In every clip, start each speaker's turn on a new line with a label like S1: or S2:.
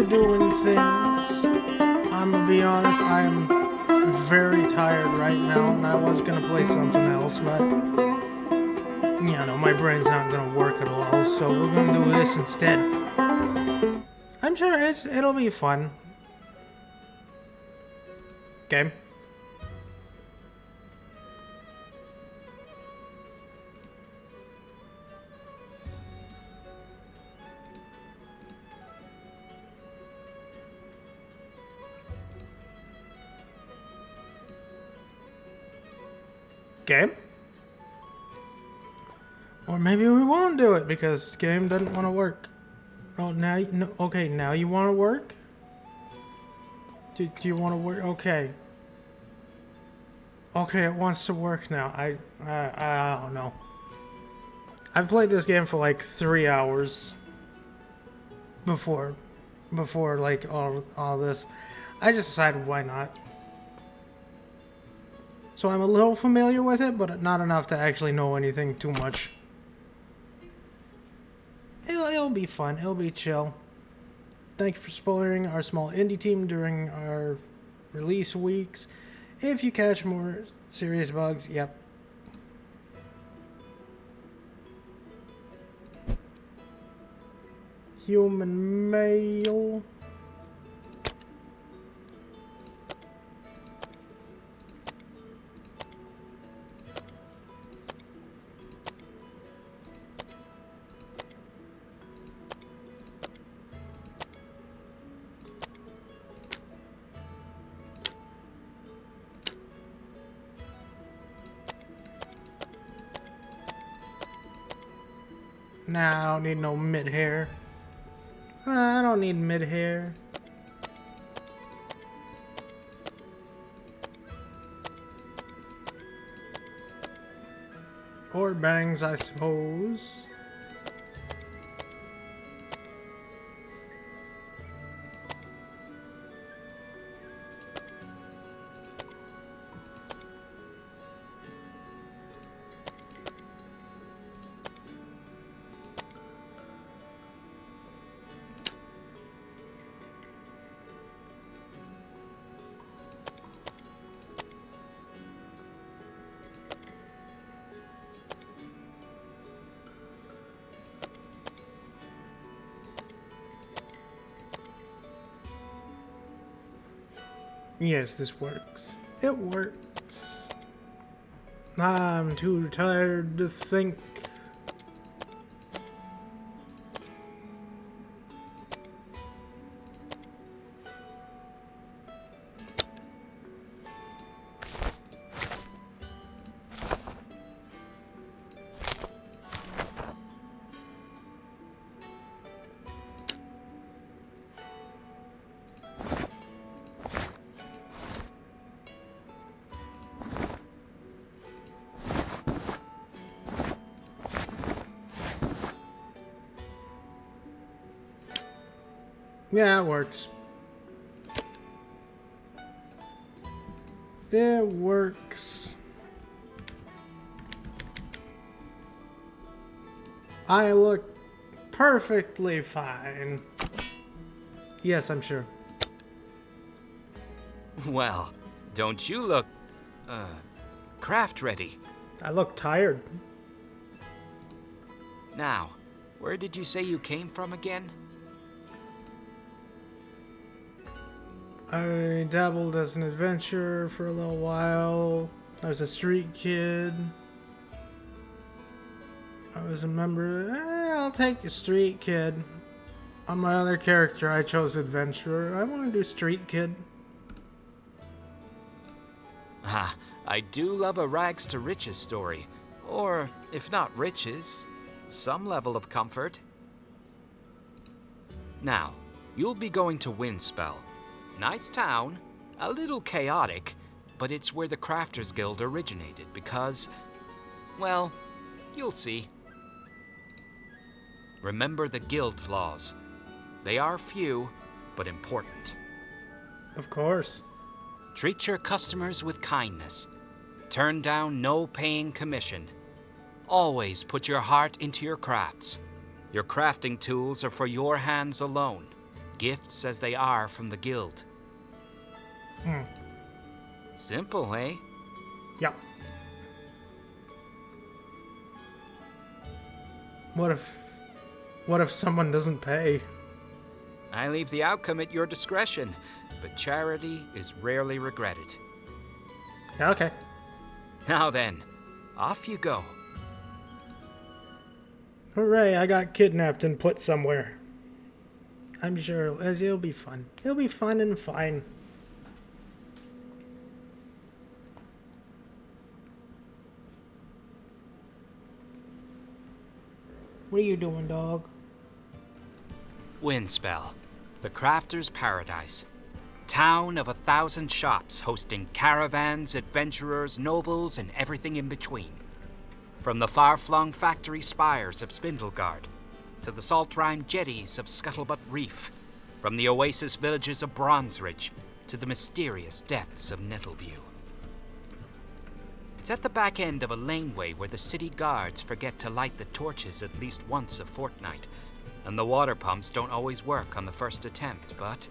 S1: doing things. I'm gonna be honest, I am very tired right now, and I was gonna play something else, but you know, my brain's not gonna work at all, so we're gonna do this instead. I'm sure it'll be fun. Okay. Game? Or maybe we won't do it because game doesn't want to work. Oh, now you, no, okay, now you want to work? Do you want to work? Okay. Okay, it wants to work now. I don't know. I've played this game for like 3 hours before like all this. I just decided why not. So I'm a little familiar with it, but not enough to actually know anything too much. It'll be fun. It'll be chill. Thank you for supporting our small indie team during our release weeks. If you catch more serious bugs, yep. Human male. Nah, I don't need no mid-hair. I don't need mid-hair. Or bangs, I suppose. Yes, this works. It works. I'm too tired to think. Yeah, it works. It works. I look perfectly fine. Yes, I'm sure.
S2: Well, don't you look, craft ready?
S1: I look tired.
S2: Now, where did you say you came from again?
S1: I dabbled as an adventurer for a little while. I was a street kid. I was a member. I'll take a street kid. On my other character, I chose adventurer. I want to do street kid.
S2: Ah, I do love a rags to riches story. Or, if not riches, some level of comfort. Now, you'll be going to Windspell. Nice town, a little chaotic, but it's where the Crafters Guild originated because, well, you'll see. Remember the guild laws. They are few, but important.
S1: Of course.
S2: Treat your customers with kindness. Turn down no paying commission. Always put your heart into your crafts. Your crafting tools are for your hands alone, gifts as they are from the guild. Simple, eh?
S1: Yeah. What if someone doesn't pay?
S2: I leave the outcome at your discretion, but charity is rarely regretted.
S1: Okay.
S2: Now then, off you go.
S1: Hooray, I got kidnapped and put somewhere. I'm sure it'll be fun. It'll be fun and fine. What are you doing, dog?
S2: Windspell, the crafter's paradise. Town of 1,000 shops hosting caravans, adventurers, nobles, and everything in between. From the far-flung factory spires of Spindlegard to the salt-rimed jetties of Scuttlebutt Reef, from the oasis villages of Bronze Ridge to the mysterious depths of Nettleview. It's at the back end of a laneway where the city guards forget to light the torches at least once a fortnight, and the water pumps don't always work on the first attempt, but...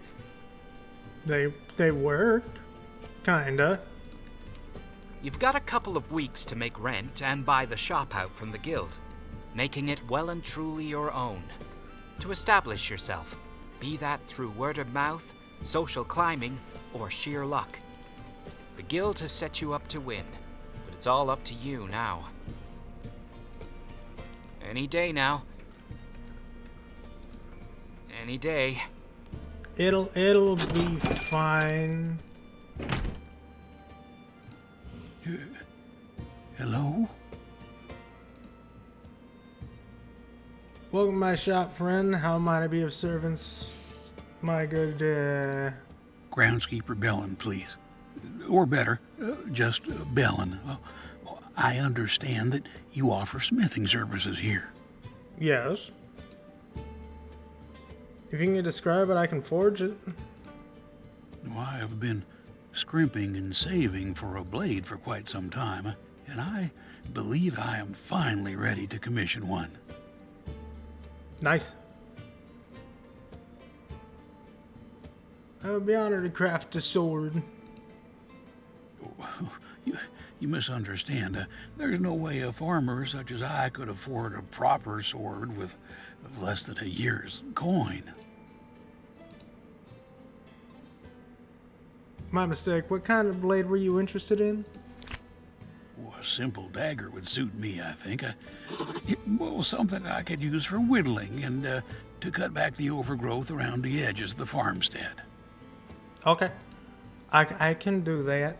S1: They worked. Kinda.
S2: You've got a couple of weeks to make rent and buy the shop out from the guild, making it well and truly your own. To establish yourself, be that through word of mouth, social climbing, or sheer luck. The guild has set you up to win, but it's all up to you now. Any day now. Any day.
S1: It'll be fine.
S3: Hello?
S1: Welcome to my shop, friend. How might I be of service, my good,
S3: Groundskeeper Bellin, please. Or better, just Bellin. I understand that you offer smithing services here.
S1: Yes. If you can describe it, I can forge it.
S3: Well, I have been scrimping and saving for a blade for quite some time, and I believe I am finally ready to commission one.
S1: Nice. I would be honored to craft a sword.
S3: You misunderstand. There's no way a farmer such as I could afford a proper sword with less than a year's coin.
S1: My mistake. What kind of blade were you interested in?
S3: A simple dagger would suit me, I think. Something I could use for whittling and to cut back the overgrowth around the edges of the farmstead.
S1: Okay. I can do that.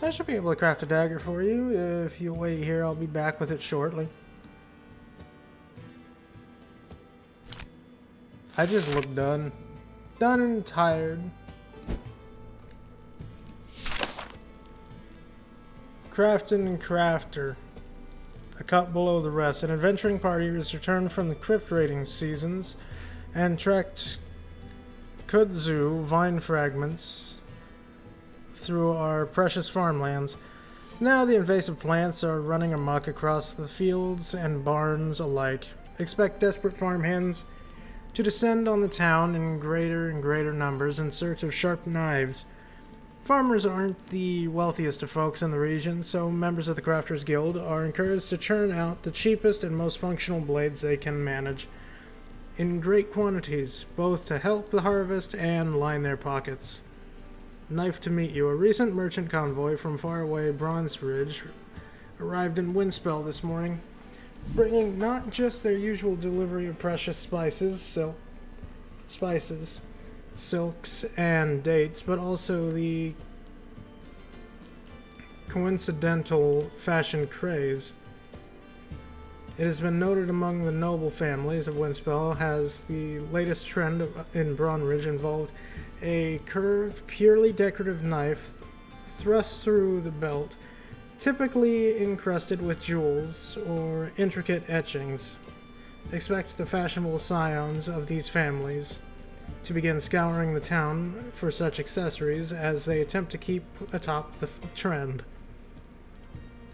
S1: I should be able to craft a dagger for you. If you wait here, I'll be back with it shortly. I just look done. Done and tired. Crafton and Crafter. A cut below the rest. An adventuring party has returned from the crypt raiding seasons and trekked kudzu vine fragments through our precious farmlands. Now the invasive plants are running amok across the fields and barns alike. Expect desperate farmhands to descend on the town in greater and greater numbers in search of sharp knives. Farmers aren't the wealthiest of folks in the region, so members of the Crafters Guild are encouraged to churn out the cheapest and most functional blades they can manage in great quantities, both to help the harvest and line their pockets. Knife to meet you. A recent merchant convoy from faraway Bronze Ridge arrived in Windspell this morning, bringing not just their usual delivery of precious silks, and dates, but also the coincidental fashion craze. It has been noted among the noble families of Windspell has the latest trend in Bronze Ridge involved a curved, purely decorative knife thrust through the belt, typically encrusted with jewels or intricate etchings. Expect the fashionable scions of these families to begin scouring the town for such accessories as they attempt to keep atop the trend.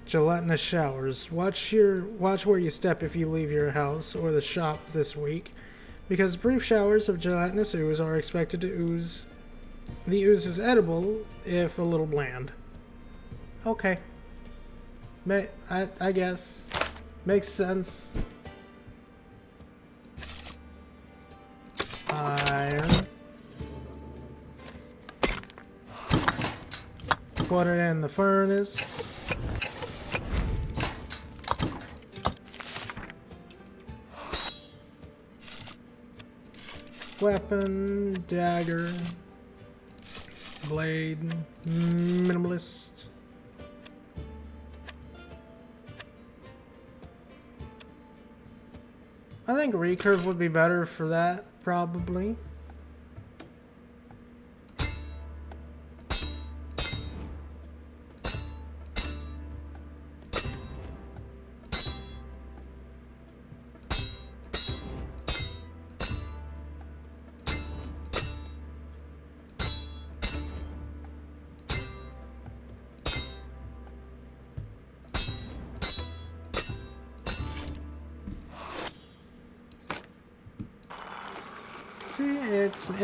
S1: Gelatinous showers. Watch where you step if you leave your house or the shop this week, because brief showers of gelatinous ooze are expected to ooze. The ooze is edible, if a little bland. Okay. I guess. Makes sense. Iron. Put it in the furnace. Weapon, dagger, blade, minimalist. I think recurve would be better for that, probably. See,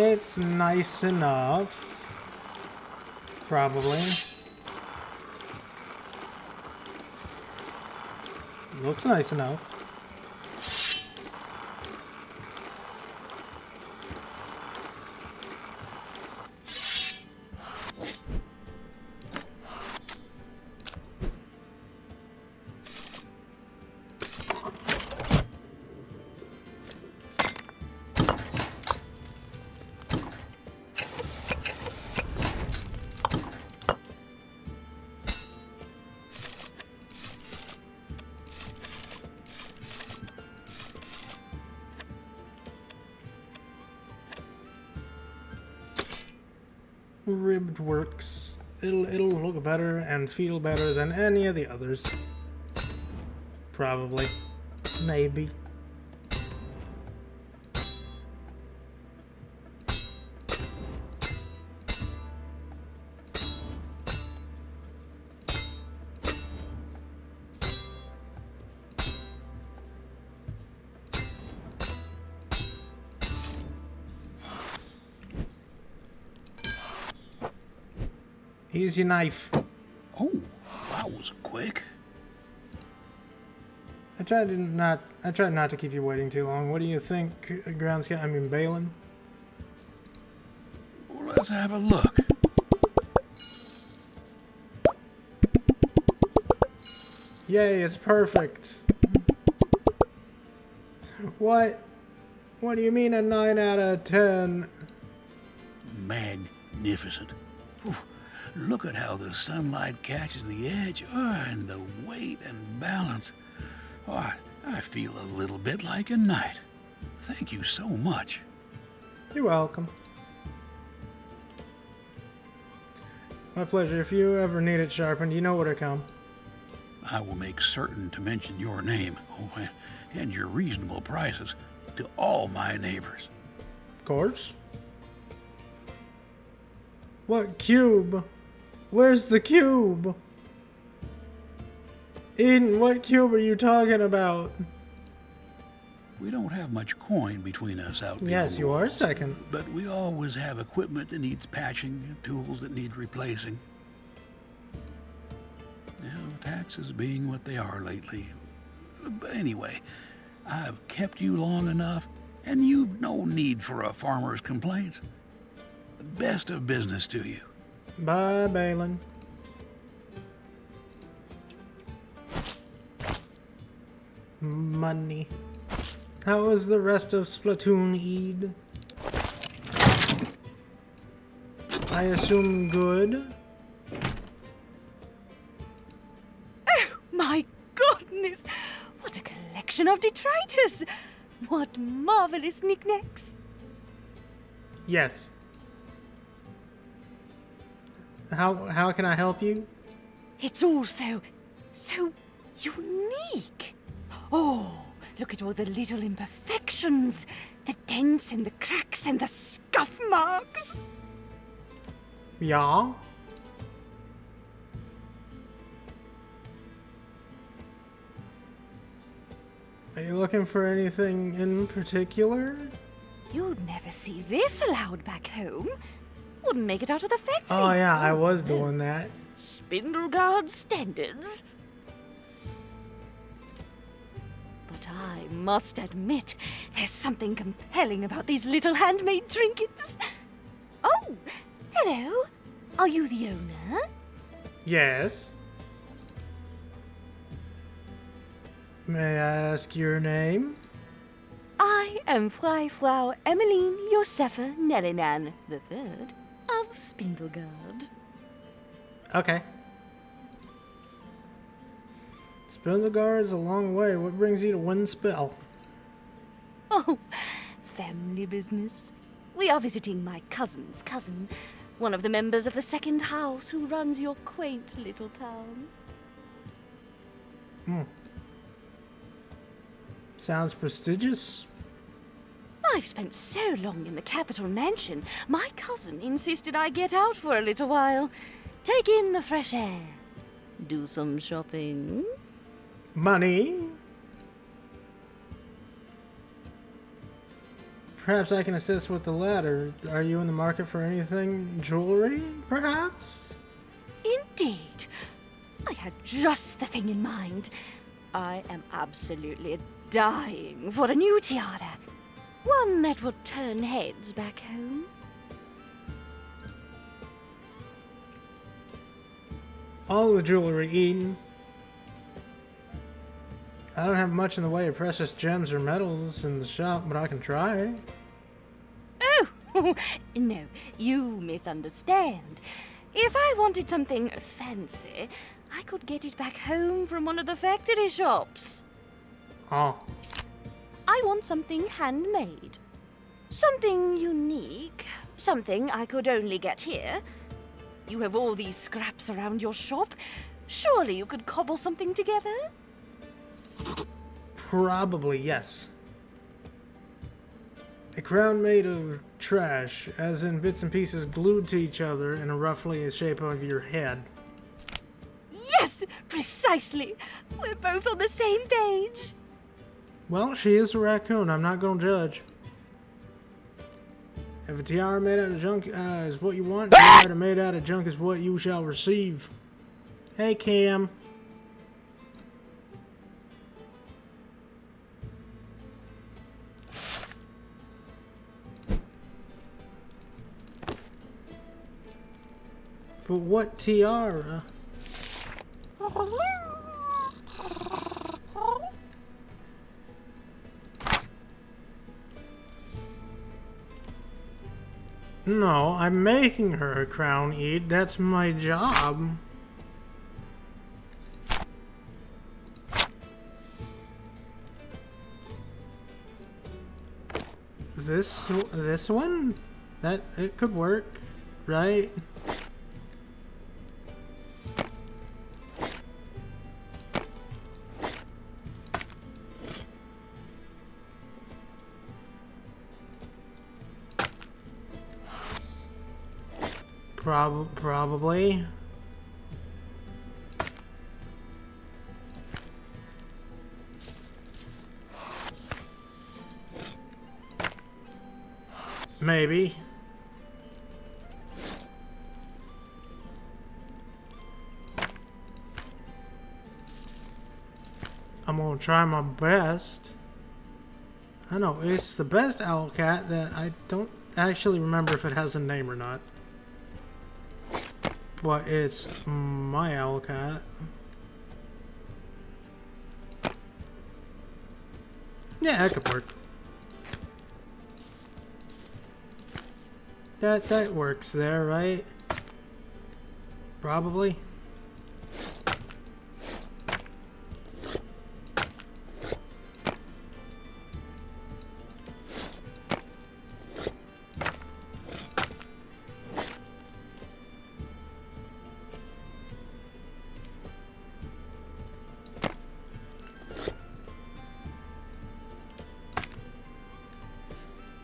S1: it's nice enough. Probably. Looks nice enough. ribbed works. It'll look better and feel better than any of the others. Probably. Maybe. Here's your knife.
S3: Oh, that was quick.
S1: I tried not to keep you waiting too long. What do you think, Ground Scout? I mean, Balin?
S3: Well, let's have a look.
S1: Yay, it's perfect. What? What do you mean a 9 out of 10?
S3: Magnificent. Whew. Look at how the sunlight catches the edge, and the weight and balance. Oh, I feel a little bit like a knight. Thank you so much.
S1: You're welcome. My pleasure. If you ever need it sharpened, you know where to come.
S3: I will make certain to mention your name, and your reasonable prices to all my neighbors.
S1: Of course. What cube? Where's the cube? Eden, what cube are you talking about?
S3: We don't have much coin between us out there.
S1: Yes, you are second.
S3: But we always have equipment that needs patching, tools that need replacing. Now, taxes being what they are lately. But anyway, I've kept you long enough, and you've no need for a farmer's complaints. Best of business to you.
S1: Bye, Balin. Money. How is the rest of Splatoon Eid? I assume good?
S4: Oh, my goodness! What a collection of detritus! What marvelous knickknacks!
S1: Yes. How can I help you?
S4: It's all so unique. Oh, look at all the little imperfections, the dents and the cracks and the scuff marks.
S1: Yeah? Are you looking for anything in particular?
S4: You'd never see this allowed back home. Wouldn't make it out of the factory.
S1: Oh yeah, I was doing that.
S4: Spindleguard standards. But I must admit, there's something compelling about these little handmade trinkets. Oh, hello. Are you the owner?
S1: Yes. May I ask your name?
S4: I am Frau Emmeline Josefa Nellinan III of Spindleguard.
S1: Okay. Spindlegar is a long way. What brings you to Windspell?
S4: Oh, family business. We are visiting my cousin's cousin, one of the members of the second house who runs your quaint little town.
S1: Sounds prestigious.
S4: I've spent so long in the capital mansion, my cousin insisted I get out for a little while. Take in the fresh air. Do some shopping.
S1: Money? Perhaps I can assist with the latter. Are you in the market for anything? Jewelry, perhaps?
S4: Indeed. I had just the thing in mind. I am absolutely dying for a new tiara. One that will turn heads back home.
S1: All the jewelry, Eden. I don't have much in the way of precious gems or metals in the shop, but I can try.
S4: Oh, no, you misunderstand. If I wanted something fancy, I could get it back home from one of the factory shops.
S1: Oh.
S4: I want something handmade. Something unique. Something I could only get here. You have all these scraps around your shop. Surely you could cobble something together?
S1: Probably, yes. A crown made of trash, as in bits and pieces glued to each other in a roughly the shape of your head.
S4: Yes, precisely. We're both on the same page.
S1: Well, she is a raccoon. I'm not gonna judge. If a tiara made out of junk is what you want, tiara made out of junk is what you shall receive. Hey, Cam. But what tiara? No, I'm making her a crown eat. That's my job. This one? That it could work, right? Probably. Maybe. I'm gonna try my best. I know, it's the best owl cat that I don't actually remember if it has a name or not. But it's my owl cat. Yeah, that could work. That works there, right? Probably.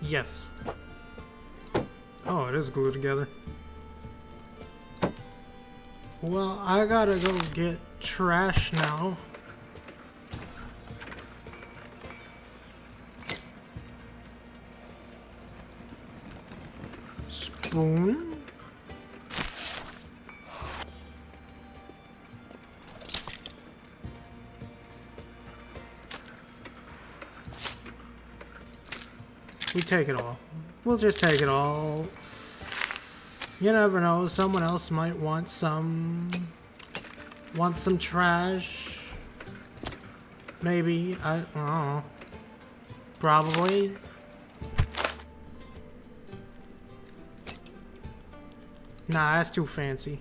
S1: Yes. Oh, it is glued together. Well, I gotta go get trash now. Spoon? We take it all. We'll just take it all. You never know, someone else might want some trash. Maybe, I don't know. Probably. Nah, that's too fancy.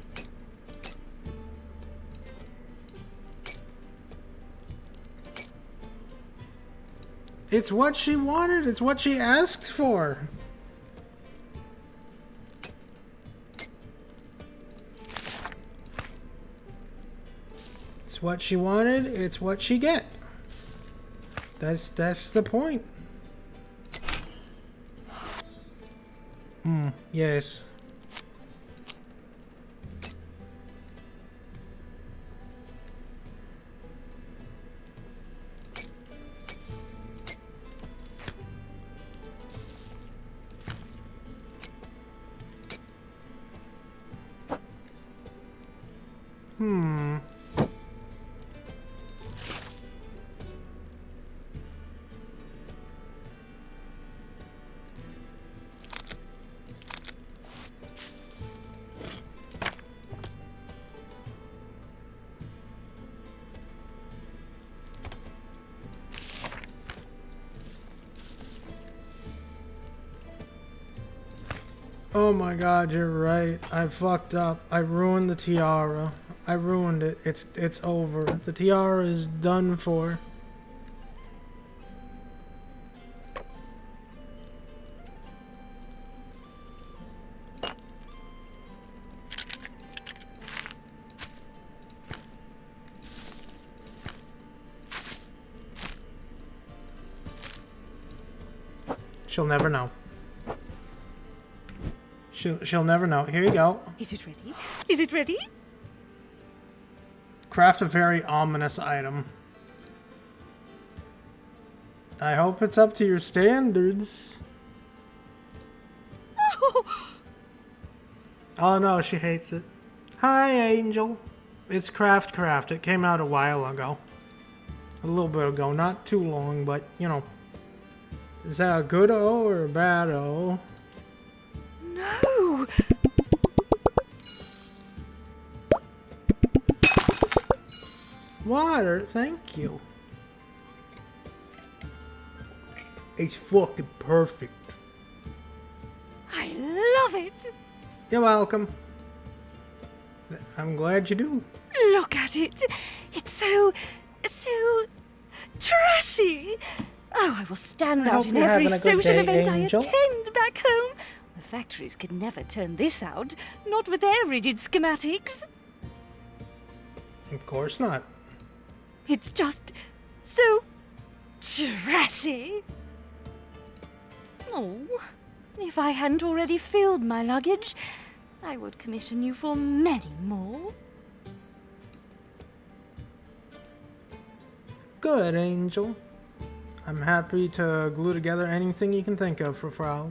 S1: It's what she wanted, it's what she asked for. It's what she wanted, it's what she get. That's the point. Yes. Oh my god, you're right. I fucked up. I ruined the tiara. I ruined it. It's over. The tiara is done for. She'll never know. She'll never know. Here you go.
S4: Is it ready? Is it ready?
S1: Craft a very ominous item. I hope it's up to your standards. Oh no, she hates it. Hi, Angel. It's CraftCraft. It came out a while ago. A little bit ago. Not too long, but, you know. Is that a good O or a bad O?
S4: No!
S1: Water, thank you. It's fucking perfect.
S4: I love it!
S1: You're welcome. I'm glad you do.
S4: Look at it! It's so trashy! Oh, I will stand
S1: I
S4: out
S1: hope
S4: in
S1: you're
S4: every
S1: having a good
S4: social
S1: day,
S4: event
S1: Angel.
S4: I attend back home. The factories could never turn this out, not with their rigid schematics.
S1: Of course not.
S4: It's just so trashy. Oh, if I hadn't already filled my luggage, I would commission you for many more.
S1: Good, Angel. I'm happy to glue together anything you can think of for Frau.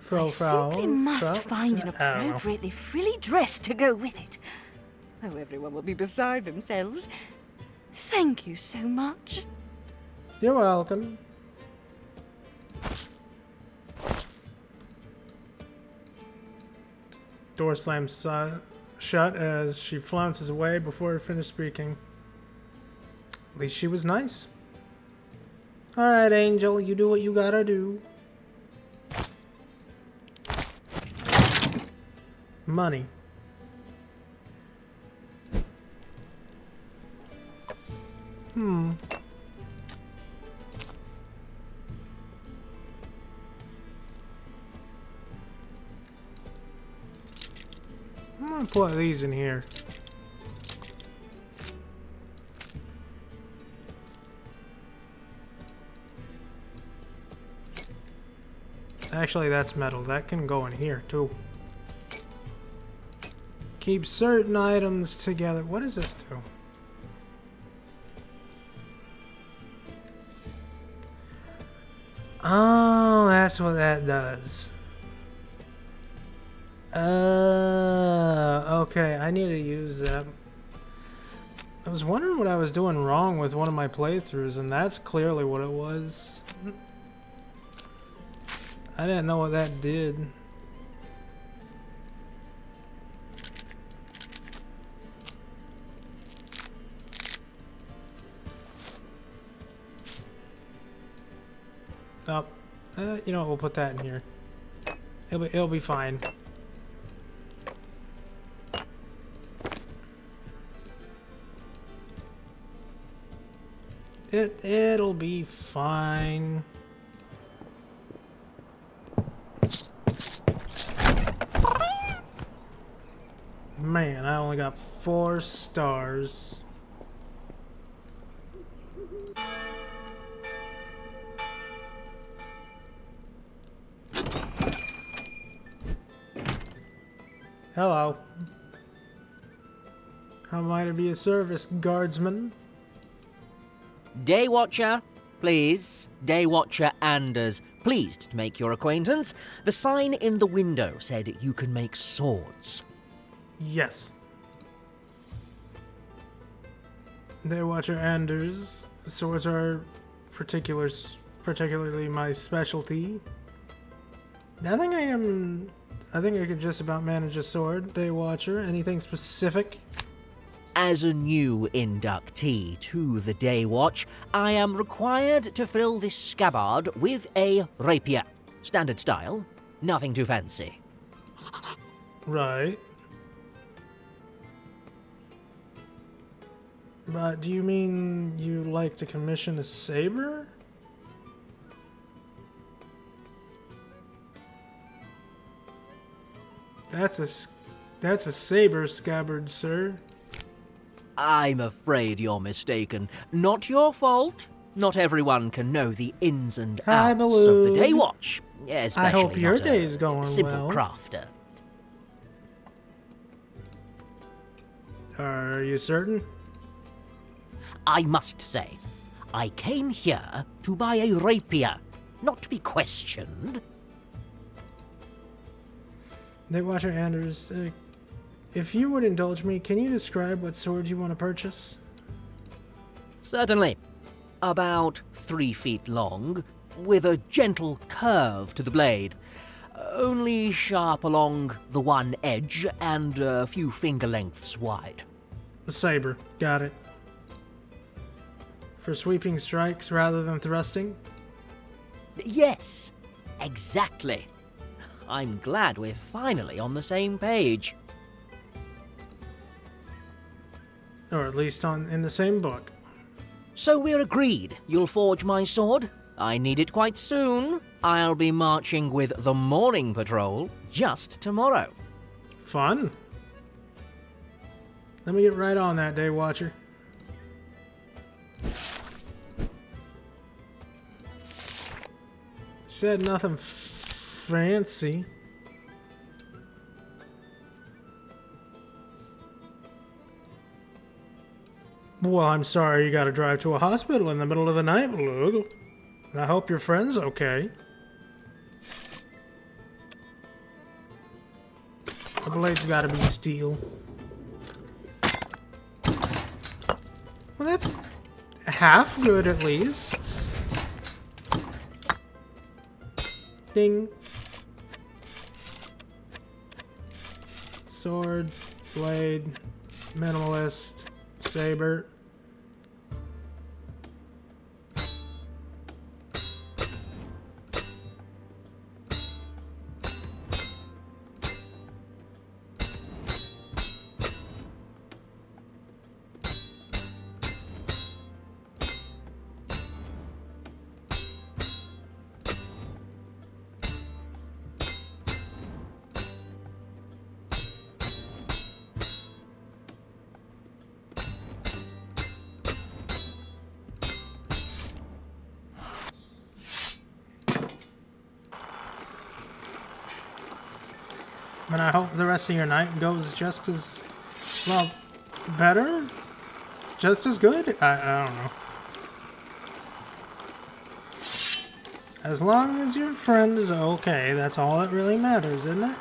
S4: I simply must find an
S1: I don't know.
S4: appropriately frilly dress to go with it. Oh, everyone will be beside themselves. Thank you so much.
S1: You're welcome. Door slams shut as she flounces away before I finish speaking. At least she was nice. Alright, Angel, you do what you gotta do. Money. I'm gonna put these in here. Actually, that's metal. That can go in here, too. Keep certain items together. What does this do? Oh, that's what that does. Okay, I need to use that. I was wondering what I was doing wrong with one of my playthroughs, and that's clearly what it was. I didn't know what that did. Oh, you know what, we'll put that in here. It'll be fine. It'll be fine. Man, I only got 4 stars. Hello. How might I be of service, guardsman?
S5: Day Watcher, please. Day Watcher Anders, pleased to make your acquaintance. The sign in the window said you can make swords.
S1: Yes. Day Watcher Anders. Swords are particularly my specialty. I think I could just about manage a sword, Day Watcher. Anything specific?
S5: As a new inductee to the Day Watch, I am required to fill this scabbard with a rapier. Standard style, nothing too fancy.
S1: Right. But do you mean you like to commission a saber? That's a saber scabbard, sir.
S5: I'm afraid you're mistaken. Not your fault. Not everyone can know the ins and
S1: Hi,
S5: outs of the
S1: Baloo.
S5: Day Watch, especially
S1: I hope your
S5: not a
S1: day's going
S5: simple
S1: well.
S5: crafter.
S1: Are you certain?
S5: I must say, I came here to buy a rapier, not to be questioned.
S1: Daywatcher Anders, if you would indulge me, can you describe what sword you want to purchase?
S5: Certainly. About 3 feet long, with a gentle curve to the blade. Only sharp along the one edge and a few finger lengths wide.
S1: A saber. Got it. For sweeping strikes rather than thrusting?
S5: Yes, exactly. I'm glad we're finally on the same page.
S1: Or at least in the same book.
S5: So we're agreed. You'll forge my sword? I need it quite soon. I'll be marching with the morning patrol just tomorrow.
S1: Fun. Let me get right on that, Daywatcher. Said nothing fancy. Well, I'm sorry you gotta drive to a hospital in the middle of the night, Baloo. And I hope your friend's okay. The blade's gotta be steel. Well, that's half good at least. Ding. Sword, blade, minimalist, saber. And I hope the rest of your night goes just as, well, better? Just as good? I don't know. As long as your friend is okay, that's all that really matters, isn't it?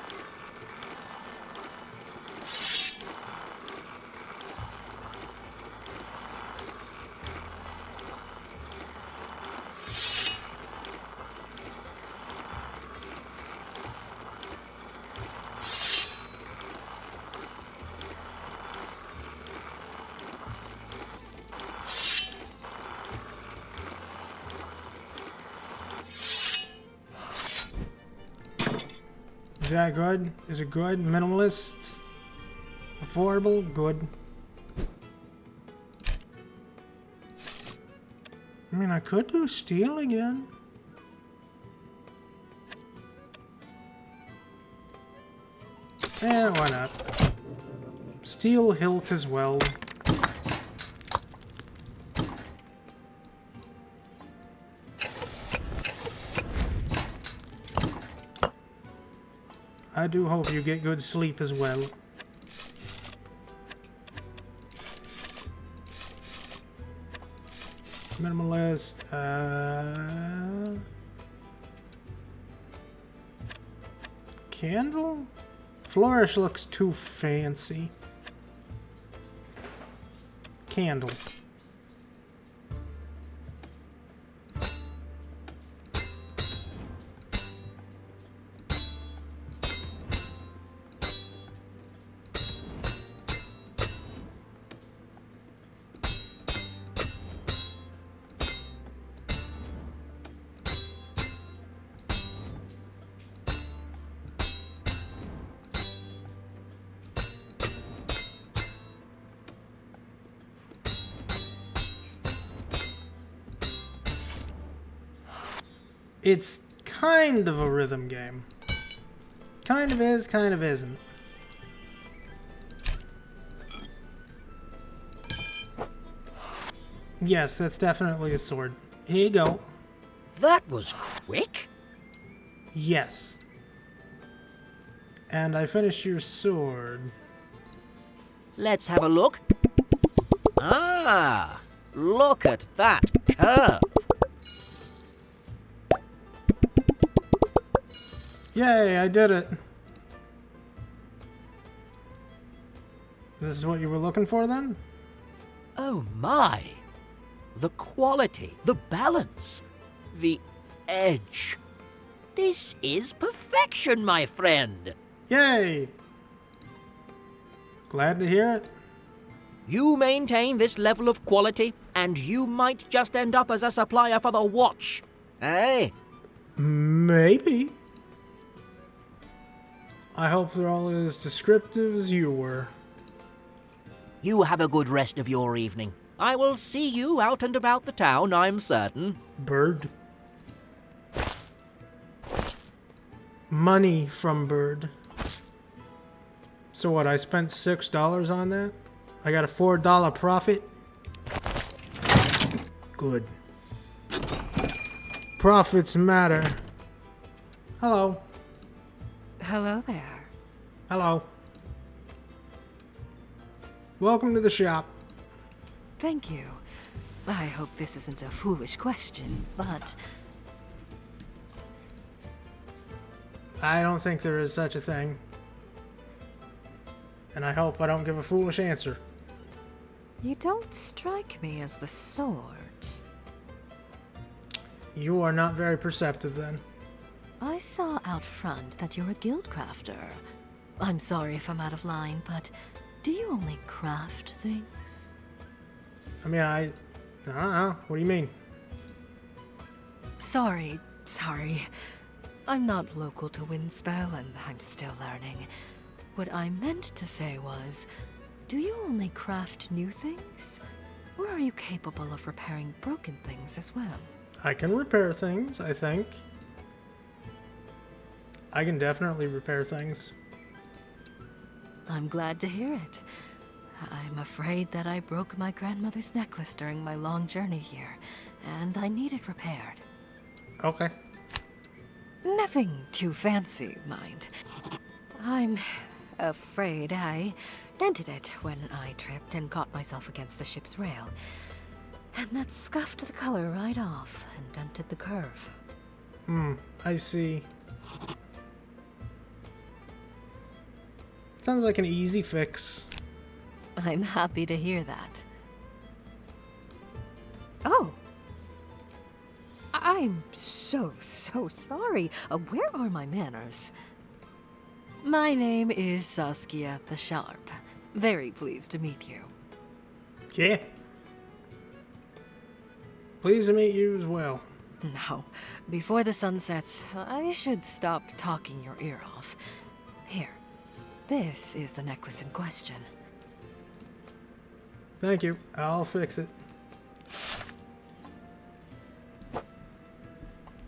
S1: Is that good? Is it good? Minimalist? Affordable? Good. I mean, I could do steel again. Eh, why not? Steel hilt as well. I do hope you get good sleep as well. Minimalist, candle? Flourish looks too fancy. Candle. It's kind of a rhythm game. Kind of is, kind of isn't. Yes, that's definitely a sword. Here you go.
S5: That was quick.
S1: Yes. And I finished your sword.
S5: Let's have a look. Ah, look at that curve.
S1: Yay, I did it. This is what you were looking for then?
S5: Oh my. The quality, the balance, the edge. This is perfection, my friend.
S1: Yay! Glad to hear it.
S5: You maintain this level of quality, and you might just end up as a supplier for the watch. Eh?
S1: Maybe. I hope they're all as descriptive as you were.
S5: You have a good rest of your evening. I will see you out and about the town, I'm certain.
S1: Bird. Money from Bird. So what, I spent $6 on that? I got a $4 profit? Good. Profits matter. Hello.
S6: Hello there.
S1: Hello. Welcome to the shop.
S6: Thank you. I hope this isn't a foolish question, but
S1: I don't think there is such a thing. And I hope I don't give a foolish answer.
S6: you don't strike me as the sort.
S1: You are not very perceptive then.
S6: I saw out front that you're a guild crafter. I'm sorry if I'm out of line, but do you only craft things?
S1: I mean, I don't know. What do you mean?
S6: Sorry. I'm not local to Windspell, and I'm still learning. What I meant to say was, do you only craft new things? Or are you capable of repairing broken things as well?
S1: I can repair things, I think. I can definitely repair things.
S6: I'm glad to hear it. I'm afraid that I broke my grandmother's necklace during my long journey here, and I need it repaired.
S1: Okay.
S6: Nothing too fancy, mind. I'm afraid I dented it when I tripped and caught myself against the ship's rail. And that scuffed the color right off and dented the curve.
S1: I see. Sounds like an easy fix.
S6: I'm happy to hear that. Oh! I'm so sorry. Where are my manners? My name is Saskia the Sharp. Very pleased to meet you.
S1: Yeah. Pleased to meet you as well.
S6: Now, before the sun sets, I should stop talking your ear off. Here, this is the necklace in question.
S1: Thank you. I'll fix it.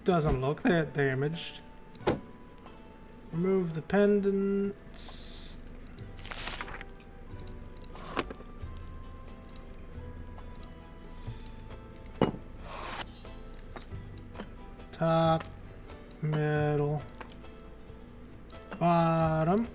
S1: Doesn't look that damaged. Remove the pendants. Top, middle, bottom.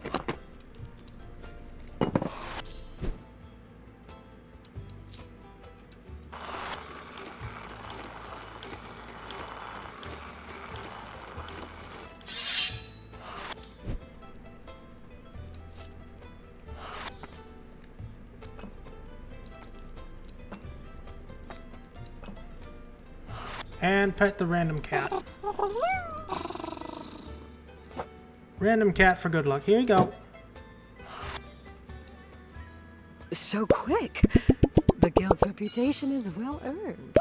S1: And pet the random cat. Random cat for good luck. Here you go.
S6: So quick! The guild's reputation is well earned.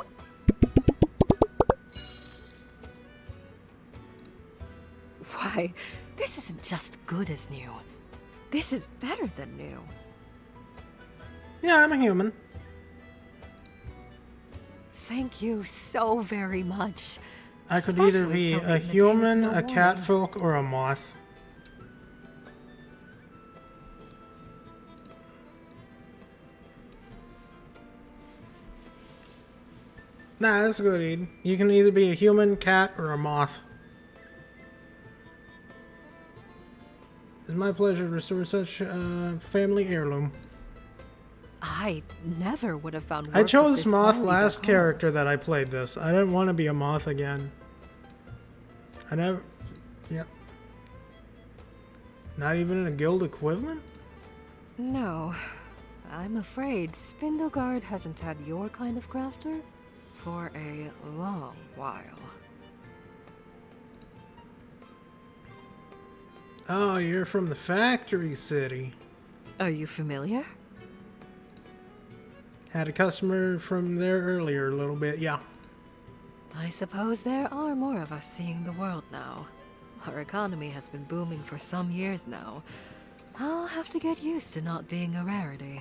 S6: Why, this isn't just good as new. This is better than new.
S1: Yeah, I'm a human.
S6: Thank you so very much.
S1: I could either
S6: Especially
S1: be
S6: so
S1: a
S6: late in the day with
S1: human,
S6: no
S1: a
S6: warning.
S1: catfolk, or a moth. Nah, that's good, Eden. You can either be a human, cat, or a moth. It's my pleasure to restore such family heirloom.
S6: I never would have found work
S1: I
S6: with
S1: chose
S6: this
S1: moth
S6: quality
S1: last
S6: back home.
S1: character that I played this. I didn't want to be a moth again. I never... Yep. Not even in a guild equivalent?
S6: No. I'm afraid Spindleguard hasn't had your kind of crafter for a long while.
S1: Oh, you're from the factory city.
S6: Are you familiar?
S1: Had a customer from there earlier a little bit, yeah.
S6: I suppose there are more of us seeing the world now. Our economy has been booming for some years now. I'll have to get used to not being a rarity.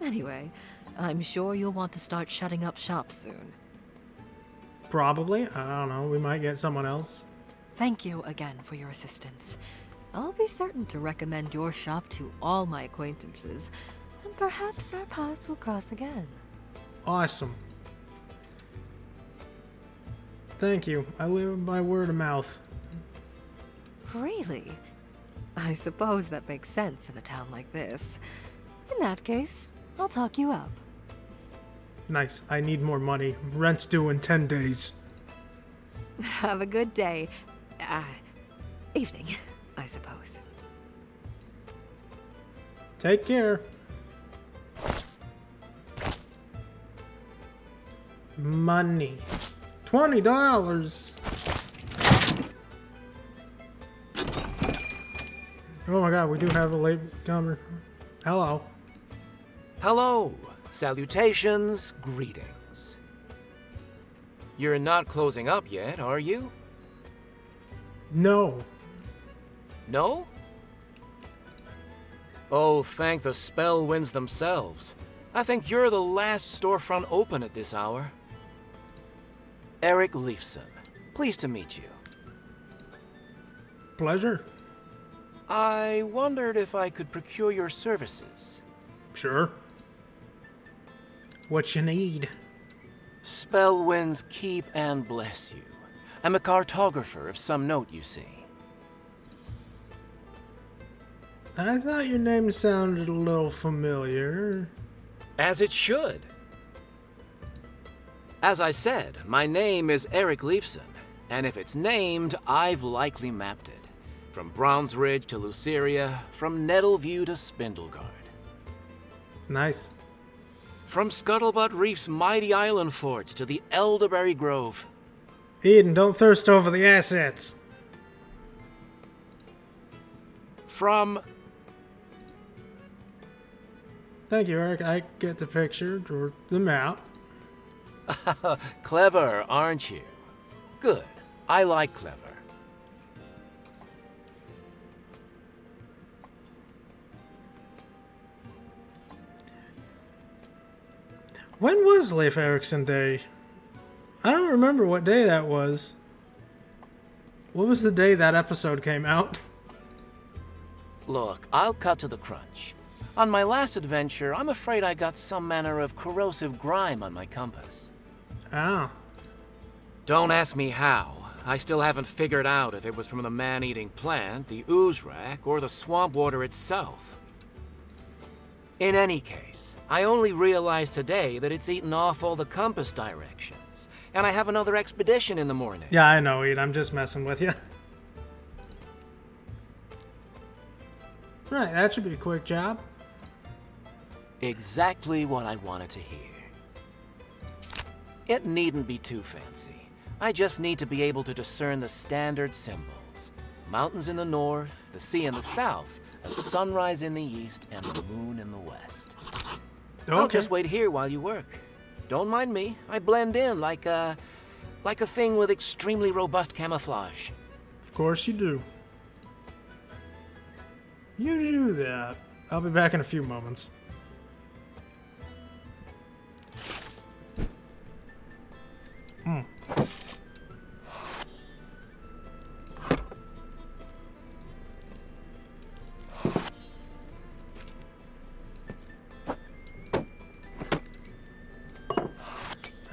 S6: Anyway, I'm sure you'll want to start shutting up shop soon.
S1: Probably. I don't know. We might get someone else.
S6: Thank you again for your assistance. I'll be certain to recommend your shop to all my acquaintances, and perhaps our paths will cross again.
S1: Awesome. Thank you. I live by word of mouth.
S6: Really? I suppose that makes sense in a town like this. In that case, I'll talk you up.
S1: Nice. I need more money. Rent's due in 10 days.
S6: Have a good day. Evening, I suppose.
S1: Take care. Money. $20. Oh my god, we do have a late comer. Hello.
S7: Hello, salutations, greetings. You're not closing up yet, are you?
S1: No.
S7: No? Oh, thank the spell winds themselves. I think you're the last storefront open at this hour. Eric Leifson, pleased to meet you.
S1: Pleasure.
S7: I wondered if I could procure your services.
S1: Sure. What you need?
S7: Spell winds keep and bless you. I'm a cartographer of some note, you see.
S1: I thought your name sounded a little familiar.
S7: As it should. As I said, my name is Eric Leifson, and if it's named, I've likely mapped it. From Bronze Ridge to Luceria, from Nettleview to Spindleguard.
S1: Nice.
S7: From Scuttlebutt Reef's mighty island forts to the Elderberry Grove.
S1: Eden, don't thirst over the assets.
S7: From...
S1: Thank you, Eric. I get the picture or the map.
S7: Clever, aren't you? Good. I like clever.
S1: When was Leif Erikson Day? I don't remember what day that was. What was the day that episode came out?
S7: Look, I'll cut to the crunch. On my last adventure, I'm afraid I got some manner of corrosive grime on my compass.
S1: Ah.
S7: Don't ask me how. I still haven't figured out if it was from the man-eating plant, the ooze rack, or the swamp water itself. In any case, I only realized today that it's eaten off all the compass directions, and I have another expedition in the morning.
S1: Yeah, I know, Eden. I'm just messing with you. Right, that should be a quick job.
S7: Exactly what I wanted to hear. It needn't be too fancy. I just need to be able to discern the standard symbols. Mountains in the north, the sea in the south, a sunrise in the east, and the moon in the west.
S1: Okay.
S7: I'll just wait here while you work. Don't mind me. I blend in like a thing with extremely robust camouflage.
S1: Of course you do. You do that. I'll be back in a few moments.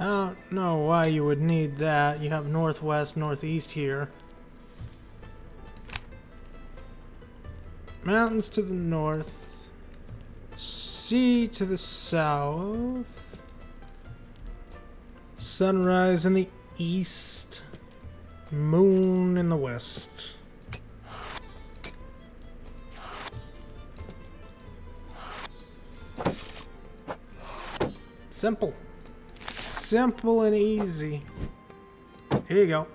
S1: I don't know why you would need that. You have northwest, northeast here. Mountains to the north. Sea to the south. Sunrise in the east. Moon in the west. Simple. Simple and easy. Here you go.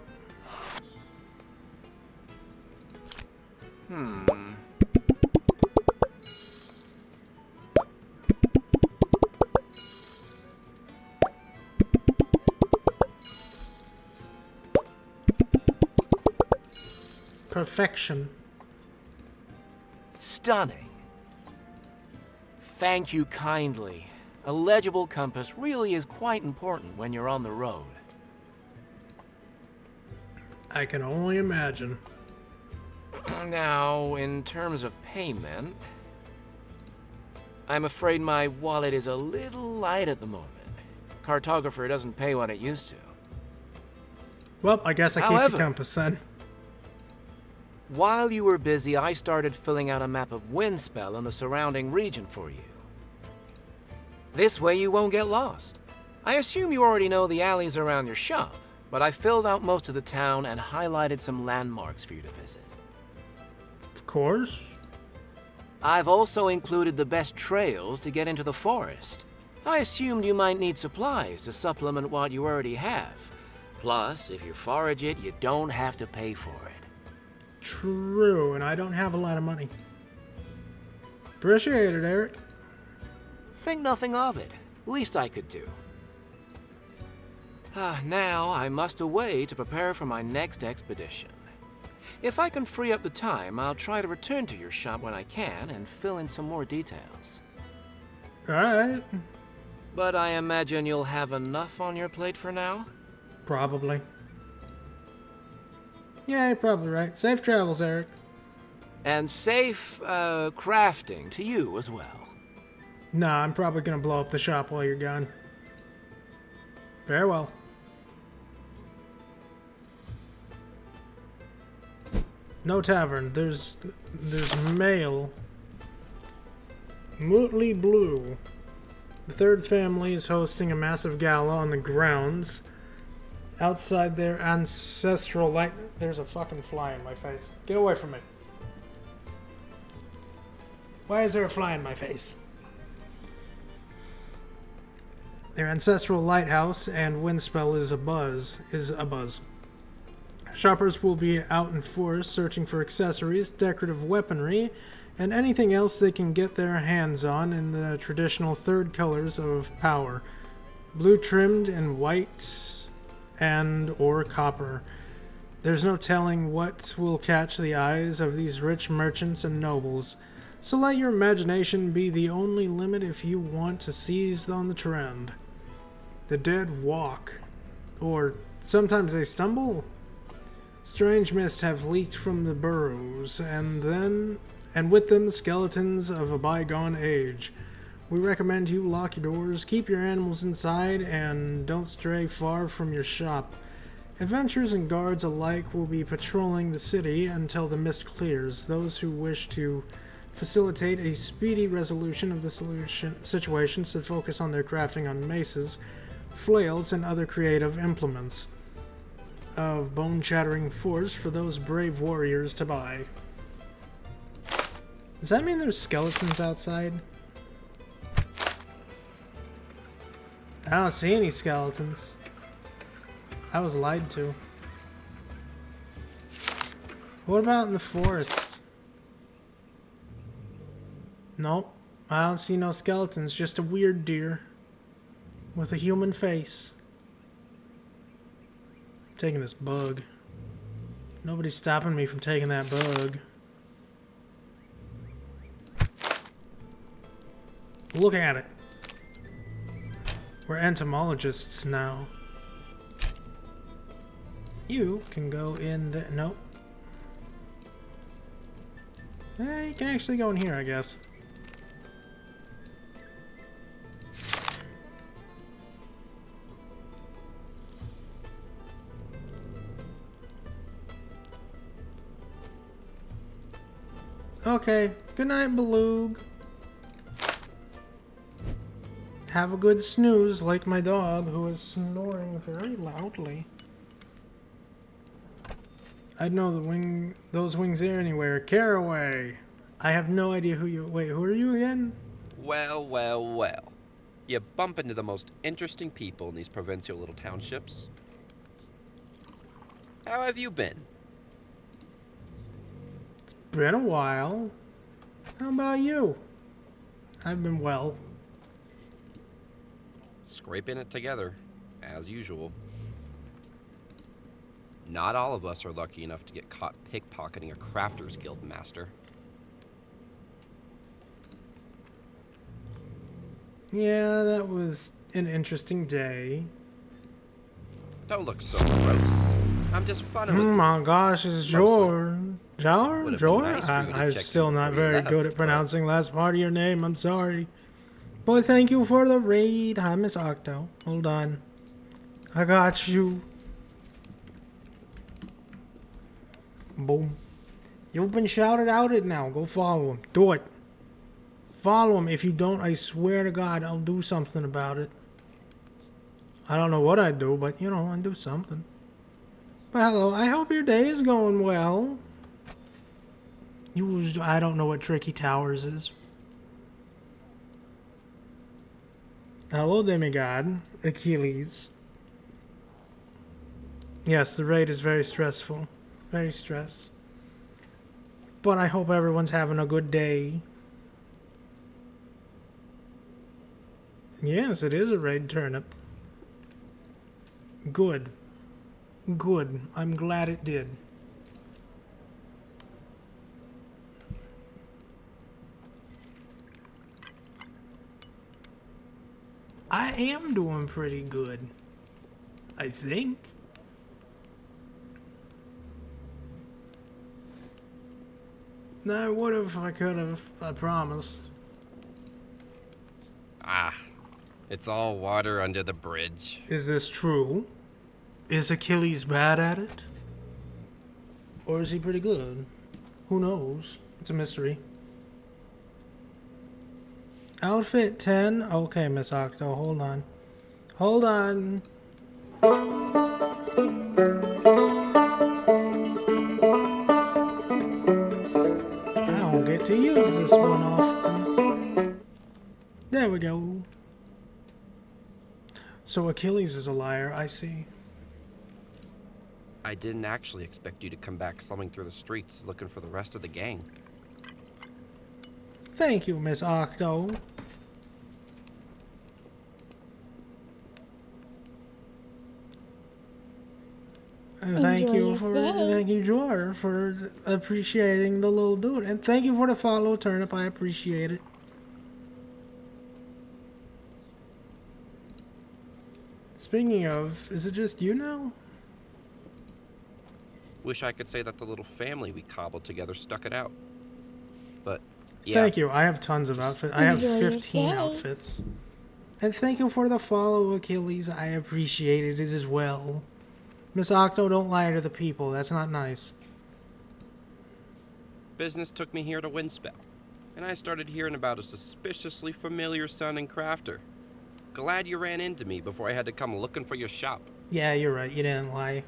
S1: Perfection.
S7: Stunning. Thank you kindly. A legible compass really is quite important when you're on the road.
S1: I can only imagine.
S7: Now, in terms of payment, I'm afraid my wallet is a little light at the moment. Cartographer doesn't pay what it used to.
S1: Well, I guess I keep
S7: However,
S1: the compass then.
S7: While you were busy, I started filling out a map of Windspell and the surrounding region for you. This way you won't get lost. I assume you already know the alleys around your shop, but I filled out most of the town and highlighted some landmarks for you to visit.
S1: Of course.
S7: I've also included the best trails to get into the forest. I assumed you might need supplies to supplement what you already have. Plus, if you forage it, you don't have to pay for it.
S1: True, and I don't have a lot of money. Appreciate it, Eric.
S7: Think nothing of it. Least I could do. Now I must away to prepare for my next expedition. If I can free up the time, I'll try to return to your shop when I can and fill in some more details.
S1: Alright.
S7: But I imagine you'll have enough on your plate for now?
S1: Probably. Yeah, you're probably right. Safe travels, Eric.
S7: And safe, crafting to you as well.
S1: Nah, I'm probably gonna blow up the shop while you're gone. Farewell. No tavern. There's mail. Motley Blue. The third family is hosting a massive gala on the grounds outside their ancestral light. There's a fucking fly in my face. Get away from me. Why is there a fly in my face? Their ancestral lighthouse and windspell is abuzz. Shoppers will be out in force searching for accessories, decorative weaponry, and anything else they can get their hands on in the traditional third colors of power. Blue trimmed in white and or copper. There's no telling what will catch the eyes of these rich merchants and nobles, so let your imagination be the only limit if you want to seize on the trend. The dead walk, or sometimes they stumble. Strange mists have leaked from the burrows, and with them skeletons of a bygone age. We recommend you lock your doors, keep your animals inside, and don't stray far from your shop. Adventurers and guards alike will be patrolling the city until the mist clears. Those who wish to facilitate a speedy resolution of the situation should focus on their crafting on maces, flails, and other creative implements of bone-shattering force for those brave warriors to buy. Does that mean there's skeletons outside? I don't see any skeletons. I was lied to. What about in the forest? Nope. I don't see no skeletons, just a weird deer with a human face. I'm taking this bug. Nobody's stopping me from taking that bug. Look at it. We're entomologists now. You can go in the... Nope. You can actually go in here, I guess. Okay, good night, Beluga. Have a good snooze, like my dog, who is snoring very loudly. I'd know those wings there anywhere. Caraway! I have no idea who you... Wait, who are you again?
S8: Well, well, well. You bump into the most interesting people in these provincial little townships. How have you been?
S1: Been a while. How about you? I've been well.
S8: Scraping it together, as usual. Not all of us are lucky enough to get caught pickpocketing a Crafters Guild master.
S1: Yeah, that was an interesting day.
S8: Don't look so gross. I'm just funning with
S1: Oh
S8: you.
S1: my gosh, it's George.
S8: Would've been nice for you to
S1: I'm
S8: check
S1: still
S8: in
S1: not
S8: before you
S1: very
S8: left,
S1: good at
S8: but-
S1: pronouncing last part of your name. I'm sorry. But thank you for the raid. Hi, Miss Octo. Hold on. I got you. Boom. You've been shouted out it now. Go follow him. Do it. Follow him. If you don't, I swear to God, I'll do something about it. I don't know what I'd do, but, you know, I'd do something. But hello, I hope your day is going well. I don't know what Tricky Towers is. Hello, demigod. Achilles. Yes, the raid is very stressful. Very stressed. But I hope everyone's having a good day. Yes, it is a raid turnip. Good. Good. I'm glad it did. I am doing pretty good. I think. I would have if I could have. I promise.
S8: Ah, it's all water under the bridge.
S1: Is this true? Is Achilles bad at it? Or is he pretty good? Who knows? It's a mystery. Outfit 10? Okay, Miss Octo, hold on. Hold on. I don't get to use this one often. There we go. So Achilles is a liar, I see.
S8: I didn't actually expect you to come back slumming through the streets looking for the rest of the gang.
S1: Thank you, Miss Octo. And thank you, Jor, for appreciating the little dude. And thank you for the follow, Turnip. I appreciate it. Speaking of, is it just you now?
S8: Wish I could say that the little family we cobbled together stuck it out. But, yeah.
S1: Thank you. I have tons of outfits. I have 15 outfits. And thank you for the follow, Achilles. I appreciate it as well. Miss Octo, don't lie to the people. That's not nice.
S8: Business took me here to Windspell, and I started hearing about a suspiciously familiar sounding crafter. Glad you ran into me before I had to come looking for your shop.
S1: Yeah, you're right. You didn't lie.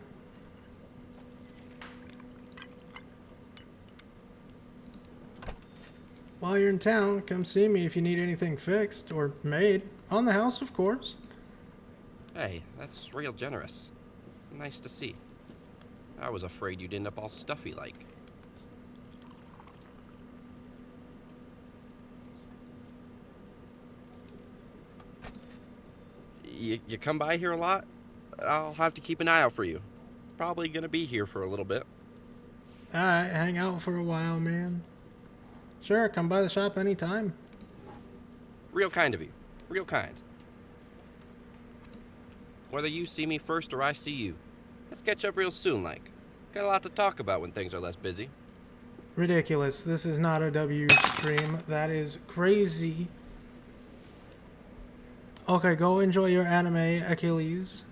S1: While you're in town, come see me if you need anything fixed or made. On the house, of course.
S8: Hey, that's real generous. Nice to see. I was afraid you'd end up all stuffy like. You come by here a lot? I'll have to keep an eye out for you. Probably gonna be here for a little bit.
S1: Alright, hang out for a while, man. Sure, come by the shop anytime.
S8: Real kind of you. Real kind. Whether you see me first or I see you, let's catch up real soon, like. Got a lot to talk about when things are less busy.
S1: Ridiculous. This is not a W stream. That is crazy. Okay, go enjoy your anime, Achilles.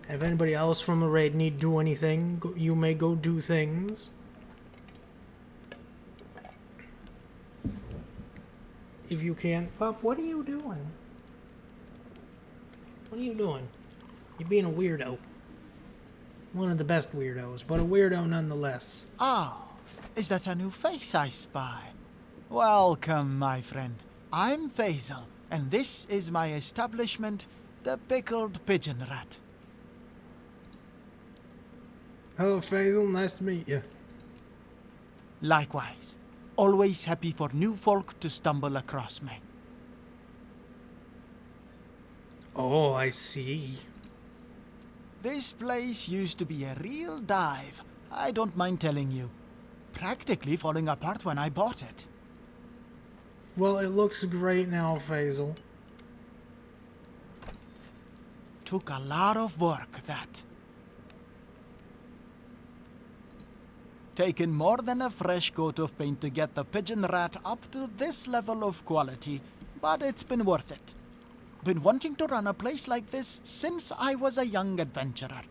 S1: If anybody else from the raid need do anything, you may go do things. If you can. Pup, what are you doing? What are you doing? You're being a weirdo. One of the best weirdos, but a weirdo nonetheless.
S9: Oh, is that a new face I spy? Welcome, my friend. I'm Faisal, and this is my establishment, the Pickled Pigeon Rat.
S1: Hello, Faisal. Nice to meet you.
S9: Likewise. Always happy for new folk to stumble across me.
S1: Oh, I see.
S9: This place used to be a real dive. I don't mind telling you. Practically falling apart when I bought it.
S1: Well, it looks great now, Faisal.
S9: Took a lot of work, that. Taken more than a fresh coat of paint to get the Pigeon Rat up to this level of quality, but it's been worth it. Been wanting to run a place like this since I was a young adventurer.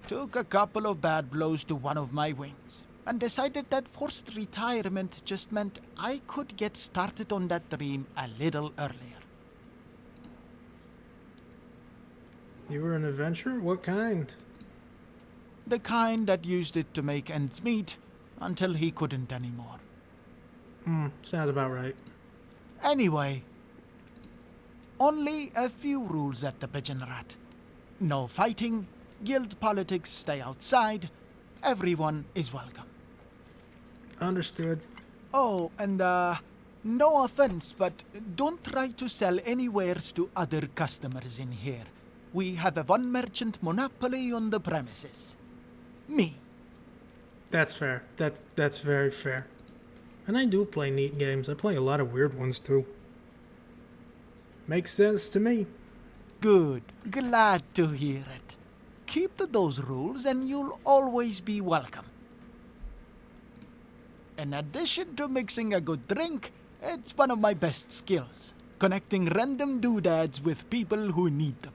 S9: Took a couple of bad blows to one of my wings, and decided that forced retirement just meant I could get started on that dream a little earlier.
S1: You were an adventurer? What kind?
S9: The kind that used it to make ends meet until he couldn't anymore.
S1: Sounds about right.
S9: Anyway, only a few rules at the Pigeon Rat. No fighting, guild politics stay outside, everyone is welcome.
S1: Understood.
S9: Oh, and no offense, but don't try to sell any wares to other customers in here. We have a one-merchant monopoly on the premises. Me.
S1: That's fair. That's very fair. And I do play neat games. I play a lot of weird ones too. Makes sense to me.
S9: Good. Glad to hear it. Keep to those rules and you'll always be welcome. In addition to mixing a good drink, it's one of my best skills. Connecting random doodads with people who need them.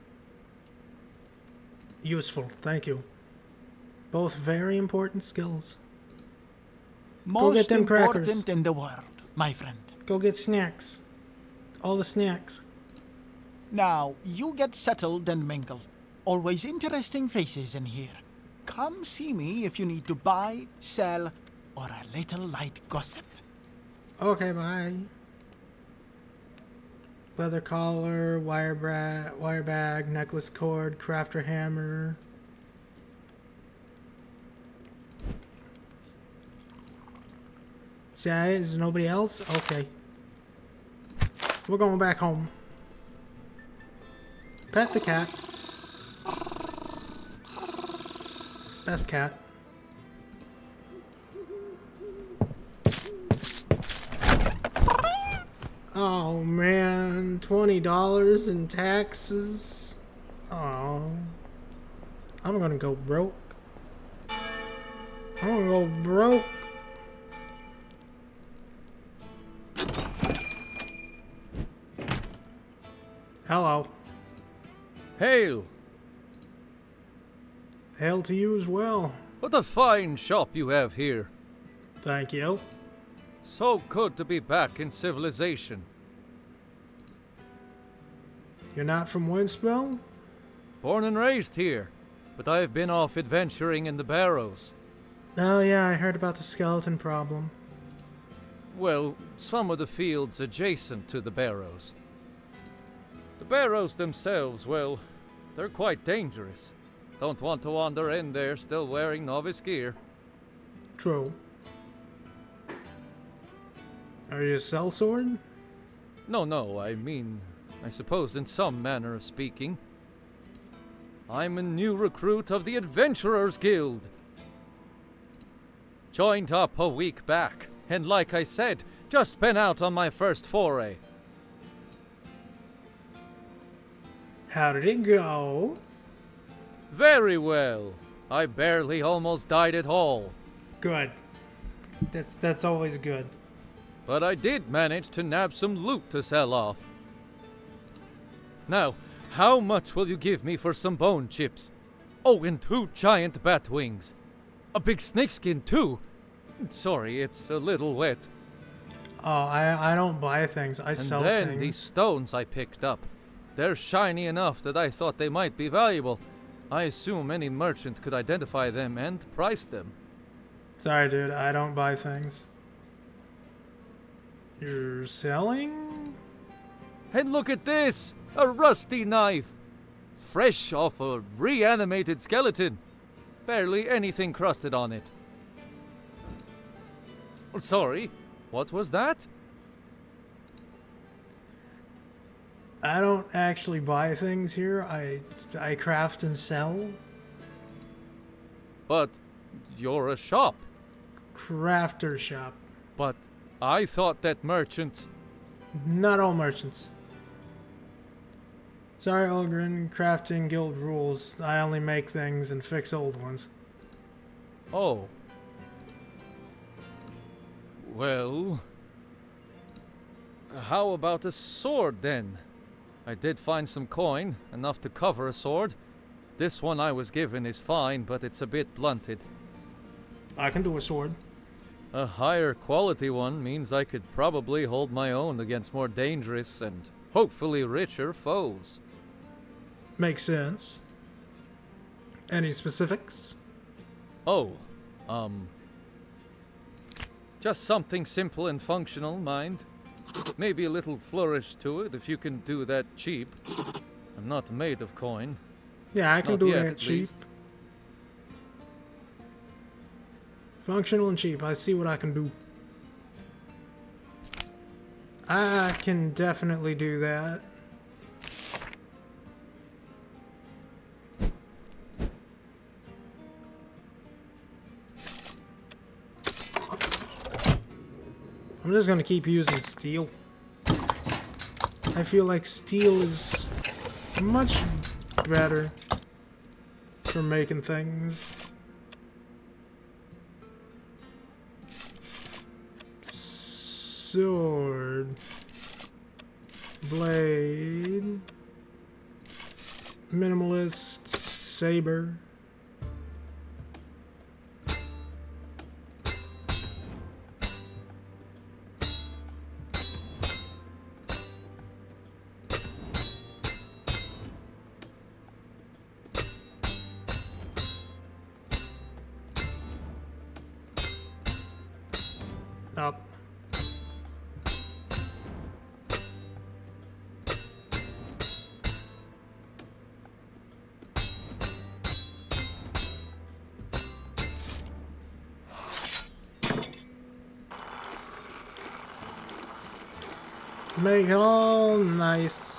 S1: Useful. Thank you. Both very important skills.
S9: Most
S1: get them crackers.
S9: important in the world, my friend.
S1: Go get snacks. All the snacks.
S9: Now, you get settled and mingle. Always interesting faces in here. Come see me if you need to buy, sell, or a little light gossip.
S1: Okay, bye. Leather collar, wire bag, necklace cord, crafter hammer. See, is there nobody else? Okay. We're going back home. Pet the cat. Best cat. Oh man, $20 in taxes. Oh, I'm gonna go broke. I'm gonna go broke. Hello.
S10: Hail!
S1: Hail to you as well.
S10: What a fine shop you have here.
S1: Thank you.
S10: So good to be back in civilization.
S1: You're not from Winspell?
S10: Born and raised here, but I have been off adventuring in the Barrows.
S1: Oh yeah, I heard about the skeleton problem.
S10: Well, some of the fields adjacent to the Barrows. The Barrows themselves, well, they're quite dangerous. Don't want to wander in there still wearing novice gear.
S1: True. Are you a sellsword?
S10: No, I mean, I suppose in some manner of speaking. I'm a new recruit of the Adventurers Guild. Joined up a week back, and like I said, just been out on my first foray.
S1: How did it go?
S10: Very well. I barely almost died at all.
S1: Good. That's always good.
S10: But I did manage to nab some loot to sell off. Now, How much will you give me for some bone chips? Oh, and 2 giant bat wings. A big snakeskin, too. Sorry, it's a little wet.
S1: Oh, I don't buy things. I sell
S10: And then
S1: things.
S10: these stones I picked up. They're shiny enough that I thought they might be valuable. I assume any merchant could identify them and price them.
S1: Sorry, dude. I don't buy things. You're selling?
S10: And look at this! A rusty knife! Fresh off a reanimated skeleton. Barely anything crusted on it. Sorry, what was that?
S1: I don't actually buy things here. I craft and sell.
S10: But you're a shop.
S1: Crafter shop.
S10: But I thought that merchants...
S1: Not all merchants. Sorry, Olgrin. Crafting guild rules. I only make things and fix old ones.
S10: Oh. Well... How about a sword, then? I did find some coin, enough to cover a sword. This one I was given is fine, but it's a bit blunted.
S1: I can do a sword.
S10: A higher quality one means I could probably hold my own against more dangerous and hopefully richer foes.
S1: Makes sense. Any specifics?
S10: Oh, just something simple and functional, mind. Maybe a little flourish to it if you can do that cheap. I'm not made of coin.
S1: Yeah, I can
S10: Not
S1: do
S10: yet,
S1: that
S10: at
S1: cheap.
S10: least.
S1: Functional and cheap. I see what I can do. I can definitely do that. I'm just gonna keep using steel. I feel like steel is much better for making things. Sword. Blade. Minimalist. Saber. Up. Make it all nice.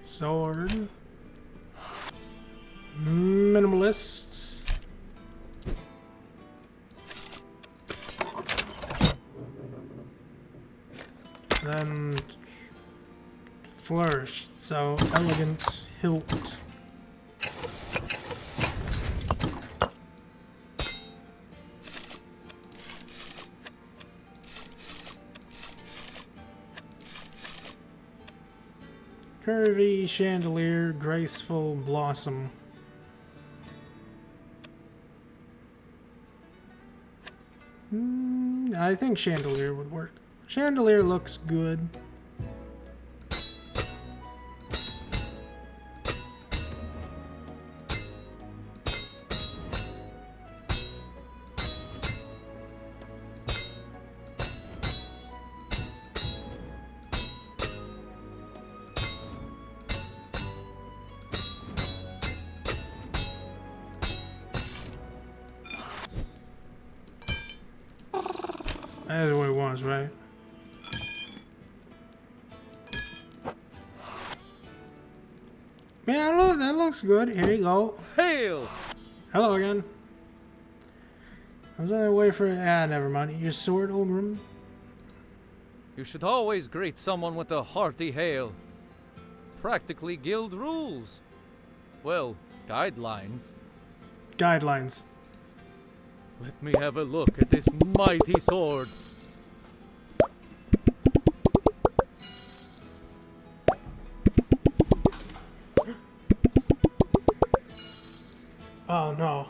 S1: Sword. Minimalist. Then flourish. So elegant hilt. Curvy chandelier, graceful blossom. I think chandelier would work. Chandelier looks good. honest way. Yeah, look, that looks good. Here you go.
S10: Hail!
S1: Hello again. I was on my way for... Ah, never mind. Your sword, Ulgrim?
S10: You should always greet someone with a hearty hail. Practically guild rules. Well, guidelines.
S1: Guidelines.
S10: Let me have a look at this mighty sword.
S1: Oh no.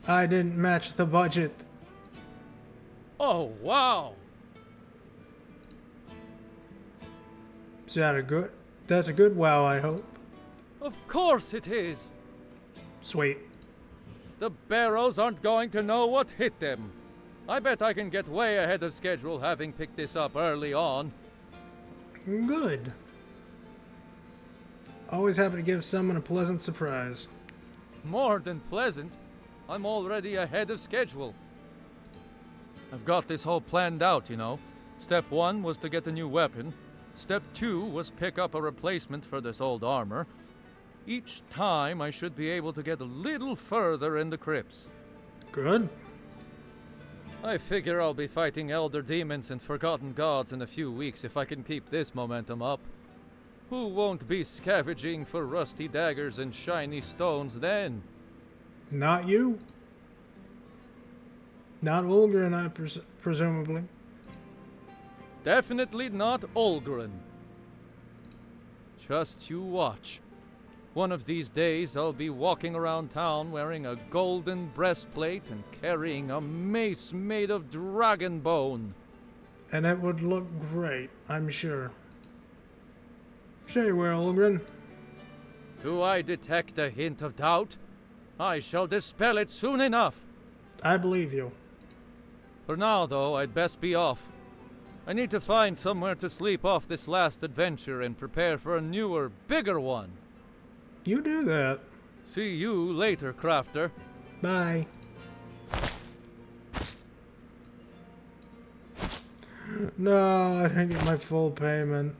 S1: I didn't match the budget.
S10: Oh, wow!
S1: Is that a good... That's a good wow, I hope.
S10: Of course it is!
S1: Sweet.
S10: The Barrows aren't going to know what hit them. I bet I can get way ahead of schedule having picked this up early on.
S1: Good. Always happy to give someone a pleasant surprise.
S10: More than pleasant. I'm already ahead of schedule. I've got this whole planned out, you know. Step 1 was to get a new weapon. Step 2 was pick up a replacement for this old armor. Each time I should be able to get a little further in the crypts.
S1: Good.
S10: I figure I'll be fighting elder demons and forgotten gods in a few weeks if I can keep this momentum up. Who won't be scavenging for rusty daggers and shiny stones then?
S1: Not you. Not Olga and I, presumably.
S10: Definitely not Olgren. Just you watch. One of these days I'll be walking around town wearing a golden breastplate and carrying a mace made of dragon bone.
S1: And it would look great, I'm sure. Sure you will, Olgren.
S10: Do I detect a hint of doubt? I shall dispel it soon enough.
S1: I believe you.
S10: For now, though, I'd best be off. I need to find somewhere to sleep off this last adventure and prepare for a newer, bigger one.
S1: You do that.
S10: See you later, Crafter.
S1: Bye. No, I didn't get my full payment.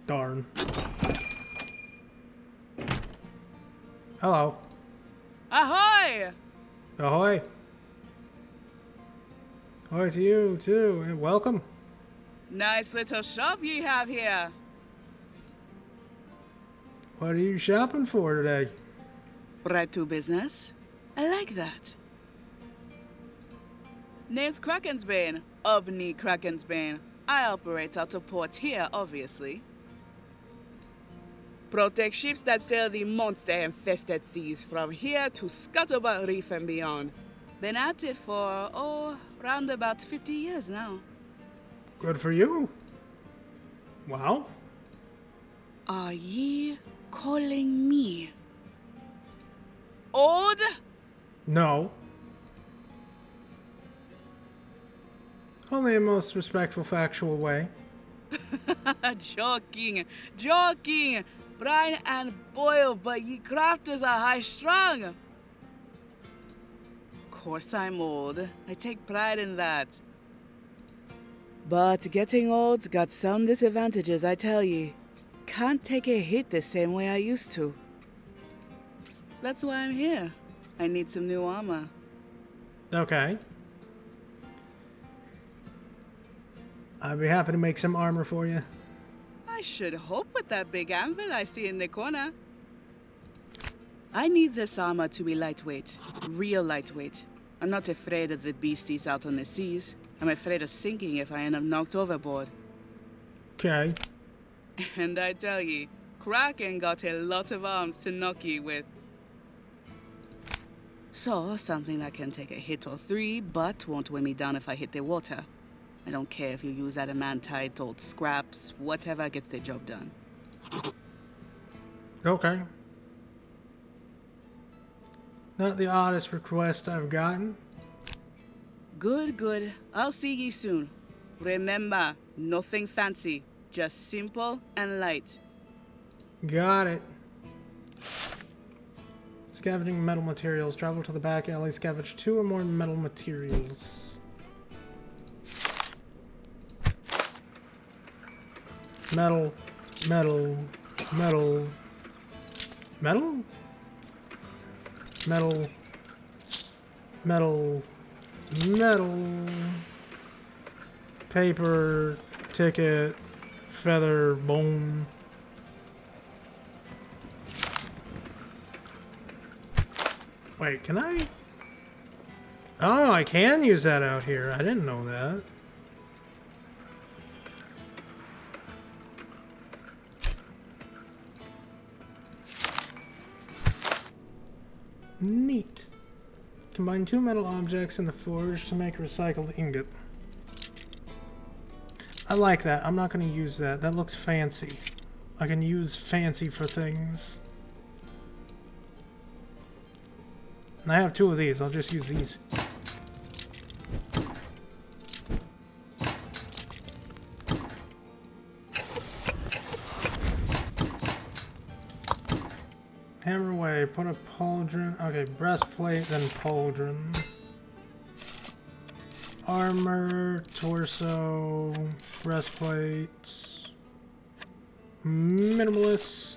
S1: Darn. Hello.
S11: Ahoy!
S1: Ahoy. Ahoy to you, too, and welcome.
S11: Nice little shop ye have here.
S1: What are you shopping for today?
S11: Right to business. I like that. Name's Krakensbane. Obni Krakensbane. I operate out of port here, obviously. Protect ships that sail the monster-infested seas from here to Scuttlebutt Reef and beyond. Been at it for, round about 50 years now.
S1: Good for you. Wow.
S11: Are ye calling me old?
S1: No. Only in most respectful, factual way.
S11: Joking. Brine and boil, but ye crafters are high-strung. Course I'm old. I take pride in that. But getting old's got some disadvantages, I tell ye. Can't take a hit the same way I used to. That's why I'm here. I need some new armor.
S1: Okay. I'd be happy to make some armor for you.
S11: I should hope with that big anvil I see in the corner. I need this armor to be lightweight. Real lightweight. I'm not afraid of the beasties out on the seas. I'm afraid of sinking if I end up knocked overboard.
S1: Okay.
S11: And I tell ye, Kraken got a lot of arms to knock ye with. So, something that can take a hit or three, but won't weigh me down if I hit the water. I don't care if you use adamantite, old scraps, whatever gets the job done.
S1: Okay. Not the oddest request I've gotten.
S11: Good. I'll see ye soon. Remember, nothing fancy. Just simple and light.
S1: Got it. Scavenging metal materials. Travel to the back alley, scavenge 2 or more metal materials. Metal, metal, metal, metal, metal, metal, metal, paper, ticket, feather, bone. Wait, can I? Oh, I can use that out here. I didn't know that. Neat. Combine 2 metal objects in the forge to make a recycled ingot. I like that. I'm not going to use that. That looks fancy. I can use fancy for things. And I have 2 of these. I'll just use these. Hammer away. Put a pauldron. Okay, breastplate, then pauldron. Armor, torso, breastplate. Minimalist.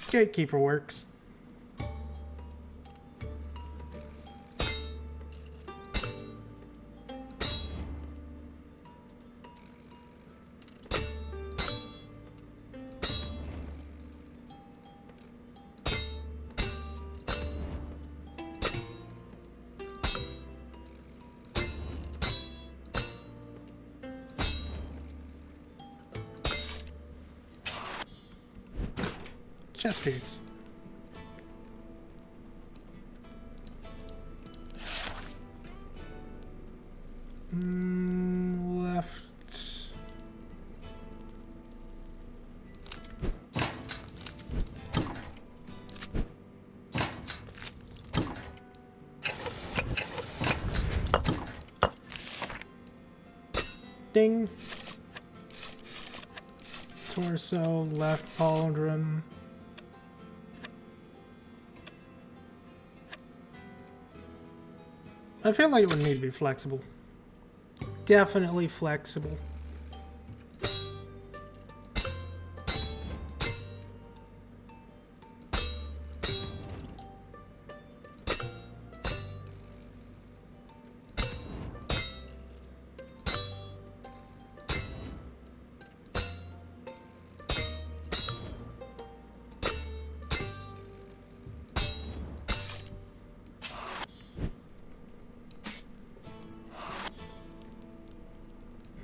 S1: Gatekeeper works. Chest piece. Left. Ding. Torso, left pauldron. I feel like it would need to be flexible. Definitely flexible.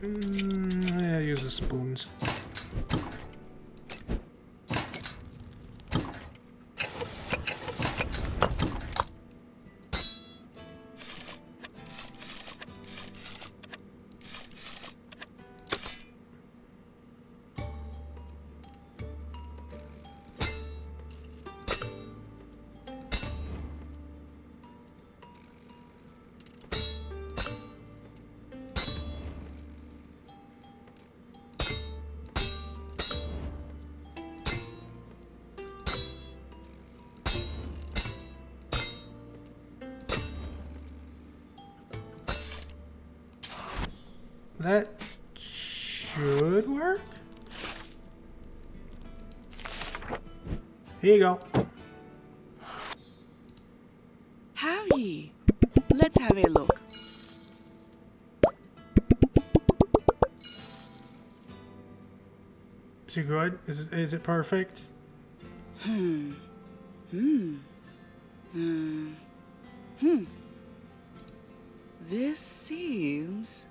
S1: Yeah, use the spoons. That should work. Here you go.
S11: Have ye? Let's have a look.
S1: Is it good? Is it perfect?
S11: This seems...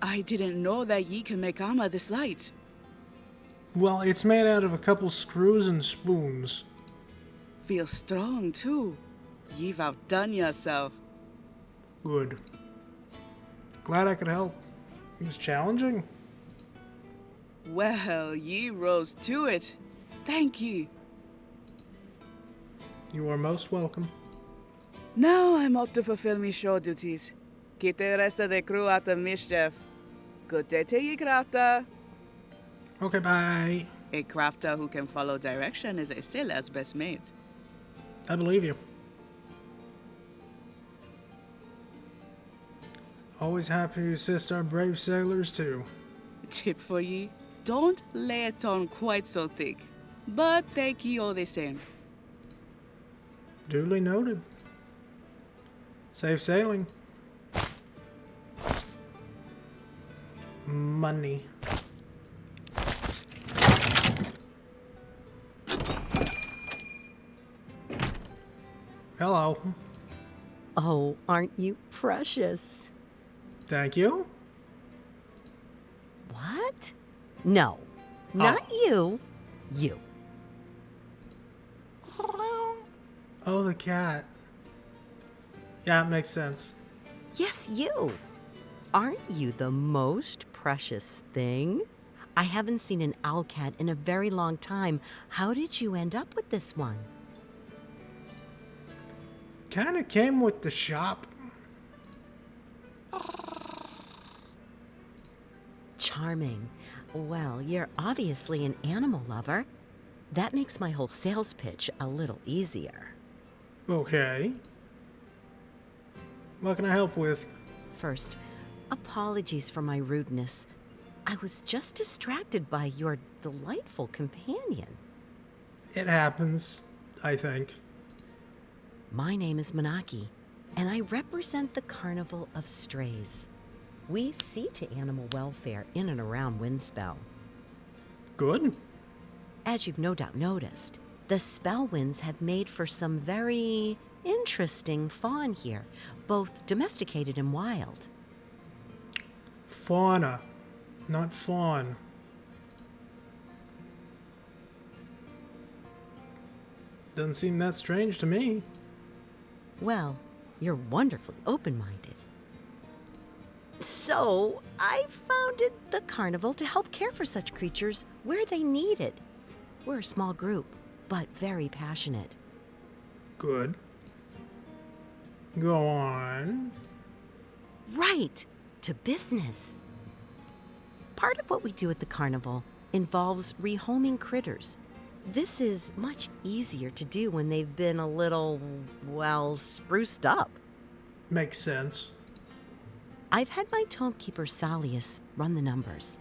S11: I didn't know that ye can make armor this light.
S1: Well, it's made out of a couple screws and spoons.
S11: Feels strong, too. You've outdone yourself.
S1: Good. Glad I could help. It was challenging.
S11: Well, ye rose to it. Thank ye.
S1: You are most welcome.
S11: Now I'm out to fulfill me show duties. Keep the rest of the crew out of mischief. Good day to ye, Crafter.
S1: Okay, bye.
S11: A crafter who can follow direction is a sailor's best mate.
S1: I believe you. Always happy to assist our brave sailors, too.
S11: Tip for ye, don't lay it on quite so thick. But thank ye all the same.
S1: Duly noted. Safe sailing. Money. Hello.
S12: Oh, aren't you precious?
S1: Thank you.
S12: What? No, not you. You.
S1: Oh, the cat. Yeah, it makes sense.
S12: Yes, you. Aren't you the most precious thing? I haven't seen an owl cat in a very long time. How did you end up with this one?
S1: Kinda came with the shop.
S12: Charming. Well, you're obviously an animal lover. That makes my whole sales pitch a little easier.
S1: Okay. What can I help with?
S12: First, apologies for my rudeness. I was just distracted by your delightful companion.
S1: It happens, I think.
S12: My name is Manaki, and I represent the Carnival of Strays. We see to animal welfare in and around Windspell.
S1: Good.
S12: As you've no doubt noticed, the Spellwinds have made for some very interesting fawn here, both domesticated and wild.
S1: Fauna, not fawn. Doesn't seem that strange to me.
S12: Well, you're wonderfully open-minded. So, I founded the carnival to help care for such creatures where they need it. We're a small group, but very passionate.
S1: Good. Go on.
S12: Right, to business. Part of what we do at the carnival involves rehoming critters. This is much easier to do when they've been a little, well, spruced up.
S1: Makes sense.
S12: I've had my tomekeeper Salius run the numbers.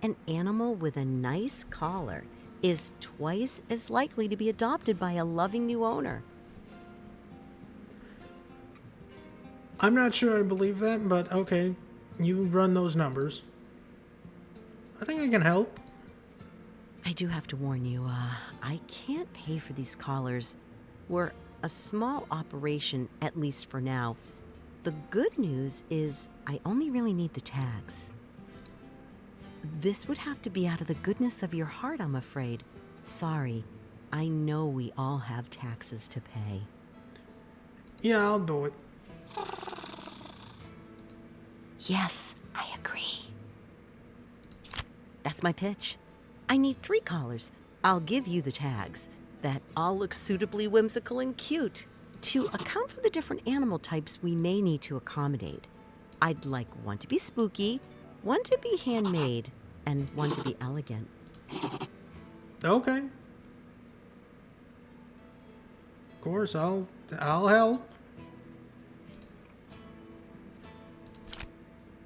S12: An animal with a nice collar is twice as likely to be adopted by a loving new owner.
S1: I'm not sure I believe that, but okay. You run those numbers. I think I can help.
S12: I do have to warn you, I can't pay for these collars. We're a small operation, at least for now. The good news is I only really need the tags. This would have to be out of the goodness of your heart, I'm afraid. Sorry, I know we all have taxes to pay.
S1: Yeah, I'll do it.
S12: Yes, I agree. That's my pitch. I need 3 collars. I'll give you the tags. That all looks suitably whimsical and cute. To account for the different animal types we may need to accommodate, I'd like one to be spooky, one to be handmade, and one to be elegant.
S1: Okay. Of course, I'll help.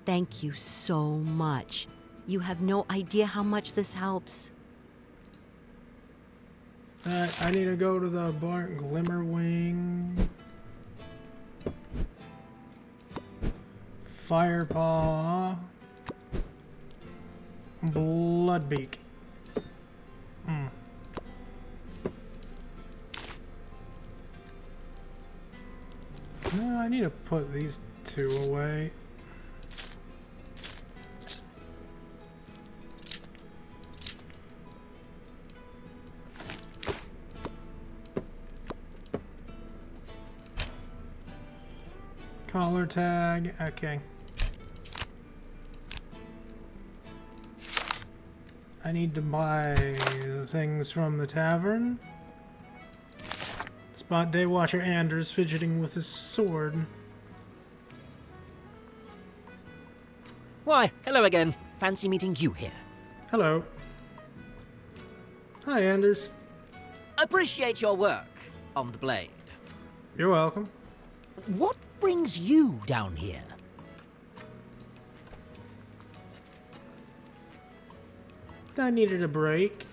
S12: Thank you so much. You have no idea how much this helps.
S1: I need to go to the bar. Glimmerwing. Firepaw. Bloodbeak. I need to put these 2 away. Collar tag, okay. I need to buy the things from the tavern. Spot Daywatcher Anders fidgeting with his sword.
S5: Why, hello again. Fancy meeting you here.
S1: Hello. Hi, Anders.
S5: Appreciate your work on the blade.
S1: You're welcome.
S5: What brings you down here?
S1: I needed a break.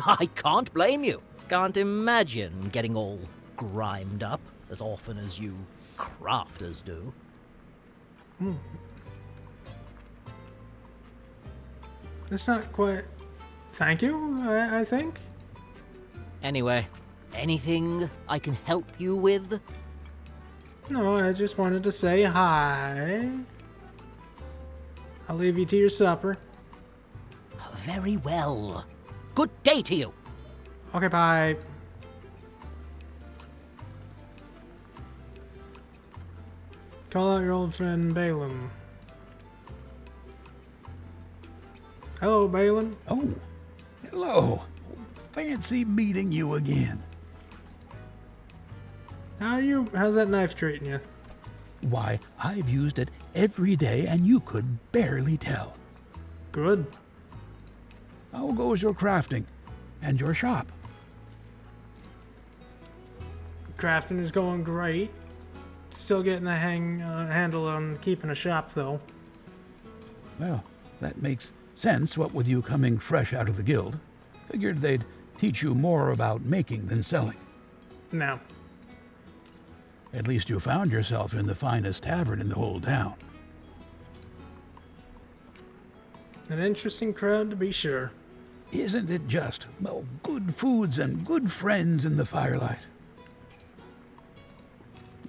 S5: I can't blame you. Can't imagine getting all grimed up as often as you crafters do.
S1: It's not quite... Thank you, I think.
S5: Anyway, anything I can help you with?
S1: No, I just wanted to say hi. I'll leave you to your supper.
S5: Very well. Good day to you.
S1: Okay, bye. Call out your old friend Balin. Hello, Balin.
S3: Oh, hello. Fancy meeting you again.
S1: How's that knife treating you?
S3: Why, I've used it every day and you could barely tell.
S1: Good.
S3: How goes your crafting and your shop?
S1: Crafting is going great. Still getting the handle on keeping a shop, though.
S3: Well, that makes sense, what with you coming fresh out of the guild. Figured they'd teach you more about making than selling.
S1: No.
S3: At least you found yourself in the finest tavern in the whole town.
S1: An interesting crowd, to be sure.
S3: Isn't it just, well, good foods and good friends in the firelight?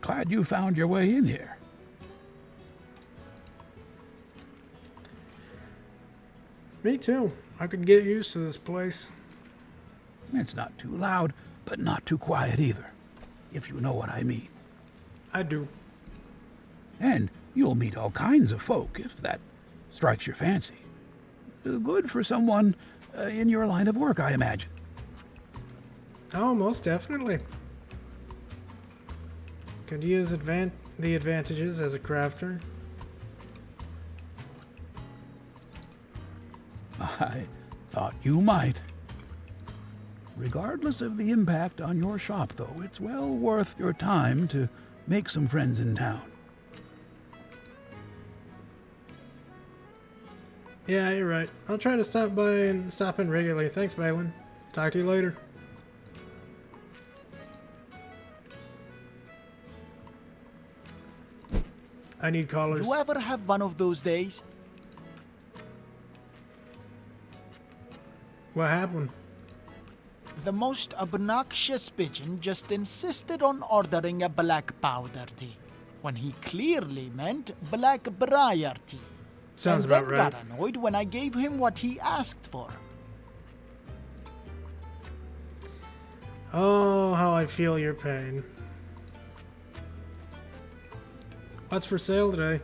S3: Glad you found your way in here.
S1: Me too. I could get used to this place.
S3: It's not too loud, but not too quiet either, if you know what I mean.
S1: I do.
S3: And you'll meet all kinds of folk, if that strikes your fancy. Good for someone in your line of work, I imagine.
S1: Oh, most definitely. Could use the advantages as a crafter.
S3: I thought you might. Regardless of the impact on your shop, though, it's well worth your time to make some friends in town.
S1: Yeah, you're right. I'll try to stop in regularly. Thanks, Balin. Talk to you later. I need collars.
S9: Do you ever have one of those days?
S1: What happened?
S9: The most obnoxious pigeon just insisted on ordering a black powder tea, when he clearly meant black briar tea.
S1: Sounds
S9: and then
S1: about right.
S9: got annoyed when I gave him what he asked for.
S1: Oh, how I feel your pain. What's for sale today?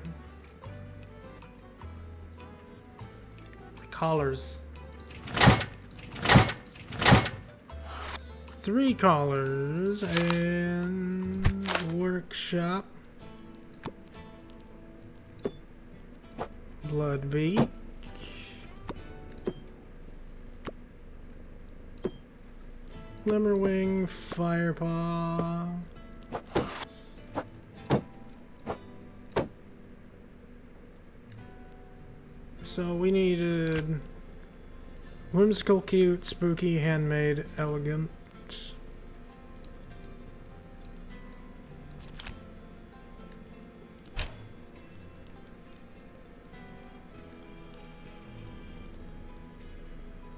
S1: Collars. 3 collars and workshop. Bloodbeak. Glimmerwing, Firepaw. So we needed whimsical, cute, spooky, handmade, elegant.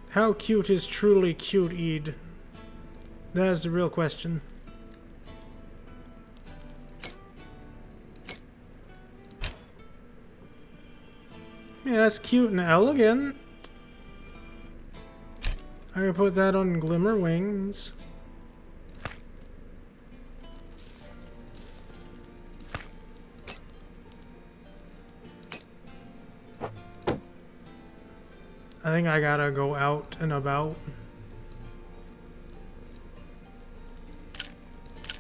S1: How cute is truly cute, Eid? That is the real question. Yeah, that's cute and elegant. I could put that on Glimmer Wings. I think I gotta go out and about.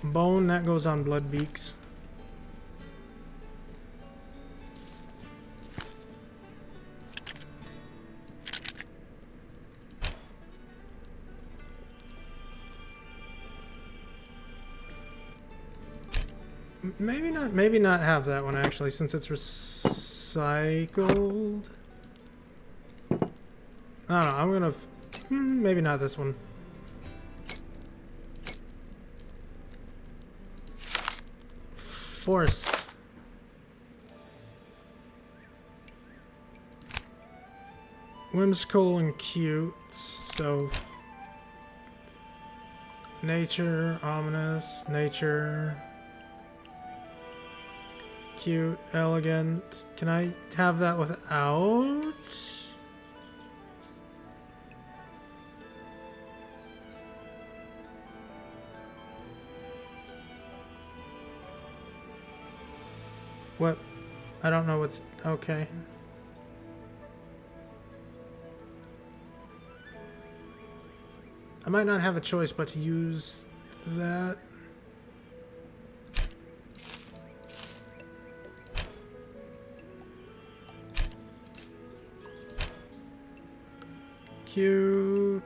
S1: Bone, that goes on Bloodbeaks. Maybe not have that one actually, since it's recycled. I don't know, I'm gonna... maybe not this one. Forced. Whimsical and cute, so... Nature, ominous, nature... Cute, elegant. Can I have that without? What? I don't know what's... okay. I might not have a choice but to use that. Cute.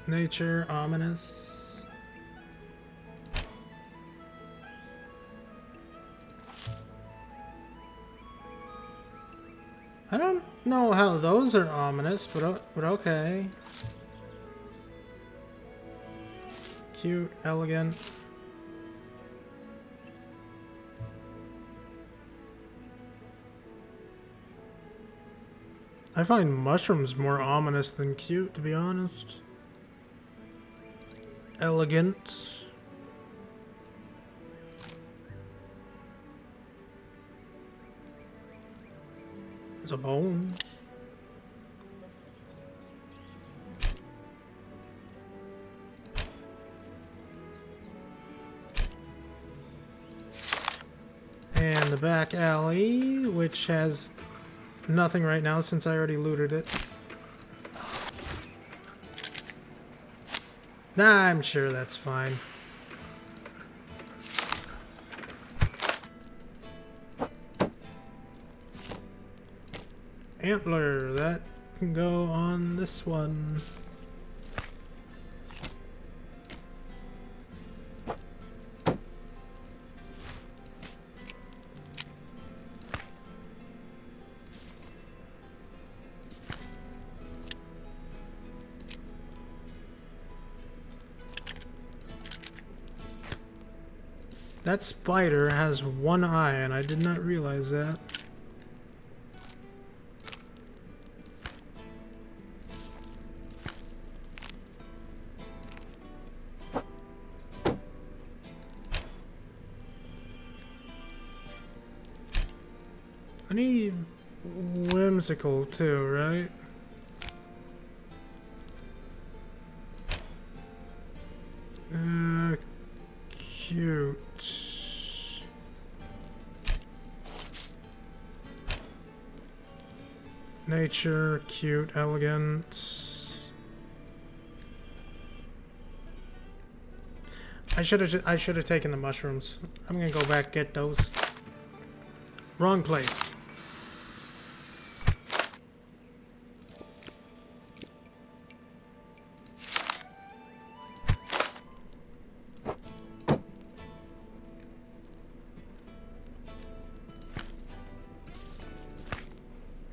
S1: Nature, ominous. I don't know how those are ominous, but okay. Cute, elegant. I find mushrooms more ominous than cute, to be honest. Elegant. There's a bone. And the back alley, which has nothing right now since I already looted it. I'm sure that's fine. Antler, that can go on this one. That spider has one eye, and I did not realize that. I need whimsical too, right? Cute. Nature, cute, elegant. I should have taken the mushrooms. I'm gonna go back get those. Wrong place.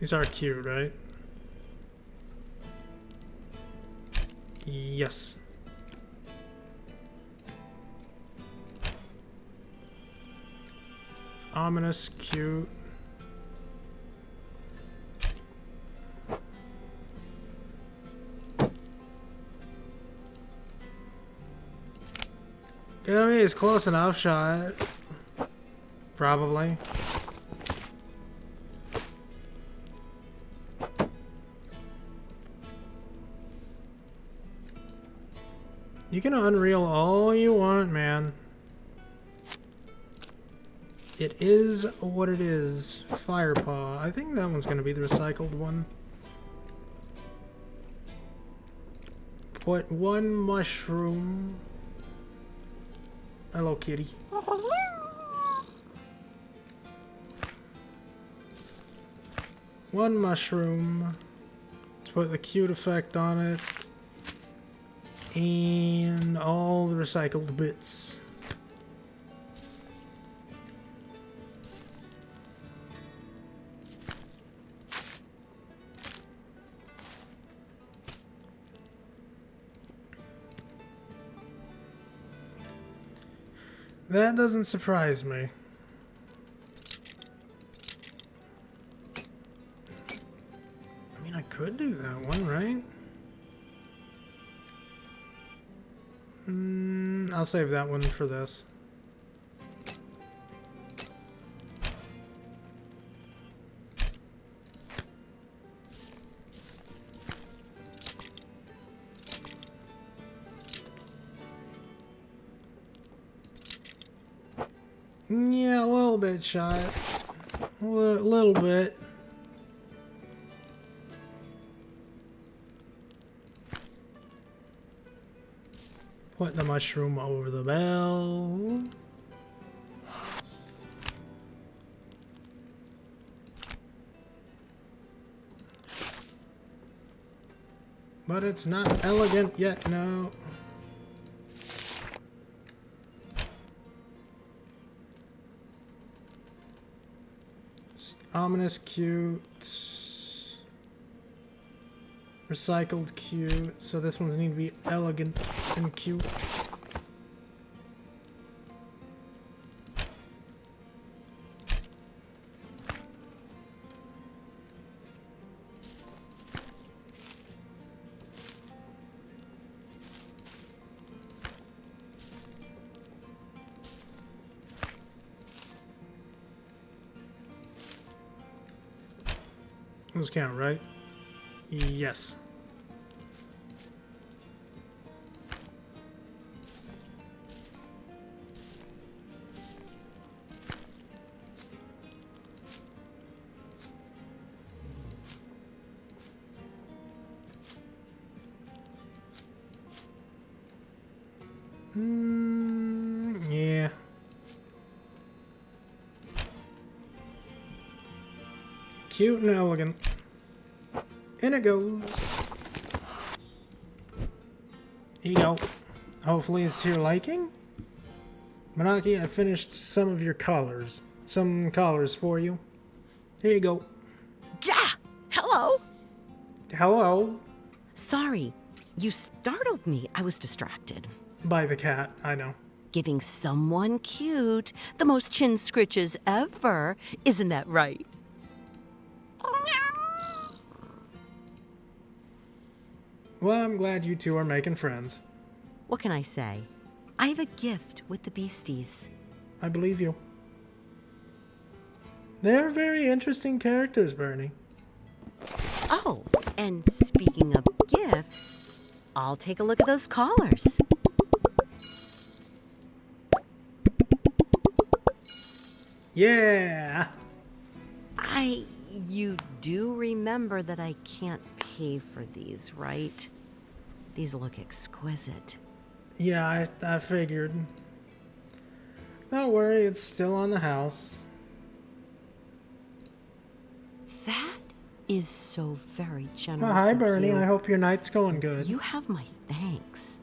S1: These are cute, right? Yes. Ominous, cute. Yeah, I mean, it's close enough shot. Probably. You can unreel all you want, man. It is what it is. Firepaw. I think that one's gonna be the recycled one. Put one mushroom. Hello, kitty. 1 mushroom. Let's put the cute effect on it. And all the recycled bits. That doesn't surprise me. I mean, I could do that one, right? I'll save that one for this. Yeah, a little bit shy. A little bit. Put the mushroom over the bell. But it's not elegant yet, no. Ominous cute. Recycled cute. So this one's need to be elegant and cute. Those count, right? Yes. Yeah. Cute and elegant. In it goes. Here you go. Hopefully it's to your liking. Manaki, I finished some of your collars. Some collars for you. Here you go.
S12: Gah! Hello?
S1: Hello.
S12: Sorry, you startled me. I was distracted.
S1: By the cat, I know.
S12: Giving someone cute the most chin scritches ever. Isn't that right?
S1: Well, I'm glad you two are making friends.
S12: What can I say? I have a gift with the beasties.
S1: I believe you. They're very interesting characters, Bernie.
S12: Oh, and speaking of gifts, I'll take a look at those collars.
S1: Yeah!
S12: You do remember that I can't pay for these, right? These look exquisite.
S1: Yeah, I figured. Don't worry, it's still on the house.
S12: That is so very generous.
S1: Well, hi,
S12: of
S1: Bernie.
S12: you.
S1: I hope your night's going good.
S12: You have my thanks.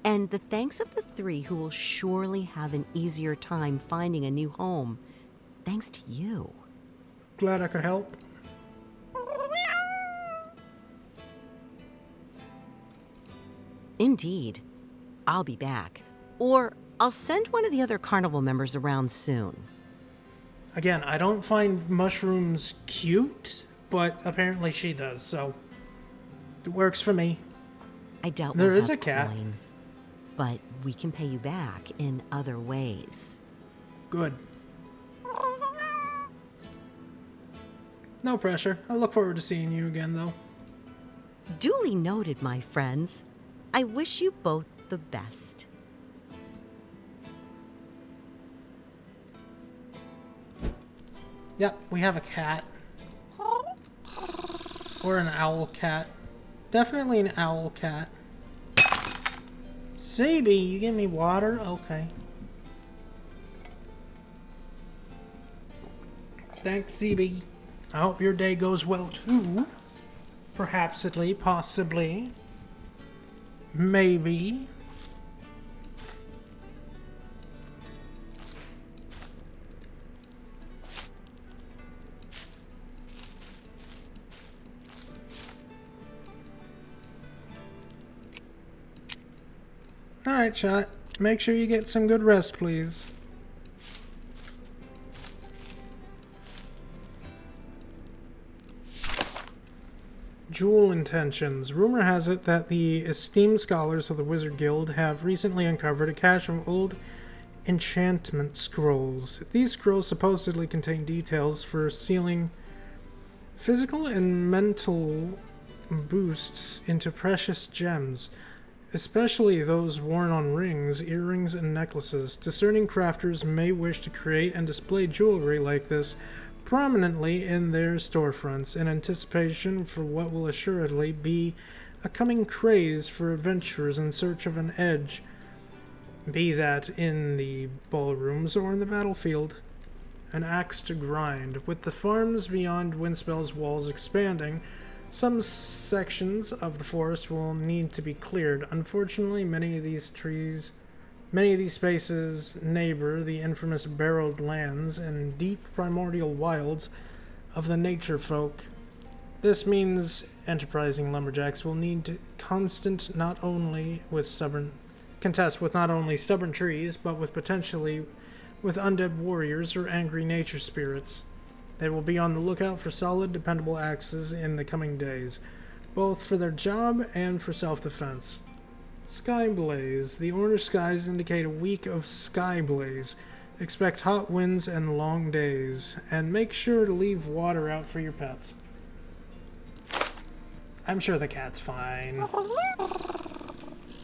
S12: And the thanks of the 3 who will surely have an easier time finding a new home. Thanks to you.
S1: Glad I could help.
S12: Indeed. I'll be back. Or I'll send one of the other carnival members around soon.
S1: Again, I don't find mushrooms cute, but apparently she does, so it works for me.
S12: I doubt
S1: There
S12: we'll
S1: is
S12: have
S1: a cat.
S12: coin, but we can pay you back in other ways.
S1: Good. No pressure. I look forward to seeing you again, though.
S12: Duly noted, my friends. I wish you both the best.
S1: Yep, we have a cat. Or an owl cat. Definitely an owl cat. CB, you give me water? Okay. Thanks, CB. I hope your day goes well too. Perhapsly, possibly, maybe. Alright, Shot. Make sure you get some good rest, please. Jewel intentions. Rumor has it that the esteemed scholars of the Wizard Guild have recently uncovered a cache of old enchantment scrolls. These scrolls supposedly contain details for sealing physical and mental boosts into precious gems, especially those worn on rings, earrings, and necklaces. Discerning crafters may wish to create and display jewelry like this prominently in their storefronts in anticipation for what will assuredly be a coming craze for adventurers in search of an edge, be that in the ballrooms or in the battlefield. An axe to grind. With the farms beyond Windspell's walls expanding, some sections of the forest will need to be cleared. Unfortunately, many of these spaces neighbor the infamous barrowed lands and deep primordial wilds of the nature folk. This means enterprising lumberjacks will need to contest with not only stubborn trees, but with potentially with undead warriors or angry nature spirits. They will be on the lookout for solid, dependable axes in the coming days, both for their job and for self-defense. Sky blaze. The orange skies indicate a week of sky blaze. Expect hot winds and long days, and make sure to leave water out for your pets. I'm sure the cat's fine.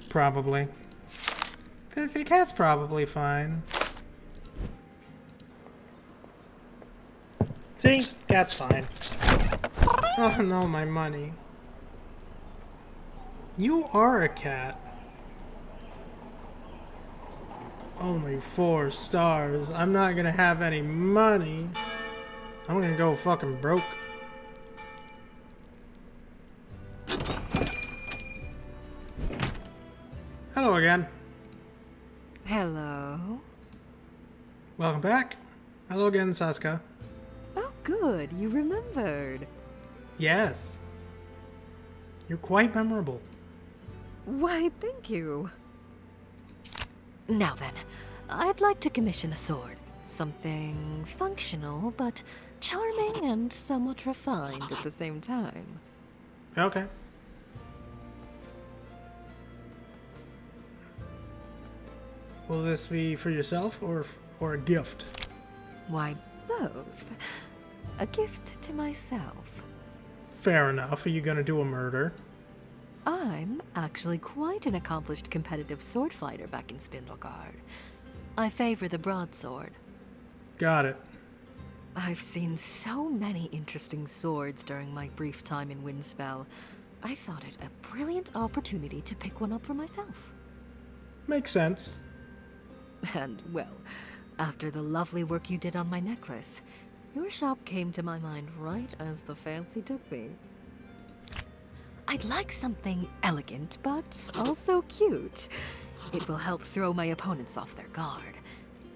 S1: Probably. The cat's probably fine. See? Cat's fine. Oh no, my money. You are a cat. Only 4 stars. I'm not gonna have any money. I'm gonna go fucking broke. Hello again.
S6: Hello.
S1: Welcome back. Hello again, Saska.
S6: Oh, good. You remembered.
S1: Yes. You're quite memorable.
S6: Why, thank you. Now then, I'd like to commission a sword. Something functional, but charming and somewhat refined at the same time.
S1: Okay. Will this be for yourself or a gift?
S6: Why, both. A gift to myself.
S1: Fair enough. Are you gonna do a murder?
S6: I'm actually quite an accomplished competitive sword fighter back in Spindlegard. I favor the broadsword.
S1: Got it.
S6: I've seen so many interesting swords during my brief time in Windspell. I thought it a brilliant opportunity to pick one up for myself.
S1: Makes sense.
S6: And, well, after the lovely work you did on my necklace, your shop came to my mind right as the fancy took me. I'd like something elegant, but also cute. It will help throw my opponents off their guard.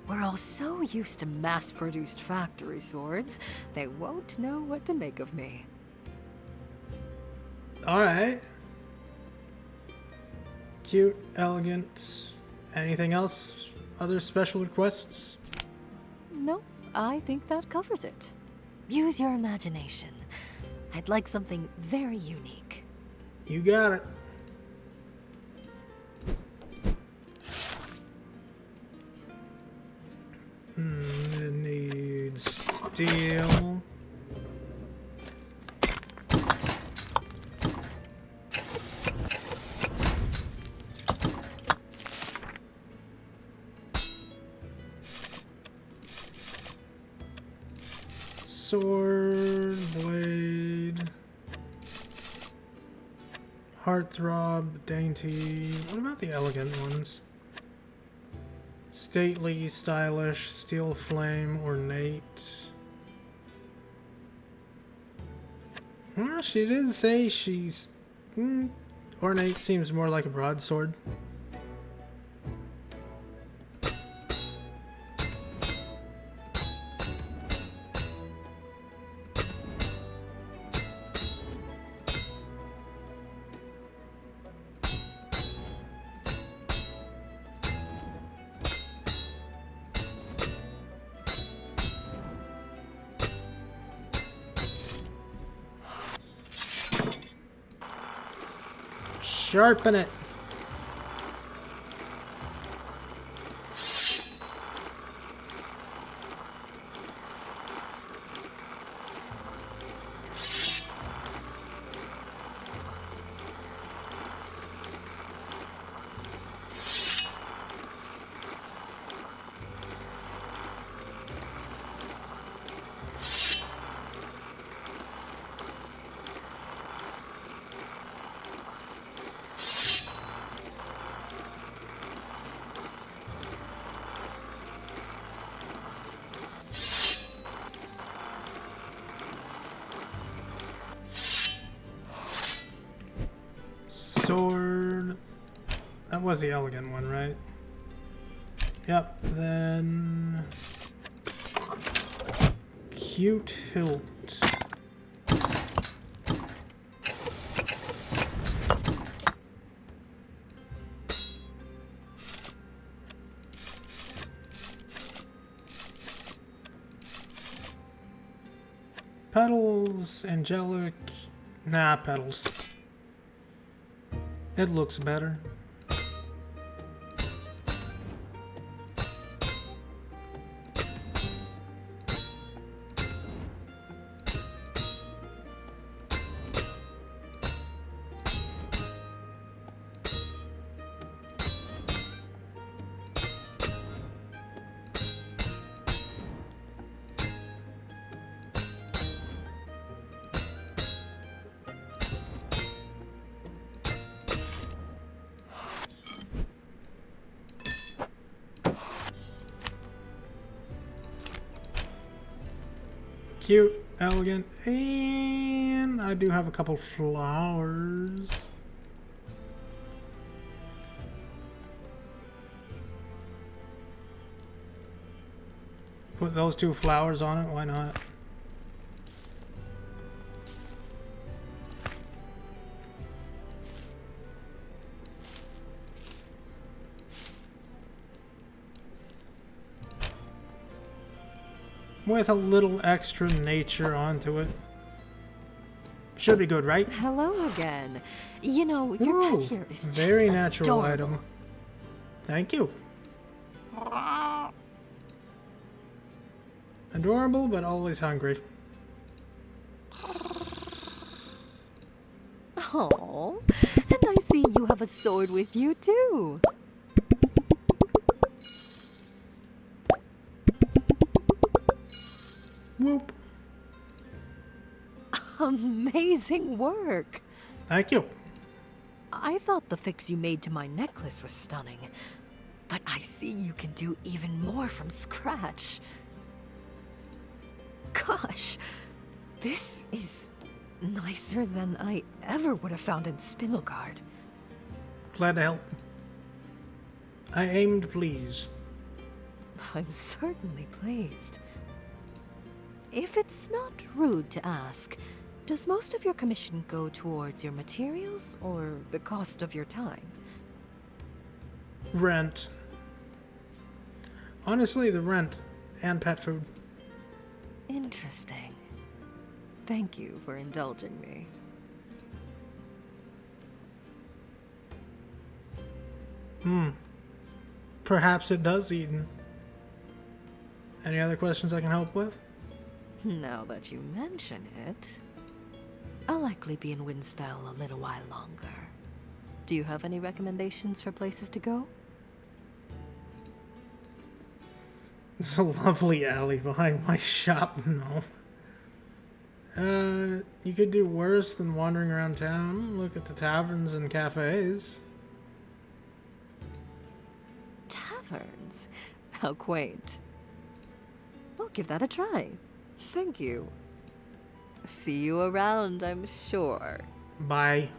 S6: We're all so used to mass-produced factory swords, they won't know what to make of me.
S1: Alright. Cute, elegant. Anything else? Other special requests?
S6: Nope, I think that covers it. Use your imagination. I'd like something very unique.
S1: You got it. It needs steel. Sword, blade, heartthrob, dainty. What about the elegant ones? Stately, stylish, steel flame, ornate. Well, she did say she's... ornate seems more like a broadsword. Sharpen it. Sword. That was the elegant one, right? Yep, then... Cute hilt. Petals, angelic... Nah, petals. It looks better. Cute, elegant, and I do have a couple flowers. Put those two flowers on it, why not? With a little extra nature onto it. Should be good, right?
S6: Hello again. You know, your pet here is just
S1: very natural
S6: adorable.
S1: item. Thank you. Adorable, but always hungry.
S6: Oh, and I see you have a sword with you too.
S1: Whoop.
S6: Amazing work.
S1: Thank you.
S6: I thought the fix you made to my necklace was stunning, but I see you can do even more from scratch. Gosh, this is nicer than I ever would have found in Spindlegard.
S1: Glad to help. I aim to please.
S6: I'm certainly pleased. If it's not rude to ask, does most of your commission go towards your materials or the cost of your time?
S1: Rent. Honestly, the rent and pet food.
S6: Interesting. Thank you for indulging me.
S1: Perhaps it does, Eden. Any other questions I can help with?
S6: Now that you mention it, I'll likely be in Windspell a little while longer. Do you have any recommendations for places to go?
S1: There's a lovely alley behind my shop. No. You could do worse than wandering around town. Look at the taverns and cafes.
S6: Taverns? How quaint. I'll give that a try. Thank you. See you around, I'm sure.
S1: Bye.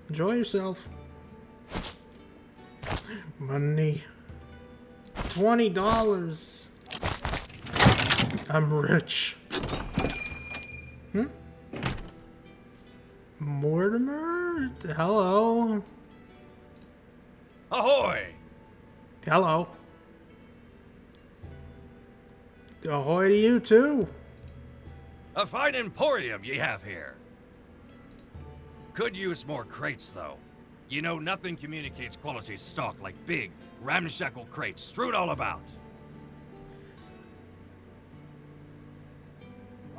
S1: Enjoy yourself. Money. $20. I'm rich. Mortimer? Hello.
S13: Ahoy!
S1: Hello. Ahoy to you too.
S13: A fine emporium ye have here. Could use more crates, though. You know, nothing communicates quality stock like big, ramshackle crates strewn all about.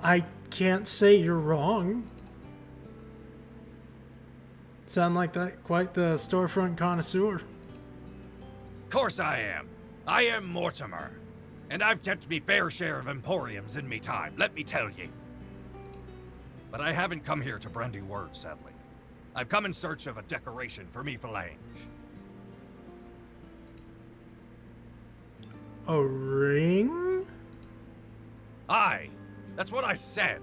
S1: I can't say you're wrong. Sound like that quite the storefront connoisseur.
S13: Course I am. I am Mortimer. And I've kept me fair share of emporiums in me time, let me tell ye. But I haven't come here to brandy words, sadly. I've come in search of a decoration for me phalange.
S1: A ring?
S13: Aye, that's what I said.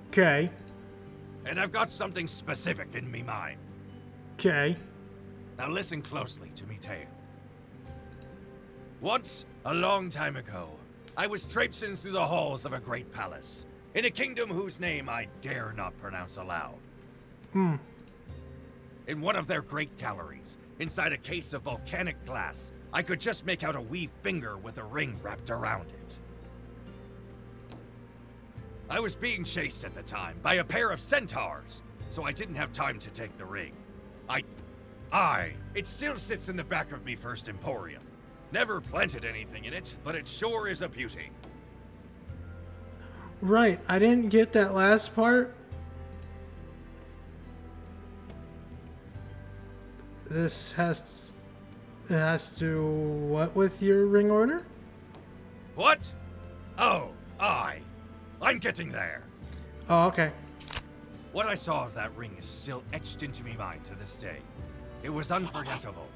S1: Okay.
S13: And I've got something specific in me mind.
S1: Okay.
S13: Now listen closely to me tale. Once, a long time ago, I was traipsing through the halls of a great palace, in a kingdom whose name I dare not pronounce aloud. In one of their great galleries, inside a case of volcanic glass, I could just make out a wee finger with a ring wrapped around it. I was being chased at the time by a pair of centaurs, so I didn't have time to take the ring. It still sits in the back of me first emporium. Never planted anything in it, but it sure is a beauty.
S1: Right, I didn't get that last part. This has to what with your ring order?
S13: What? Oh, aye. I'm getting there.
S1: Oh, okay.
S13: What I saw of that ring is still etched into me mind to this day. It was unforgettable.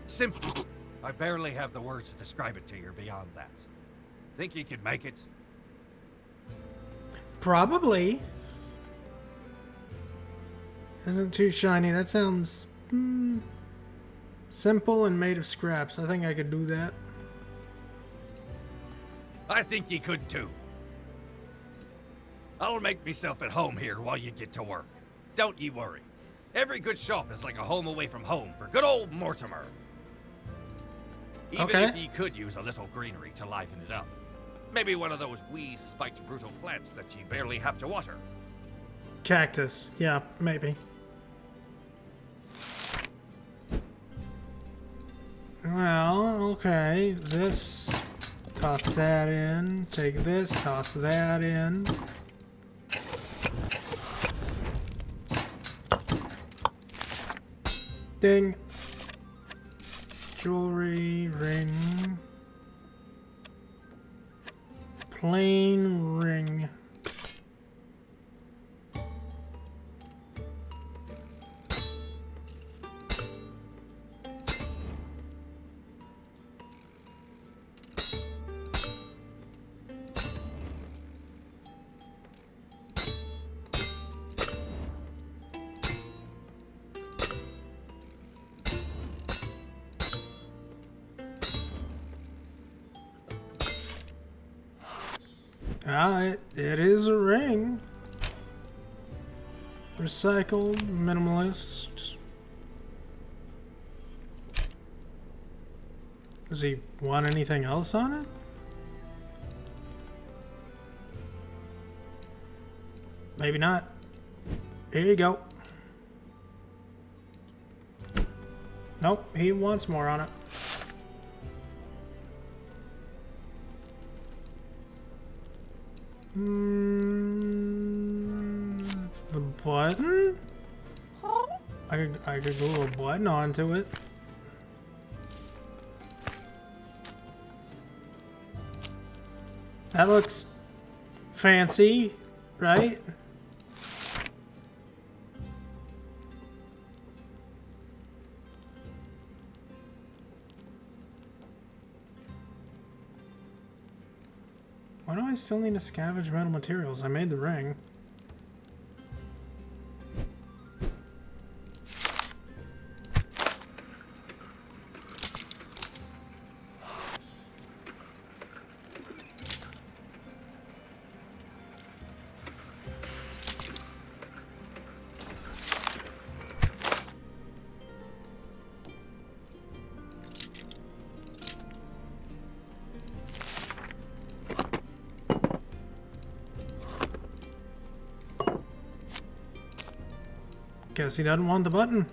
S13: Simple. I barely have the words to describe it to you beyond that. Think you could make it?
S1: Probably. Isn't too shiny. That sounds simple and made of scraps. I think I could do that.
S13: I think you could too. I'll make myself at home here while you get to work. Don't ye worry. Every good shop is like a home away from home for good old Mortimer. Even if ye could use a little greenery to liven it up. Maybe one of those wee spiked brutal plants that ye barely have to water.
S1: Cactus. Yeah, maybe. Well, okay. This. Toss that in. Take this. Toss that in. Ding. Jewelry, ring. Plain ring. It is a ring. Recycled, minimalist. Does he want anything else on it? Maybe not. Here you go. Nope, he wants more on it. The button? I could glue a button onto it. That looks fancy, right? Why do I I still need to scavenge metal materials? I made the ring. Guess he doesn't want the button.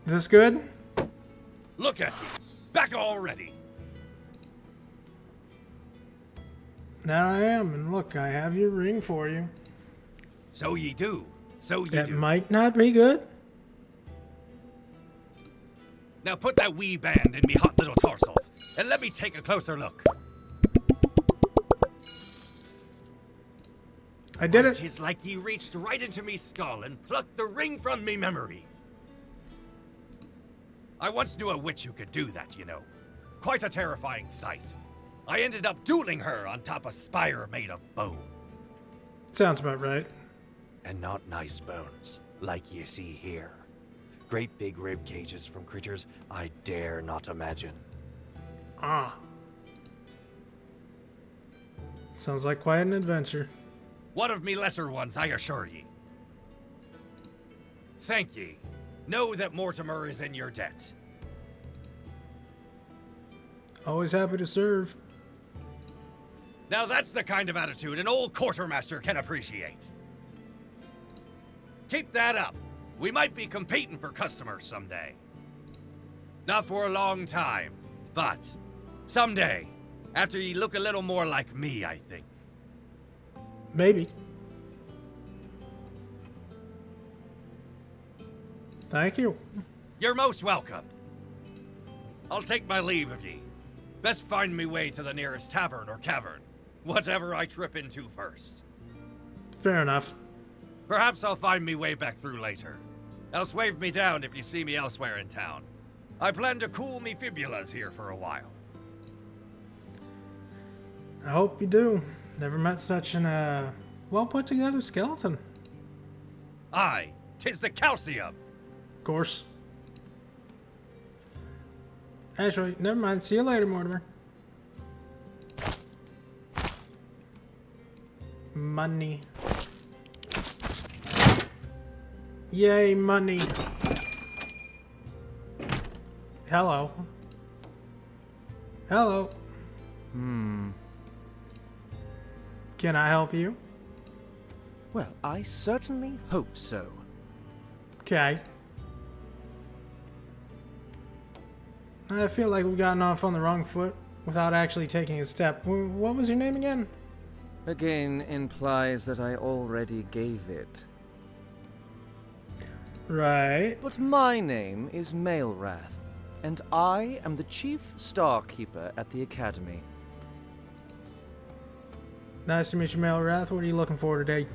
S1: This good?
S13: Look at you, back already.
S1: There I am, and look, I have your ring for you.
S13: So ye do. So ye
S1: That
S13: do.
S1: might not be good.
S13: Now put that wee band in me hot little torsos, and let me take a closer look.
S1: I did it.
S13: 'Tis like ye reached right into me skull and plucked the ring from me memories. I once knew a witch who could do that, you know. Quite a terrifying sight. I ended up dueling her on top a spire made of bone.
S1: Sounds about right.
S13: And not nice bones, like you see here. Great big rib cages from creatures I dare not imagine.
S1: Ah. Sounds like quite an adventure.
S13: One of me lesser ones, I assure ye. Thank ye. Know that Mortimer is in your debt.
S1: Always happy to serve.
S13: Now that's the kind of attitude an old quartermaster can appreciate. Keep that up. We might be competing for customers someday. Not for a long time, but someday. After you look a little more like me, I think.
S1: Maybe. Thank you.
S13: You're most welcome. I'll take my leave of ye. Best find me way to the nearest tavern or cavern. Whatever I trip into first.
S1: Fair enough.
S13: Perhaps I'll find me way back through later. Else wave me down if you see me elsewhere in town. I plan to cool me fibulas here for a while.
S1: I hope you do. Never met such an, well put together skeleton.
S13: Aye, 'tis the calcium.
S1: Of course. Actually, never mind. See you later, Mortimer. Money. Yay, money. Hello. Hello. Can I help you?
S10: Well, I certainly hope so.
S1: Okay. I feel like we've gotten off on the wrong foot without actually taking a step. What was your name again?
S10: Again implies that I already gave it.
S1: Right.
S10: But my name is Mailwrath, and I am the Chief Starkeeper at the Academy.
S1: Nice to meet you, Mailwrath. What are you looking for today?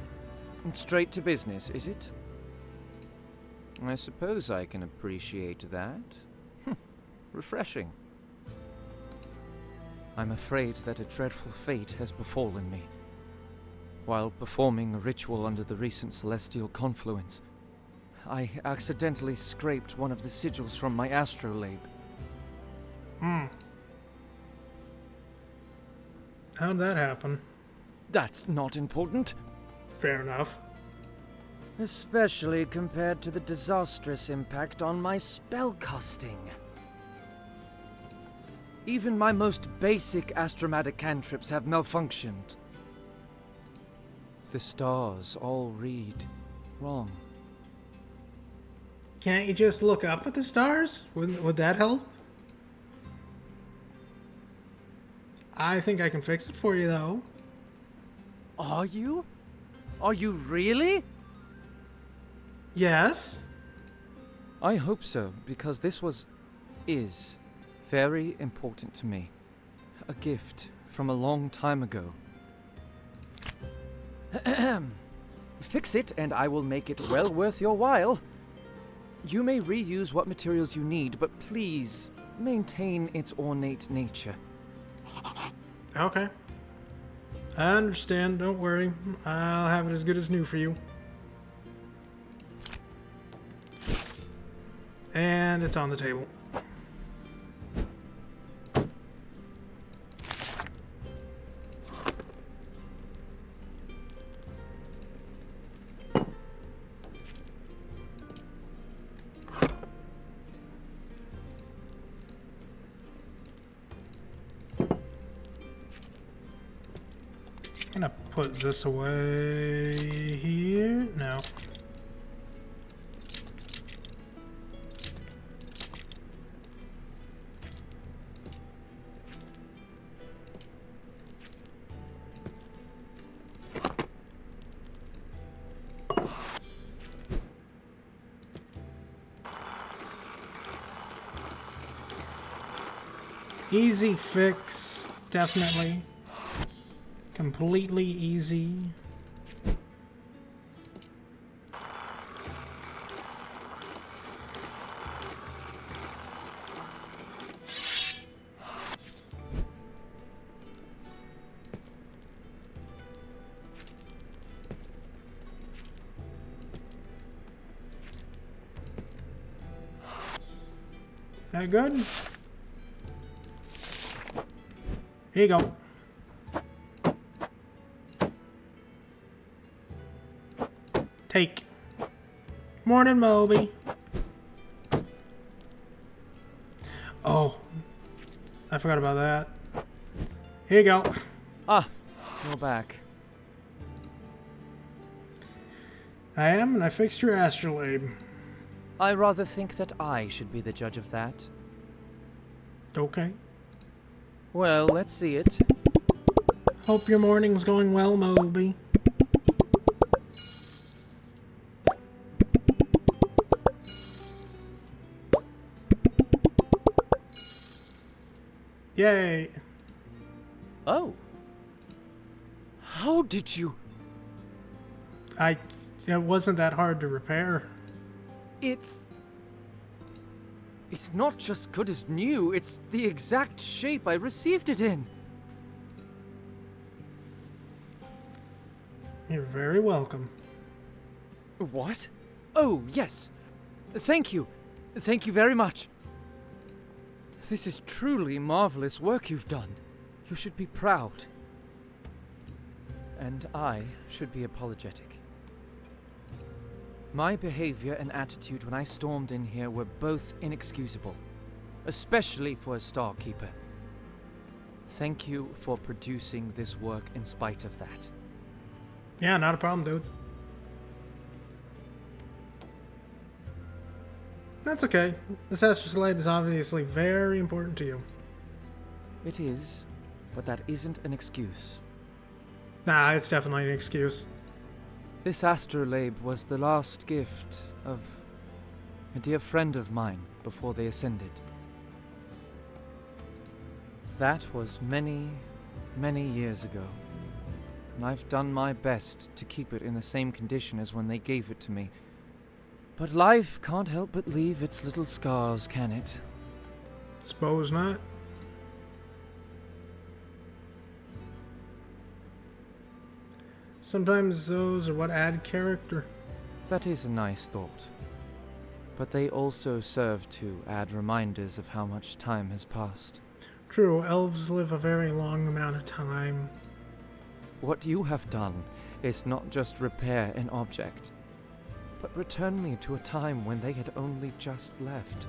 S10: Straight to business, is it? I suppose I can appreciate that. Refreshing. I'm afraid that a dreadful fate has befallen me. While performing a ritual under the recent celestial confluence, I accidentally scraped one of the sigils from my astrolabe.
S1: How'd that happen?
S10: That's not important.
S1: Fair enough.
S10: Especially compared to the disastrous impact on my spellcasting. Even my most basic astromatic cantrips have malfunctioned. The stars all read wrong.
S1: Can't you just look up at the stars? Would that help? I think I can fix it for you, though.
S10: Are you? Are you really?
S1: Yes?
S10: I hope so, because this is very important to me. A gift from a long time ago. Fix it, and I will make it well worth your while. You may reuse what materials you need, but please maintain its ornate nature.
S1: Okay. I understand, don't worry. I'll have it as good as new for you. And it's on the table. I'm gonna put this away here. No. Easy fix, definitely. Completely easy. That good? Here you go. Take. Morning, Moby. Oh, I forgot about that. Here you go.
S10: Ah, you're back.
S1: I am, and I fixed your astrolabe.
S10: I rather think that I should be the judge of that.
S1: Okay.
S10: Well, let's see it.
S1: Hope your morning's going well, Moby. Yay!
S10: Oh. How did you...
S1: It wasn't that hard to repair.
S10: It's not just good as new, it's the exact shape I received it in.
S1: You're very welcome.
S10: What? Oh, yes. Thank you. Thank you very much. This is truly marvelous work you've done. You should be proud. And I should be apologetic. My behavior and attitude when I stormed in here were both inexcusable, especially for a Starkeeper. Thank you for producing this work in spite of that.
S1: Yeah, not a problem, dude. That's okay. This astrolabe is obviously very important to you.
S10: It is, but that isn't an excuse.
S1: Nah, it's definitely an excuse.
S10: This astrolabe was the last gift of a dear friend of mine before they ascended. That was many, many years ago, and I've done my best to keep it in the same condition as when they gave it to me. But life can't help but leave its little scars, can it?
S1: Suppose not. Sometimes those are what add character.
S10: That is a nice thought. But they also serve to add reminders of how much time has passed.
S1: True, elves live a very long amount of time.
S10: What you have done is not just repair an object, but return me to a time when they had only just left.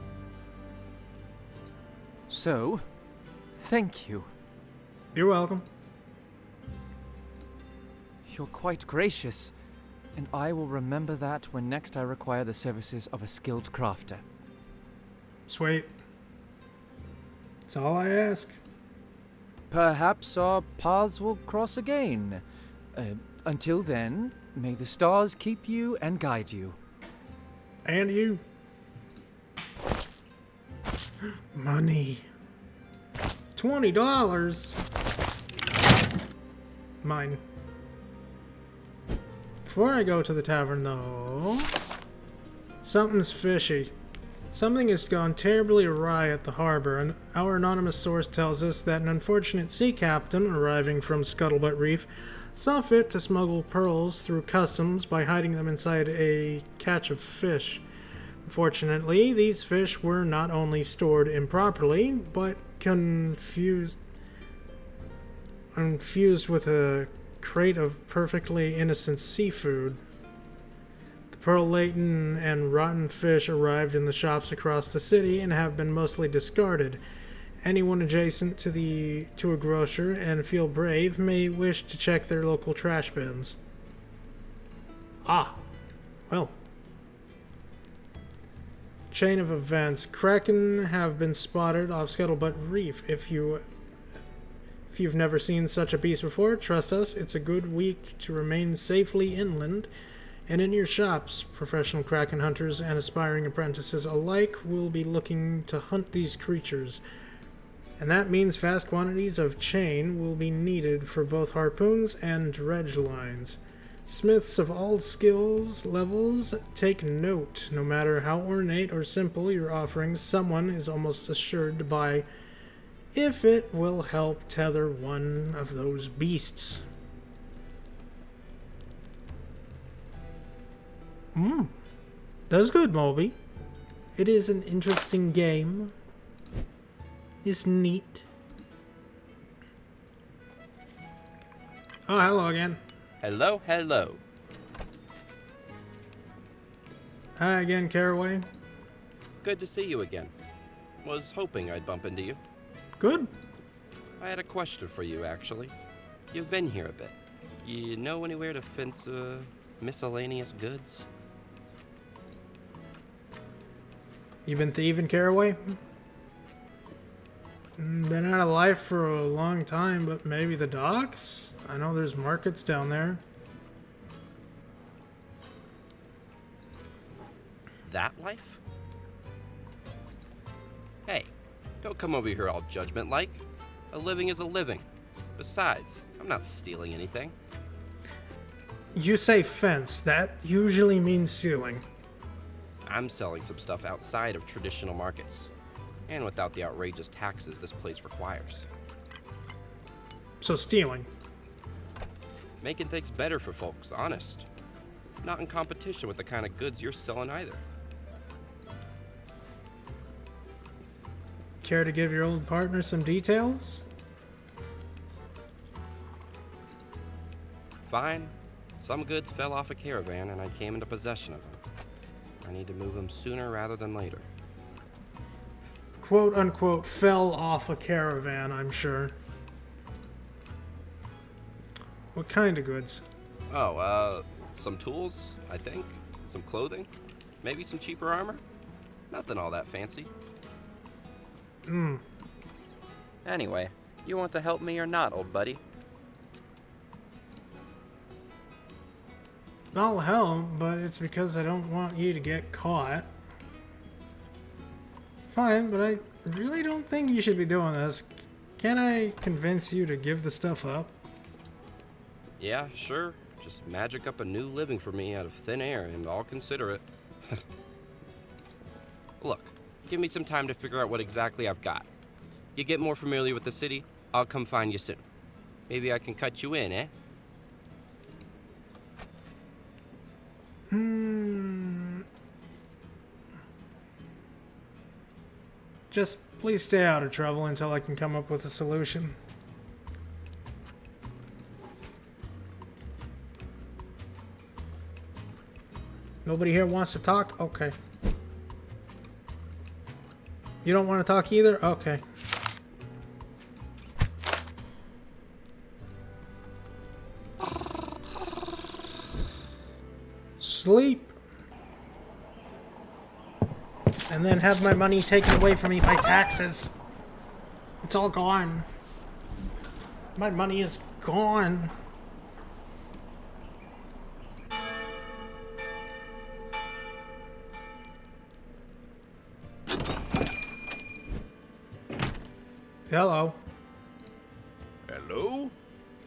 S10: So, thank you.
S1: You're welcome.
S10: You're quite gracious, and I will remember that when next I require the services of a skilled crafter.
S1: Sweet. That's all I ask.
S10: Perhaps our paths will cross again. Until then,
S14: May the stars keep you and guide you.
S1: And you. Money. $20. Mine. Before I go to the tavern, though, something's fishy. Something has gone terribly awry at the harbor, and our anonymous source tells us that an unfortunate sea captain arriving from Scuttlebutt Reef saw fit to smuggle pearls through customs by hiding them inside a catch of fish. Unfortunately, these fish were not only stored improperly, but infused with a crate of perfectly innocent seafood. The pearl-laden and rotten fish arrived in the shops across the city and have been mostly discarded. Anyone adjacent to a grocer and feel brave may wish to check their local trash bins. Ah, well. Chain of events. Kraken have been spotted off Scuttlebutt Reef. If you've never seen such a beast before, trust us, it's a good week to remain safely inland and in your shops. Professional Kraken hunters and aspiring apprentices alike will be looking to hunt these creatures. And that means vast quantities of chain will be needed for both harpoons and dredge lines. Smiths of all skills levels, take note. No matter how ornate or simple your offerings, someone is almost assured to buy if it will help tether one of those beasts. That's good, Moby. It is an interesting game. It's neat. Oh, hello again.
S8: Hello, hello.
S1: Hi again, Caraway.
S8: Good to see you again. Was hoping I'd bump into you.
S1: Good.
S8: I had a question for you, actually. You've been here a bit. You know anywhere to fence miscellaneous goods?
S1: You been thieving, Caraway? Been out of life for a long time, but maybe the docks? I know there's markets down there.
S8: That life? Hey, don't come over here all judgment-like. A living is a living. Besides, I'm not stealing anything.
S1: You say fence. That usually means ceiling.
S8: I'm selling some stuff outside of traditional markets, and without the outrageous taxes this place requires.
S1: So stealing.
S8: Making things better for folks, honest. Not in competition with the kind of goods you're selling either.
S1: Care to give your old partner some details?
S8: Fine. Some goods fell off a caravan and I came into possession of them. I need to move them sooner rather than later.
S1: Quote unquote fell off a caravan, I'm sure. What kind of goods?
S8: Oh, some tools, I think. Some clothing. Maybe some cheaper armor. Nothing all that fancy. Anyway, you want to help me or not, old buddy?
S1: I'll help, but it's because I don't want you to get caught. Fine, but I really don't think you should be doing this. Can I convince you to give the stuff up?
S8: Yeah, sure. Just magic up a new living for me out of thin air and I'll consider it. Look, give me some time to figure out what exactly I've got. You get more familiar with the city, I'll come find you soon. Maybe I can cut you in, eh?
S1: Just please stay out of trouble until I can come up with a solution. Nobody here wants to talk? Okay. You don't want to talk either? Okay. Sleep. And then have my money taken away from me by taxes. It's all gone. My money is gone. Hello.
S13: Hello?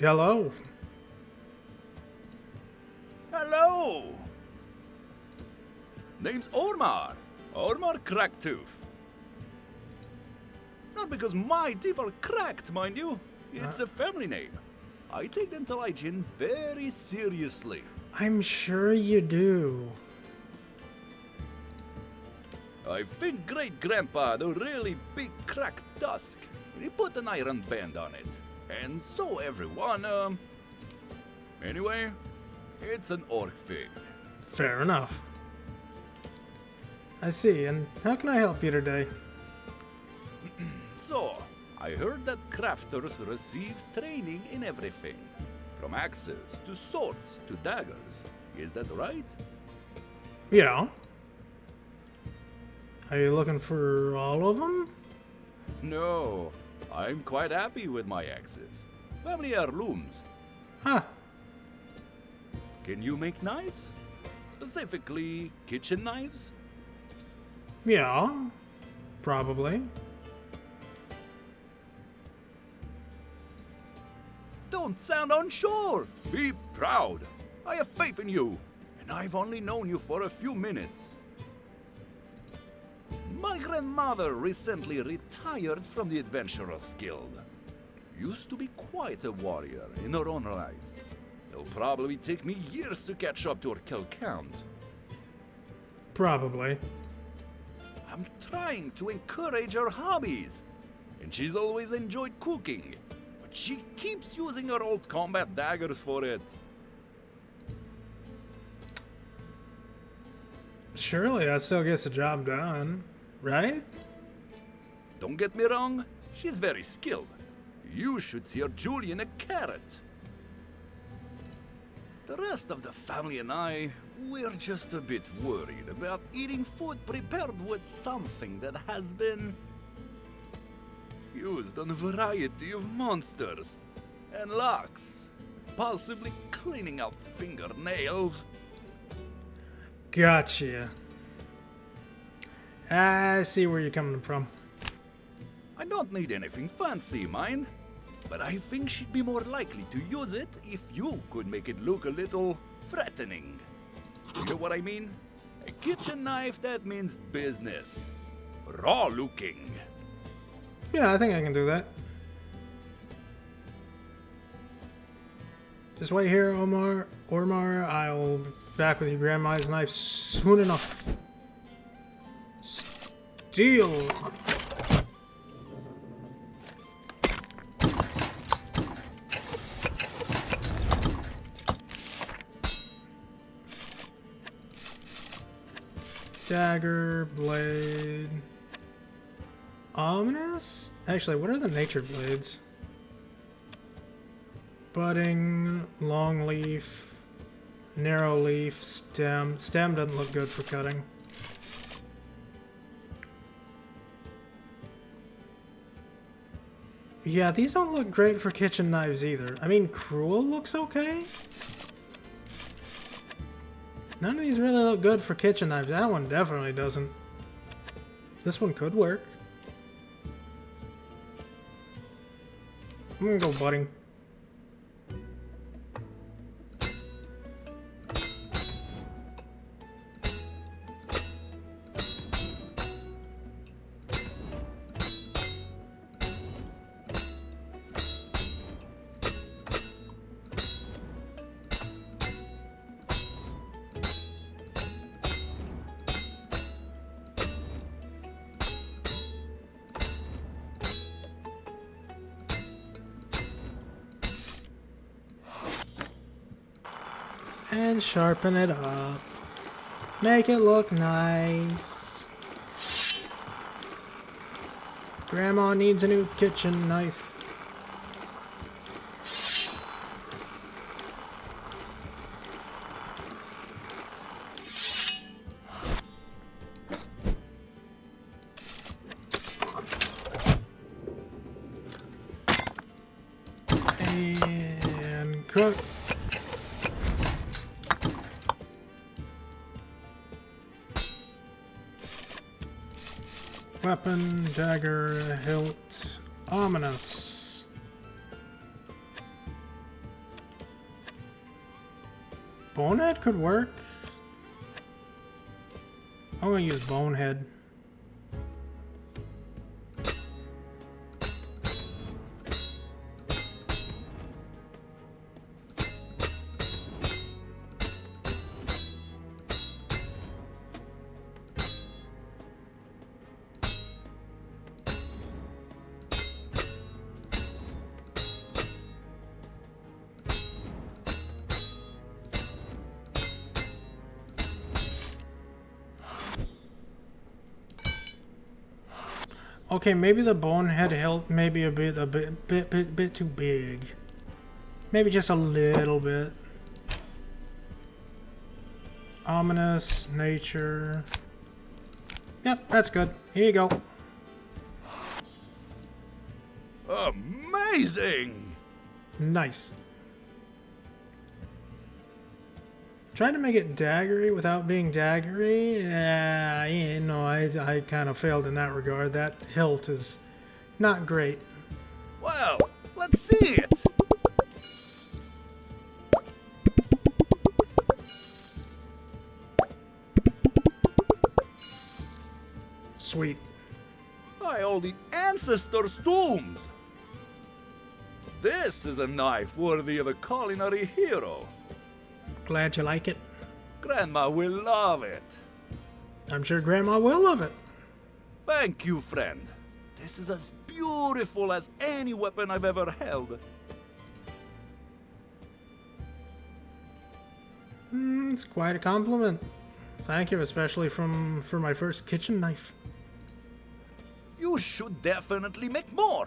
S1: Hello.
S13: Hello! Name's Ormar. Ormar Cracktooth. Not because my teeth are cracked, mind you. It's a family name. I take dental very seriously.
S1: I'm sure you do.
S13: I think Great-Grandpa had a really big cracked tusk, and he put an iron band on it. And so everyone, Anyway, it's an orc thing.
S1: Fair enough. I see, and how can I help you today?
S13: So, I heard that crafters receive training in everything. From axes to swords to daggers. Is that right?
S1: Yeah. Are you looking for all of them?
S13: No, I'm quite happy with my axes. Family heirlooms.
S1: Huh.
S13: Can you make knives? Specifically, kitchen knives?
S1: Yeah. Probably.
S13: Don't sound unsure. Be proud. I have faith in you, and I've only known you for a few minutes. My grandmother recently retired from the Adventurers Guild. Used to be quite a warrior in her own right. It'll probably take me years to catch up to her kill count.
S1: Probably.
S13: I'm trying to encourage her hobbies, and she's always enjoyed cooking, but she keeps using her old combat daggers for it.
S1: Surely that still gets the job done, right?
S13: Don't get me wrong, she's very skilled. You should see her Julie in a carrot. The rest of the family and I, we're just a bit worried about eating food prepared with something that has been used on a variety of monsters and locks, possibly cleaning out fingernails.
S1: Gotcha. I see where you're coming from.
S13: I don't need anything fancy, mind, but I think she'd be more likely to use it if you could make it look a little threatening. You know what I mean? A kitchen knife that means business. Raw looking.
S1: Yeah, I think I can do that. Just wait here, Ormar. I'll be back with your grandma's knife soon enough. Steel. Dagger, blade. Ominous? Actually, what are the nature blades? Budding, long leaf, narrow leaf, stem. Stem doesn't look good for cutting. Yeah, these don't look great for kitchen knives either. I mean, cruel looks okay. None of these really look good for kitchen knives. That one definitely doesn't. This one could work. I'm gonna go budding. And sharpen it up. Make it look nice. Grandma needs a new kitchen knife. And cook. Weapon, dagger, hilt, Ominous. Bonehead could work. I'm gonna use Bonehead. Okay, maybe the Bonehead hilt may be a bit too big. Maybe just a little bit. Ominous, nature. Yep, that's good. Here you go.
S3: Amazing!
S1: Nice. Trying to make it daggery without being daggery, I kind of failed in that regard. That hilt is not great.
S3: Well, let's see it!
S1: Sweet.
S15: By all the ancestors' tombs! This is a knife worthy of a culinary hero.
S1: Glad you like it.
S15: Grandma will love it.
S1: I'm sure Grandma will love it.
S15: Thank you, friend. This is as beautiful as any weapon I've ever held.
S1: It's quite a compliment. Thank you, especially for my first kitchen knife.
S15: You should definitely make more.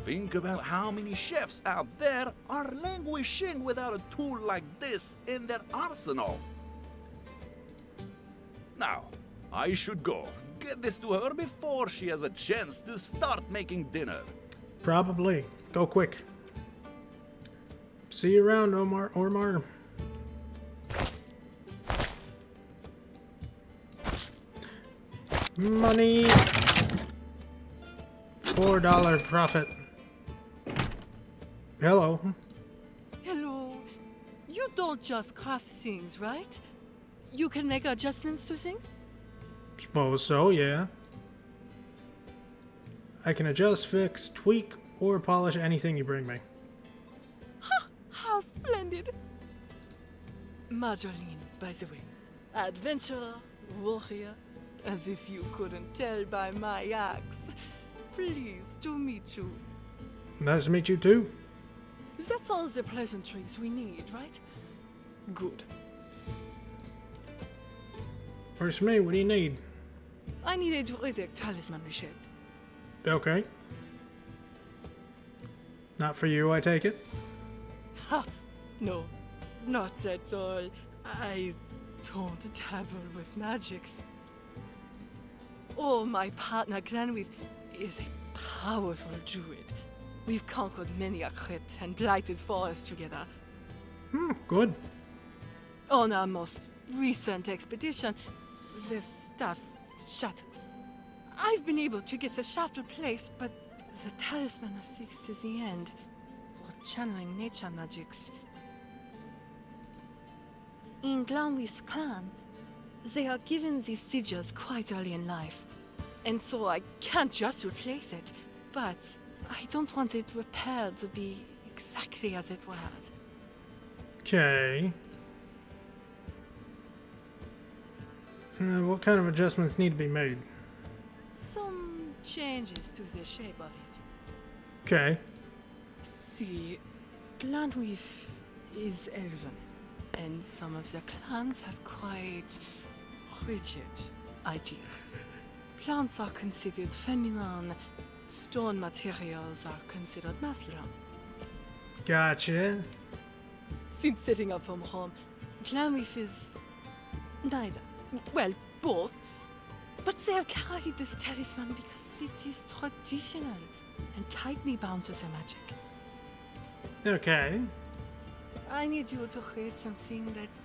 S15: Think about how many chefs out there are languishing without a tool like this in their arsenal. Now, I should go. Get this to her before she has a chance to start making dinner.
S1: Probably. Go quick. See you around, Ormar. Money. $4 profit. Hello.
S16: Hello. You don't just craft things, right? You can make adjustments to things?
S1: Suppose so, yeah. I can adjust, fix, tweak, or polish anything you bring me.
S16: Ha! How splendid! Marjorie, by the way. Adventurer, warrior, as if you couldn't tell by my axe. Pleased to meet you.
S1: Nice to meet you too.
S16: That's all the pleasantries we need, right? Good.
S1: Where's me? What do you need?
S16: I need a druidic talisman reshaped.
S1: Okay. Not for you, I take it?
S16: Ha! No, not at all. I don't dabble with magics. Oh, my partner Granweave is a powerful druid. We've conquered many a crypt and blighted forest together.
S1: Good.
S16: On our most recent expedition, the staff shattered. I've been able to get the shaft replaced, but the talisman affixed to the end for channeling nature magics. In Glanweave's clan, they are given these sigils quite early in life, and so I can't just replace it, but I don't want it repaired to be exactly as it was.
S1: Okay. What kind of adjustments need to be made?
S16: Some changes to the shape of it.
S1: Okay.
S16: See, Glanweave is elven, and some of the clans have quite rigid ideas. Plants are considered feminine, stone materials are considered masculine.
S1: Gotcha.
S16: Since setting up from home, Glanweave is neither. Well, both. But they have carried this talisman because it is traditional and tightly bound to the magic.
S1: Okay.
S16: I need you to create something that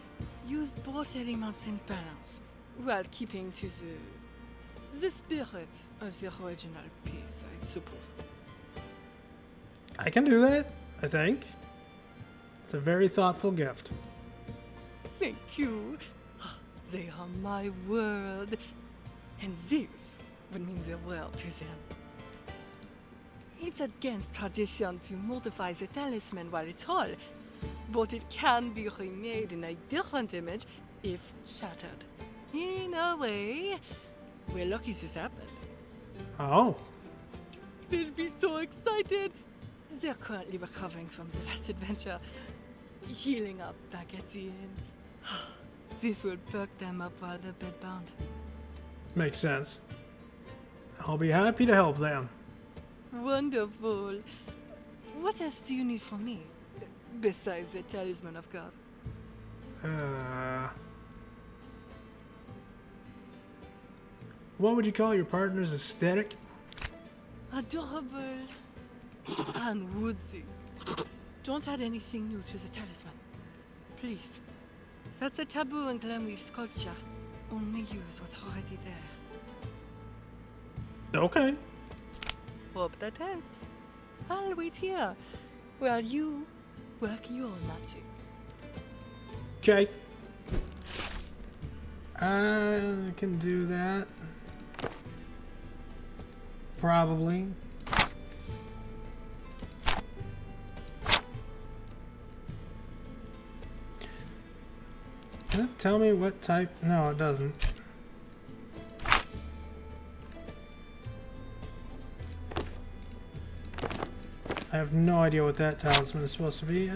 S16: used both elements in balance, while keeping to the spirit of the original piece, I suppose.
S1: I can do that, I think. It's a very thoughtful gift.
S16: Thank you. They are my world. And this would mean the world to them. It's against tradition to mortify the talisman while it's whole, but it can be remade in a different image if shattered. In a way, we're lucky this happened.
S1: Oh.
S16: They'll be so excited. They're currently recovering from the last adventure, healing up back at the inn. This will perk them up while they're bedbound.
S1: Makes sense. I'll be happy to help them.
S16: Wonderful. What else do you need from me? Besides the talisman, of course.
S1: What would you call your partner's aesthetic?
S16: Adorable and woodsy. Don't add anything new to the talisman. Please. That's a taboo in Glenweave's culture. Only use what's already there.
S1: Okay.
S16: Hope that helps. I'll wait here while you work your magic.
S1: Okay. I can do that. Probably. Does it tell me what type? No, it doesn't. I have no idea what that talisman is supposed to be.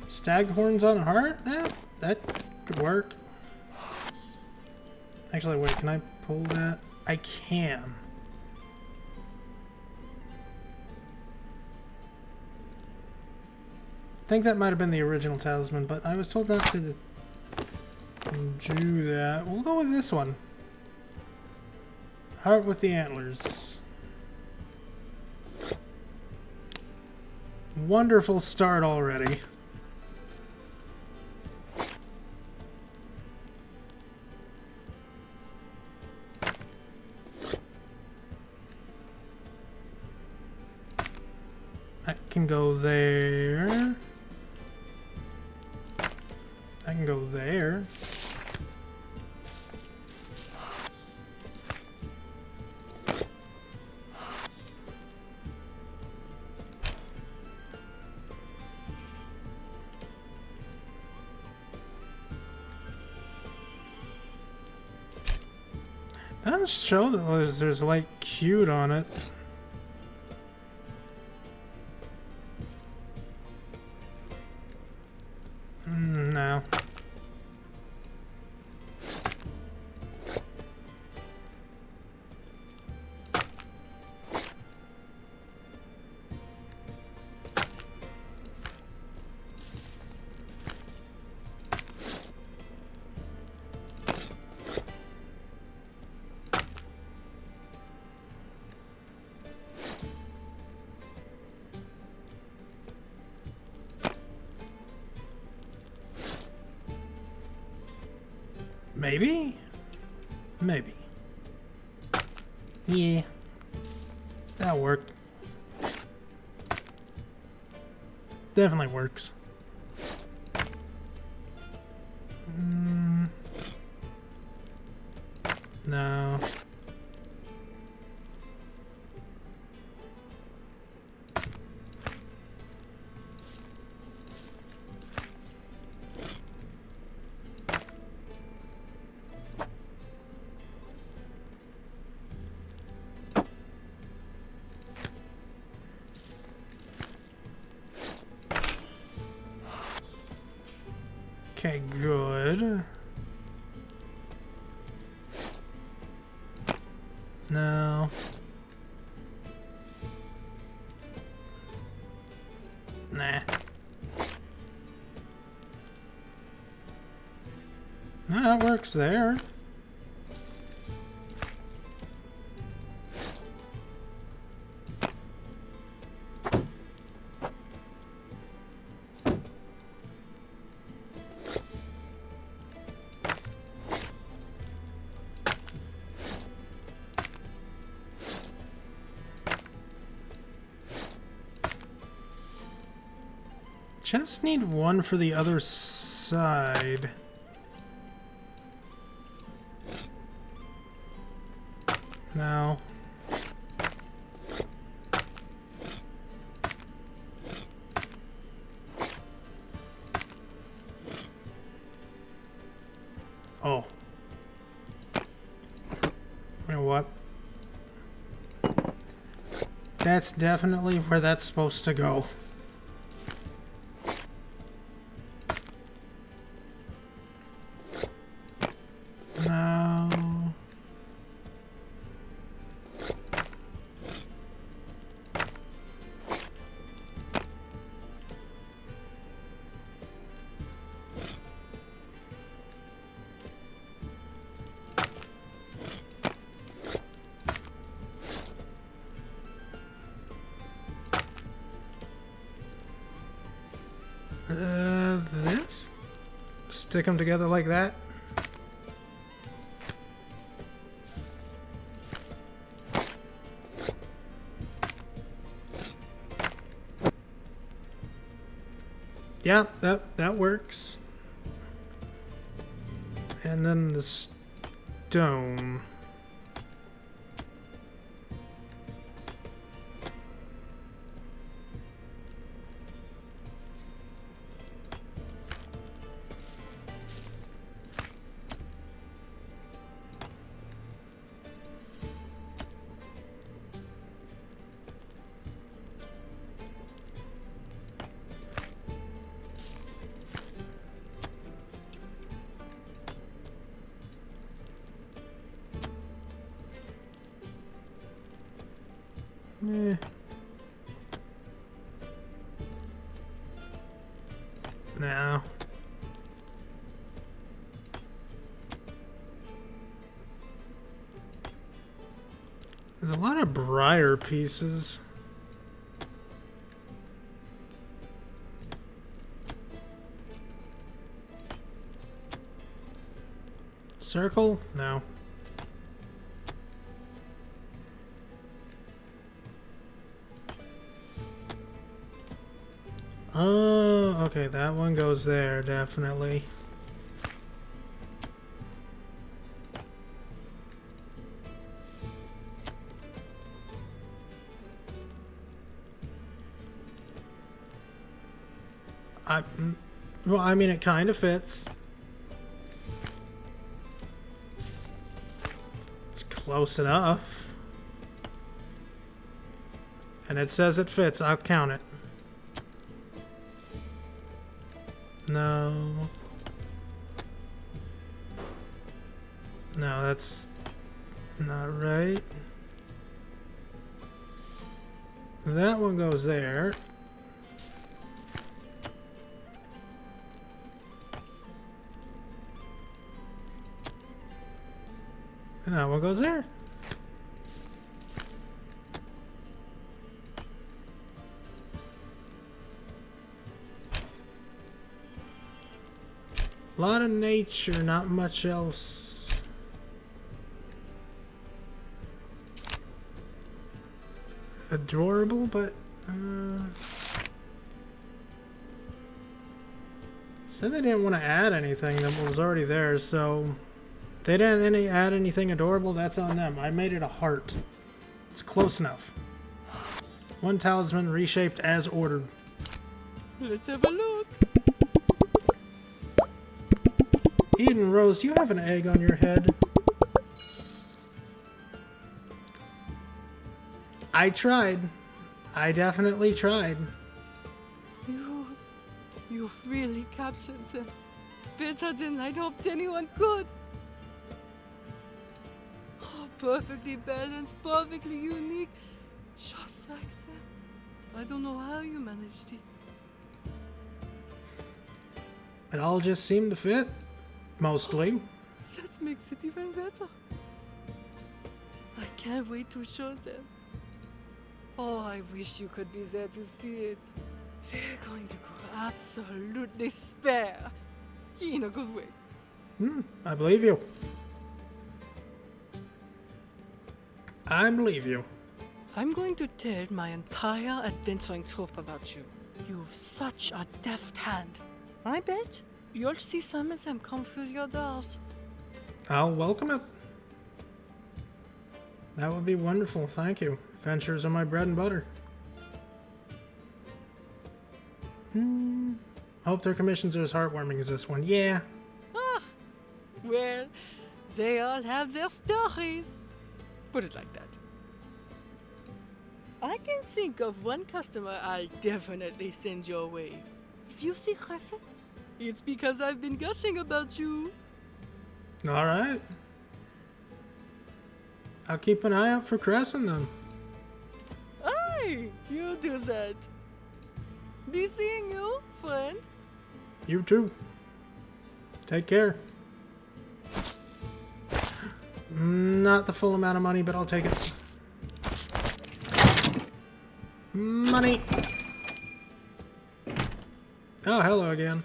S1: Stag horns on a heart? That could work. Actually, wait, can I pull that? I can. I think that might have been the original talisman, but I was told not to do that. We'll go with this one. Heart with the antlers. Wonderful start already. That can go there. I can go there. That doesn't show that there's like cute on it. No. Maybe? Maybe. Yeah. That worked. Definitely works. No. Okay, good. No. Nah. No, that works there. just need one for the other side. No. Oh. You know what? That's definitely where that's supposed to go. No. This? Stick them together like that? Yeah, that works. And then the stone. Eh. No. There's a lot of briar pieces. Circle? No. Oh, okay, that one goes there, definitely. Well, I mean, it kind of fits. It's close enough. And it says it fits, I'll count it. No. No, that's not right. That one goes there. And that one goes there. A lot of nature, not much else. Adorable, but said they didn't want to add anything that was already there, so they didn't add anything adorable. That's on them. I made it a heart. It's close enough. One talisman reshaped as ordered.
S16: Let's have a look.
S1: Eden Rose, do you have an egg on your head? I tried. I definitely tried.
S16: You've really captured them. Better than I'd hoped anyone could. Oh, perfectly balanced, perfectly unique. Just like them. I don't know how you managed it.
S1: It all just seemed to fit. Mostly.
S16: That makes it even better. I can't wait to show them. Oh, I wish you could be there to see it. They're going to go absolutely spare. In a good way.
S1: I believe you. I believe you.
S16: I'm going to tell my entire adventuring troupe about you. You've such a deft hand. I bet you'll see some of them come through your doors.
S1: I'll welcome it. That would be wonderful, thank you. Ventures are my bread and butter. Hope their commissions are as heartwarming as this one. Yeah.
S16: Ah, well, they all have their stories. Put it like that. I can think of one customer I'll definitely send your way. If you see Crescent, it's because I've been gushing about you.
S1: Alright. I'll keep an eye out for Crescent then.
S16: Aye, you do that. Be seeing you, friend.
S1: You too. Take care. Not the full amount of money, but I'll take it. Money! Oh, hello again.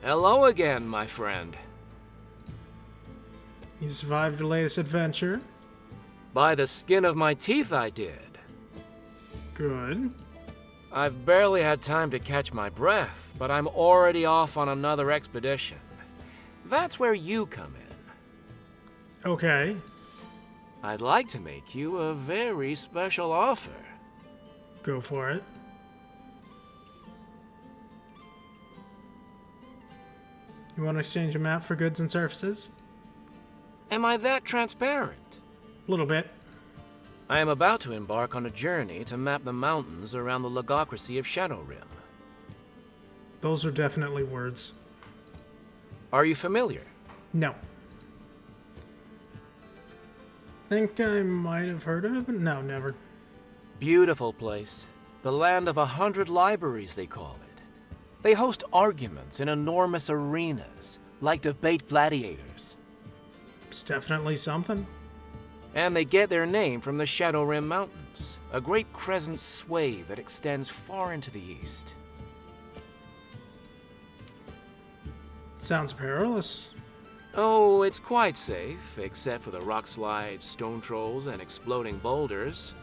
S7: Hello again, my friend.
S1: You survived your latest adventure?
S7: By the skin of my teeth, I did.
S1: Good.
S7: I've barely had time to catch my breath, but I'm already off on another expedition. That's where you come in.
S1: Okay.
S7: I'd like to make you a very special offer.
S1: Go for it. You want to exchange a map for goods and services?
S7: Am I that transparent?
S1: A little bit.
S7: I am about to embark on a journey to map the mountains around the logocracy of Shadowrim.
S1: Those are definitely words.
S7: Are you familiar?
S1: No. Think I might have heard of it, but no, never.
S7: Beautiful place. The land of 100 libraries, they call it. They host arguments in enormous arenas, like debate gladiators.
S1: It's definitely something.
S7: And they get their name from the Shadowrim Mountains, a great crescent sway that extends far into the east.
S1: Sounds perilous.
S7: Oh, it's quite safe, except for the rock slides, stone trolls, and exploding boulders.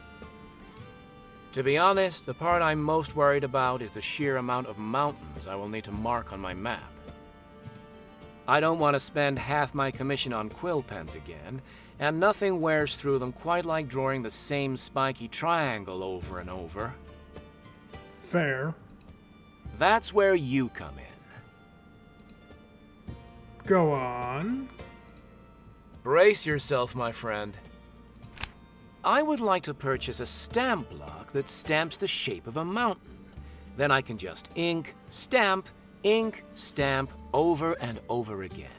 S7: To be honest, the part I'm most worried about is the sheer amount of mountains I will need to mark on my map. I don't want to spend half my commission on quill pens again, and nothing wears through them quite like drawing the same spiky triangle over and over.
S1: Fair.
S7: That's where you come in.
S1: Go on.
S7: Brace yourself, my friend. I would like to purchase a stamp block that stamps the shape of a mountain. Then I can just ink, stamp, over and over again.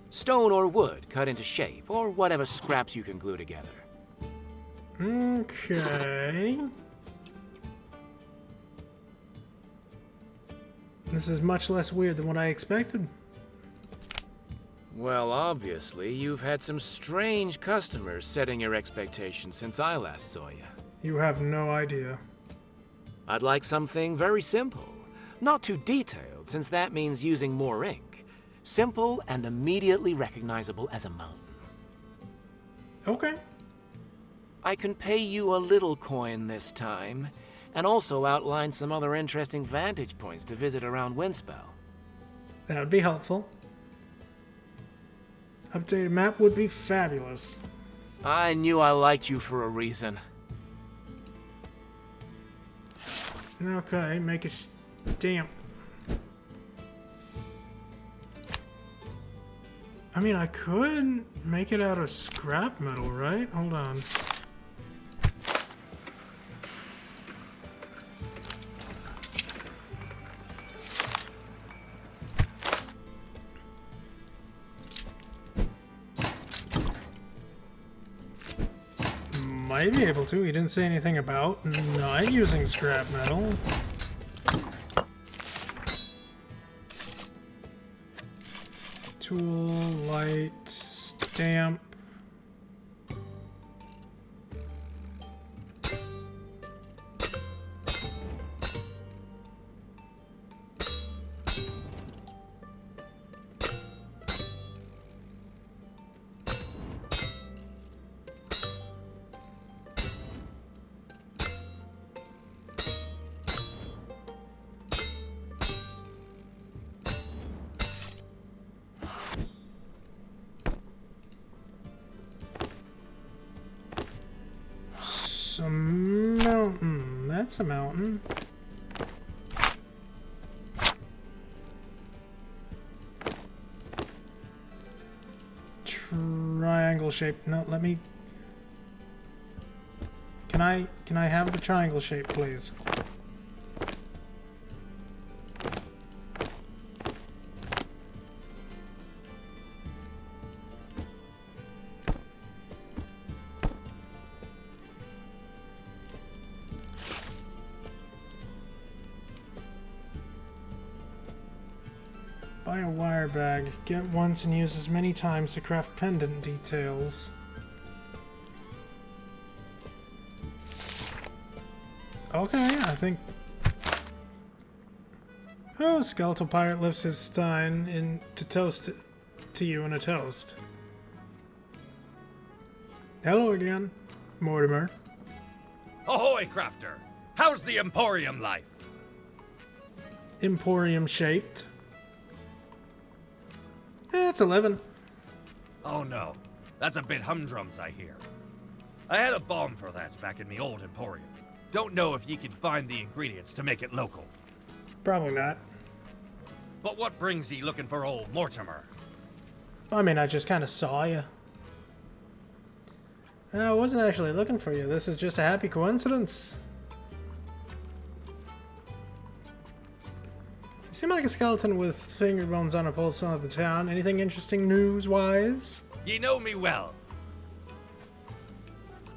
S7: Stone or wood cut into shape, or whatever scraps you can glue together.
S1: Okay. This is much less weird than what I expected.
S7: Well, obviously, you've had some strange customers setting your expectations since I last saw you.
S1: You have no idea.
S7: I'd like something very simple. Not too detailed, since that means using more ink. Simple and immediately recognizable as a mountain.
S1: Okay.
S7: I can pay you a little coin this time, and also outline some other interesting vantage points to visit around Windspell.
S1: That would be helpful. Updated map would be fabulous.
S7: I knew I liked you for a reason.
S1: Okay, make a stamp. I mean, I could make it out of scrap metal, right? Hold on. Might be able to. He didn't say anything about not using scrap metal. Tool, light, stamp. That's a mountain. Triangle shape. No, let me... Can I have the triangle shape, please? Buy a wire bag. Get once and use as many times to craft pendant details. Okay, I think... Oh, Skeletal Pirate lifts his stein in to toast it to you in a toast. Hello again, Mortimer.
S13: Ahoy, Crafter! How's the Emporium life?
S1: Emporium shaped. It's 11.
S13: Oh no, that's a bit humdrums, I hear. I had a bomb for that back in the old Emporium. Don't know if you could find the ingredients to make it local.
S1: Probably not.
S13: But what brings ye looking for old Mortimer?
S1: I mean, I just kind of saw you. I wasn't actually looking for you. This is just a happy coincidence. You seem like a skeleton with finger bones on a pulse of the town. Anything interesting news-wise?
S13: Ye know me well.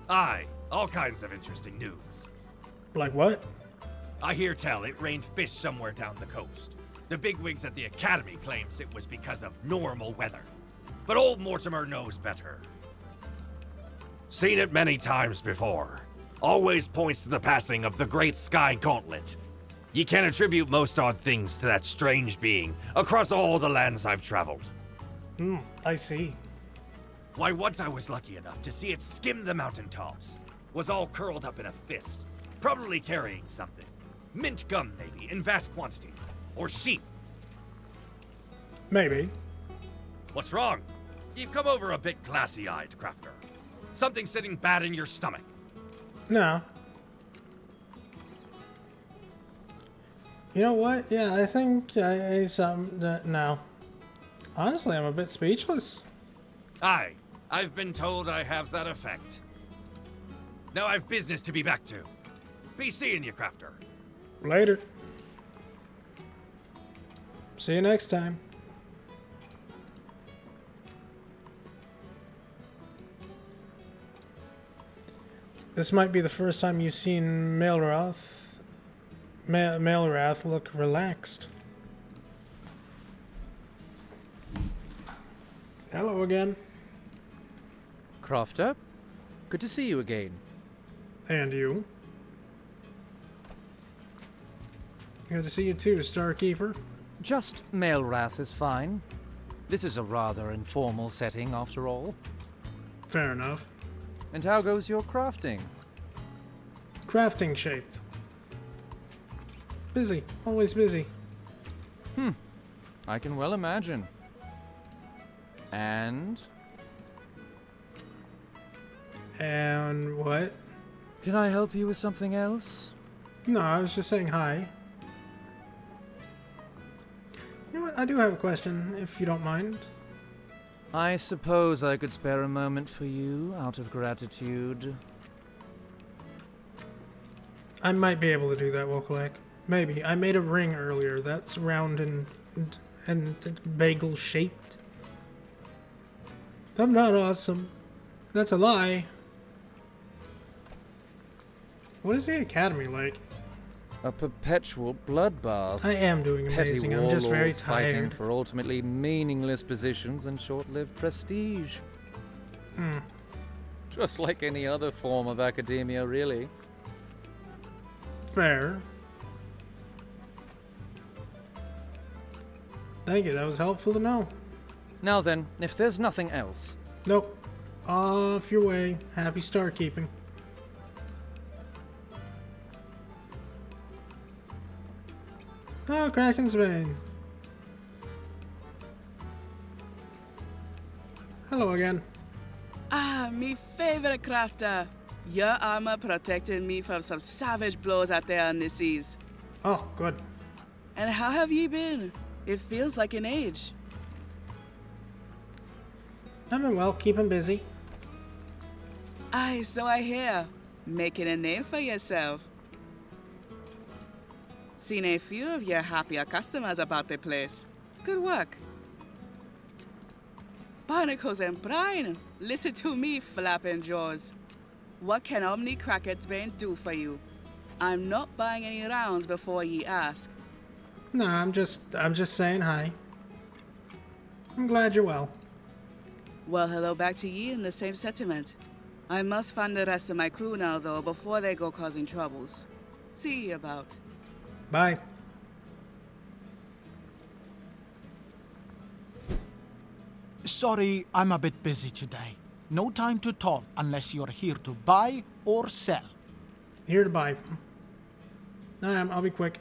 S13: Aye, all kinds of interesting news.
S1: Like what?
S13: I hear tell it rained fish somewhere down the coast. The bigwigs at the Academy claims it was because of normal weather. But old Mortimer knows better. Seen it many times before. Always points to the passing of the Great Sky Gauntlet. Ye can attribute most odd things to that strange being across all the lands I've traveled.
S1: I see.
S13: Why, once I was lucky enough to see it skim the mountaintops. Was all curled up in a fist. Probably carrying something. Mint gum, maybe, in vast quantities. Or sheep.
S1: Maybe.
S13: What's wrong? You've come over a bit glassy-eyed, Crafter. Something sitting bad in your stomach.
S1: No. You know what? Yeah, I think I ate something that... No. Honestly, I'm a bit speechless.
S13: Aye, I've been told I have that effect. Now I've business to be back to. Be seeing you, Crafter.
S1: Later. See you next time. This might be the first time you've seen Maelrath look relaxed. Hello again.
S10: Crafter, good to see you again.
S1: And you. Good to see you too, Starkeeper.
S10: Just Maelrath is fine. This is a rather informal setting, after all.
S1: Fair enough.
S10: And how goes your crafting?
S1: Crafting shaped. Busy. Always busy.
S10: I can well imagine. And
S1: what?
S10: Can I help you with something else?
S1: No, I was just saying hi. You know what? I do have a question, if you don't mind.
S10: I suppose I could spare a moment for you, out of gratitude.
S1: I might be able to do that, Wokalek. Maybe. I made a ring earlier that's round and bagel shaped. I'm not awesome. That's a lie. What is the Academy like?
S10: A perpetual bloodbath.
S1: I am doing amazing.
S10: Petty
S1: I'm just very
S10: warlords fighting
S1: tired.
S10: for ultimately meaningless positions and short-lived prestige. Just like any other form of academia, really.
S1: Fair. Thank you, that was helpful to know.
S10: Now then, if there's nothing else...
S1: Nope. Off your way. Happy star keeping. Oh, Kraken's Bane. Hello again.
S11: Ah, me favorite crafter. Your armor protected me from some savage blows out there on the seas.
S1: Oh, good.
S11: And how have you been? It feels like an age.
S1: I've been well, keeping busy.
S11: Aye, so I hear. Making a name for yourself. Seen a few of your happier customers about the place. Good work. Barnacles and brine. Listen to me, flapping jaws. What can Omni Crackett's Bane do for you? I'm not buying any rounds before ye ask.
S1: No, I'm just saying hi. I'm glad you're well.
S11: Well, hello back to ye in the same sentiment. I must find the rest of my crew now, though, before they go causing troubles. See ye about.
S1: Bye.
S9: Sorry, I'm a bit busy today. No time to talk unless you're here to buy or sell.
S1: Here to buy. I'll be quick.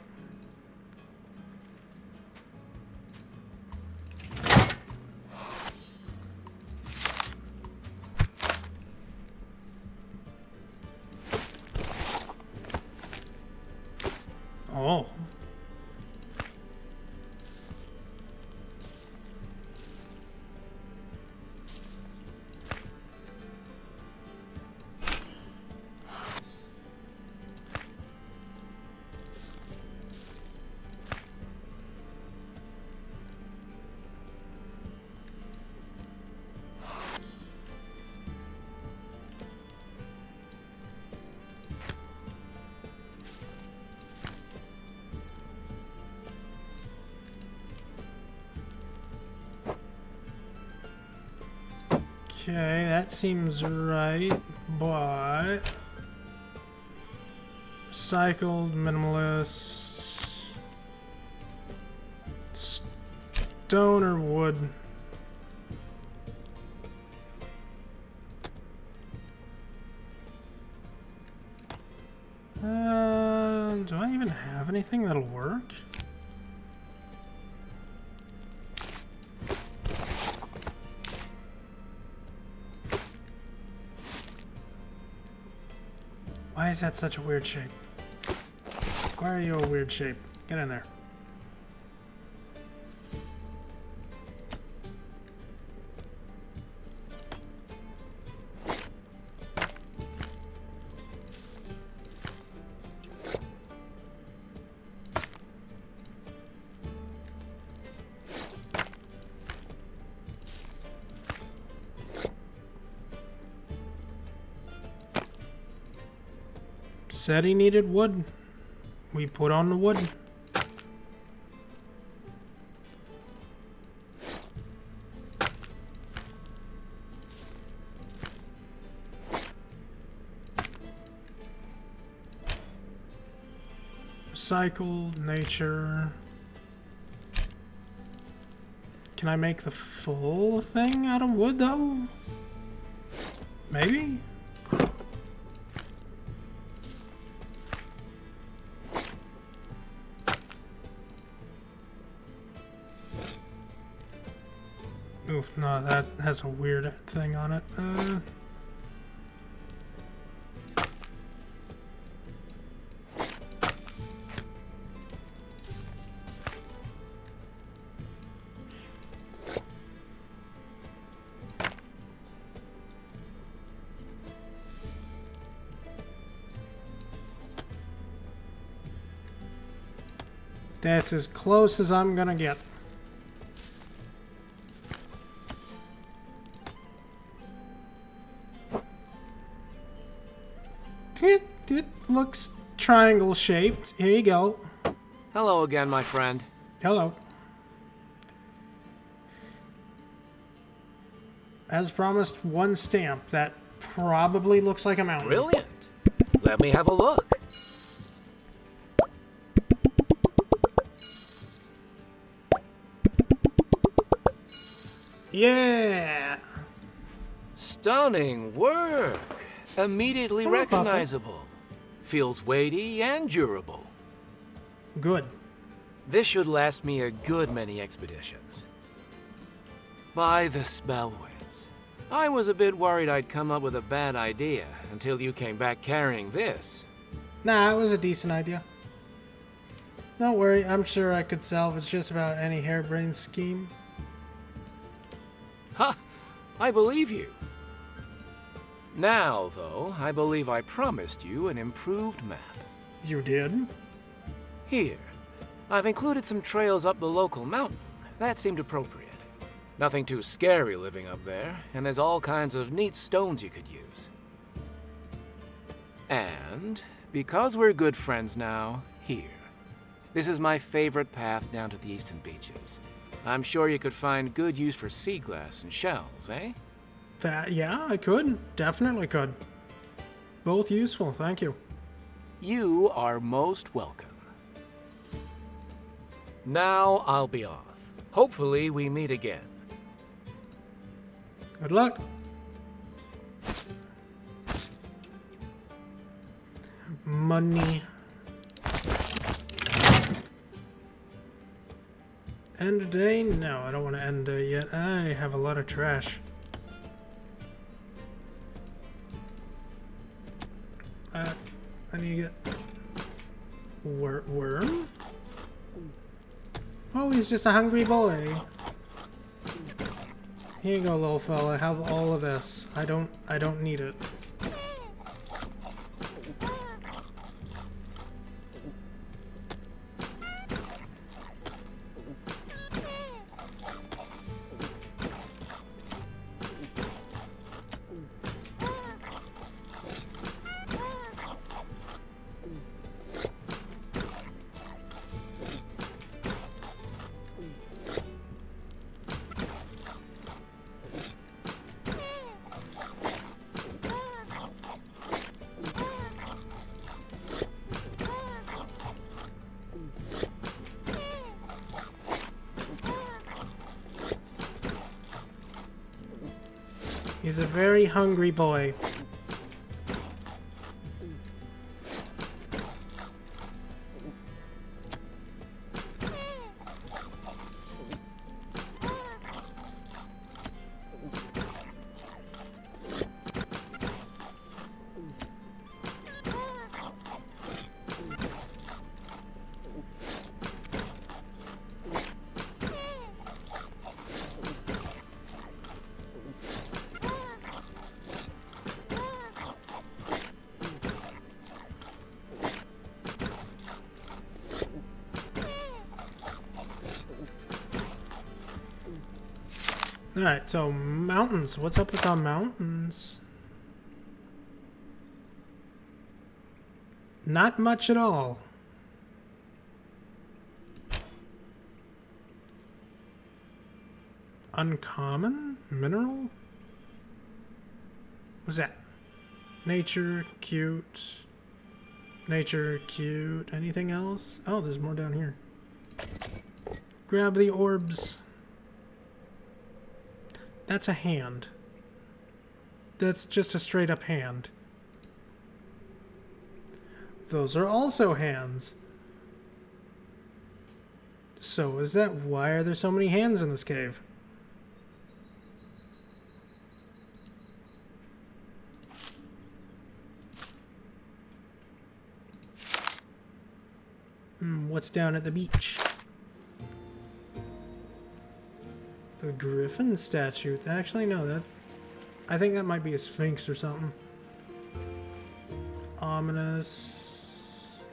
S1: Oh. Okay, that seems right, but recycled, minimalist, stone or wood. Do I even have anything that'll work? Why is that such a weird shape? Why are you a weird shape? Get in there. Said he needed wood. We put on the wood. Recycled, nature. Can I make the full thing out of wood though? Maybe? Ooh, no, that has a weird thing on it. That's as close as I'm gonna get. It looks triangle shaped. Here you go.
S7: Hello again, my friend.
S1: Hello. As promised, one stamp that probably looks like a mountain.
S7: Brilliant. Let me have a look.
S1: Yeah.
S7: Stunning work. Immediately
S1: Hello,
S7: recognizable. Feels weighty and durable.
S1: Good.
S7: This should last me a good many expeditions. By the Spellwinds. I was a bit worried I'd come up with a bad idea until you came back carrying this.
S1: Nah, it was a decent idea. Don't worry, I'm sure I could salvage just about any harebrained scheme.
S7: Ha! I believe you. Now, though, I believe I promised you an improved map.
S1: You did?
S7: Here. I've included some trails up the local mountain. That seemed appropriate. Nothing too scary living up there, and there's all kinds of neat stones you could use. And, because we're good friends now, here. This is my favorite path down to the eastern beaches. I'm sure you could find good use for sea glass and shells, eh?
S1: Yeah, I could. Definitely could. Both useful, thank you.
S7: You are most welcome. Now I'll be off. Hopefully we meet again.
S1: Good luck. Money. End of day? No, I don't want to end day yet. I have a lot of trash. I need to get... Worm? Oh, he's just a hungry boy. Here you go, little fella. Have all of this. I don't need it. He's a very hungry boy. Alright, so mountains. What's up with our mountains? Not much at all. Uncommon? Mineral? What's that? Nature, cute. Nature, cute. Anything else? Oh, there's more down here. Grab the orbs. That's a hand. That's just a straight up hand. Those are also hands. So is that why are there so many hands in this cave? What's down at the beach? The griffin statue. Actually, no, that... I think that might be a sphinx or something. Ominous.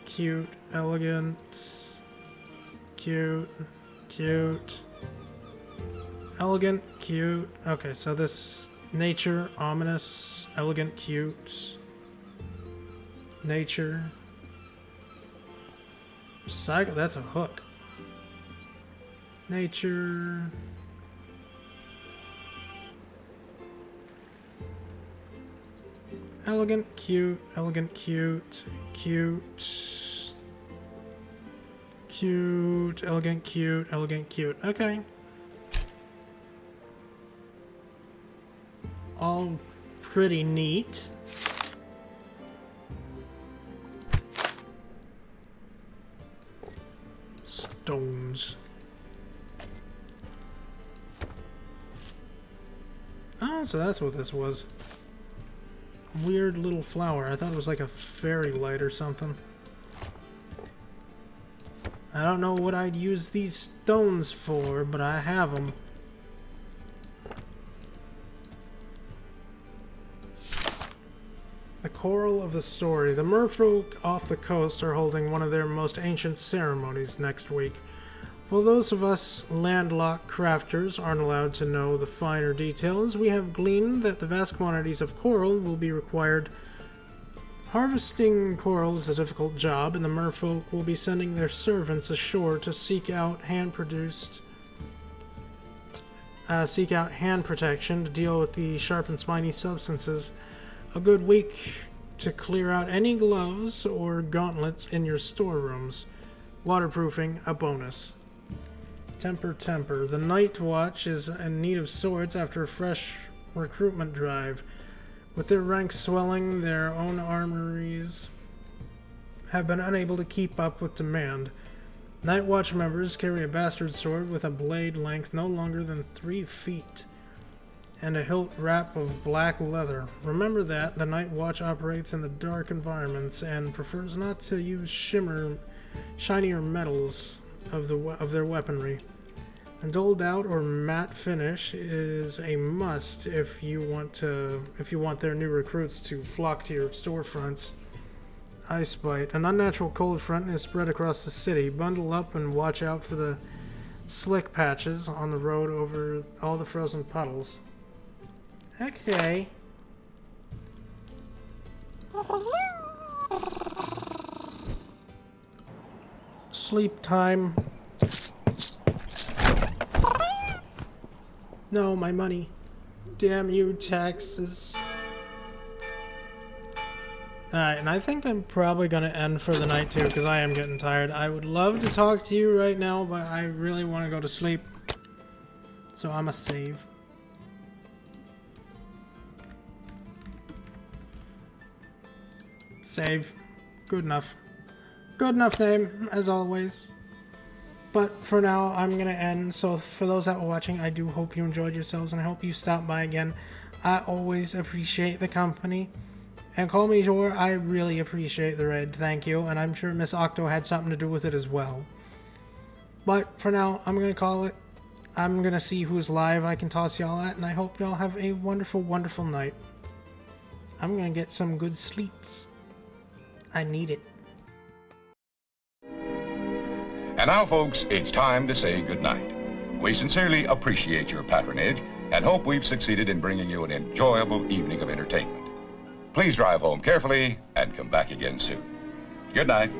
S1: Cute. Elegant. Cute. Cute. Elegant. Cute. Okay, so this... Nature. Ominous. Elegant. Cute. Nature. Cycle. That's a hook. Nature. Elegant, cute, elegant, cute, cute. Cute, elegant, cute, elegant, cute. Okay. All pretty neat. Stones. Oh, so that's what this was. Weird little flower. I thought it was like a fairy light or something. I don't know what I'd use these stones for, but I have them. The Choral of the Story. The merfolk off the coast are holding one of their most ancient ceremonies next week. While those of us landlocked crafters aren't allowed to know the finer details, we have gleaned that the vast quantities of coral will be required. Harvesting coral is a difficult job, and the merfolk will be sending their servants ashore to seek out hand protection to deal with the sharp and spiny substances. A good week to clear out any gloves or gauntlets in your storerooms. Waterproofing a bonus. Temper. The Night Watch is in need of swords after a fresh recruitment drive. With their ranks swelling, their own armories have been unable to keep up with demand. Night Watch members carry a bastard sword with a blade length no longer than 3 feet and a hilt wrap of black leather. Remember that the Night Watch operates in the dark environments and prefers not to use shinier metals of their weaponry. A dulled out or matte finish is a must if you want their new recruits to flock to your storefronts. Ice Bite. An unnatural cold front is spread across the city. Bundle up and watch out for the slick patches on the road over all the frozen puddles. Okay. Sleep time. No, my money. Damn you, taxes. Alright, and I think I'm probably going to end for the night too, because I am getting tired. I would love to talk to you right now, but I really want to go to sleep. So I'm a save. Save. Good enough. Good enough name, as always. But for now, I'm going to end. So for those that were watching, I do hope you enjoyed yourselves, and I hope you stop by again. I always appreciate the company. And call me Jor, I really appreciate the raid, thank you. And I'm sure Miss Octo had something to do with it as well. But for now, I'm going to call it. I'm going to see who's live I can toss y'all at, and I hope y'all have a wonderful, wonderful night. I'm going to get some good sleeps. I need it.
S17: And now, folks, it's time to say goodnight. We sincerely appreciate your patronage and hope we've succeeded in bringing you an enjoyable evening of entertainment. Please drive home carefully and come back again soon. Good night.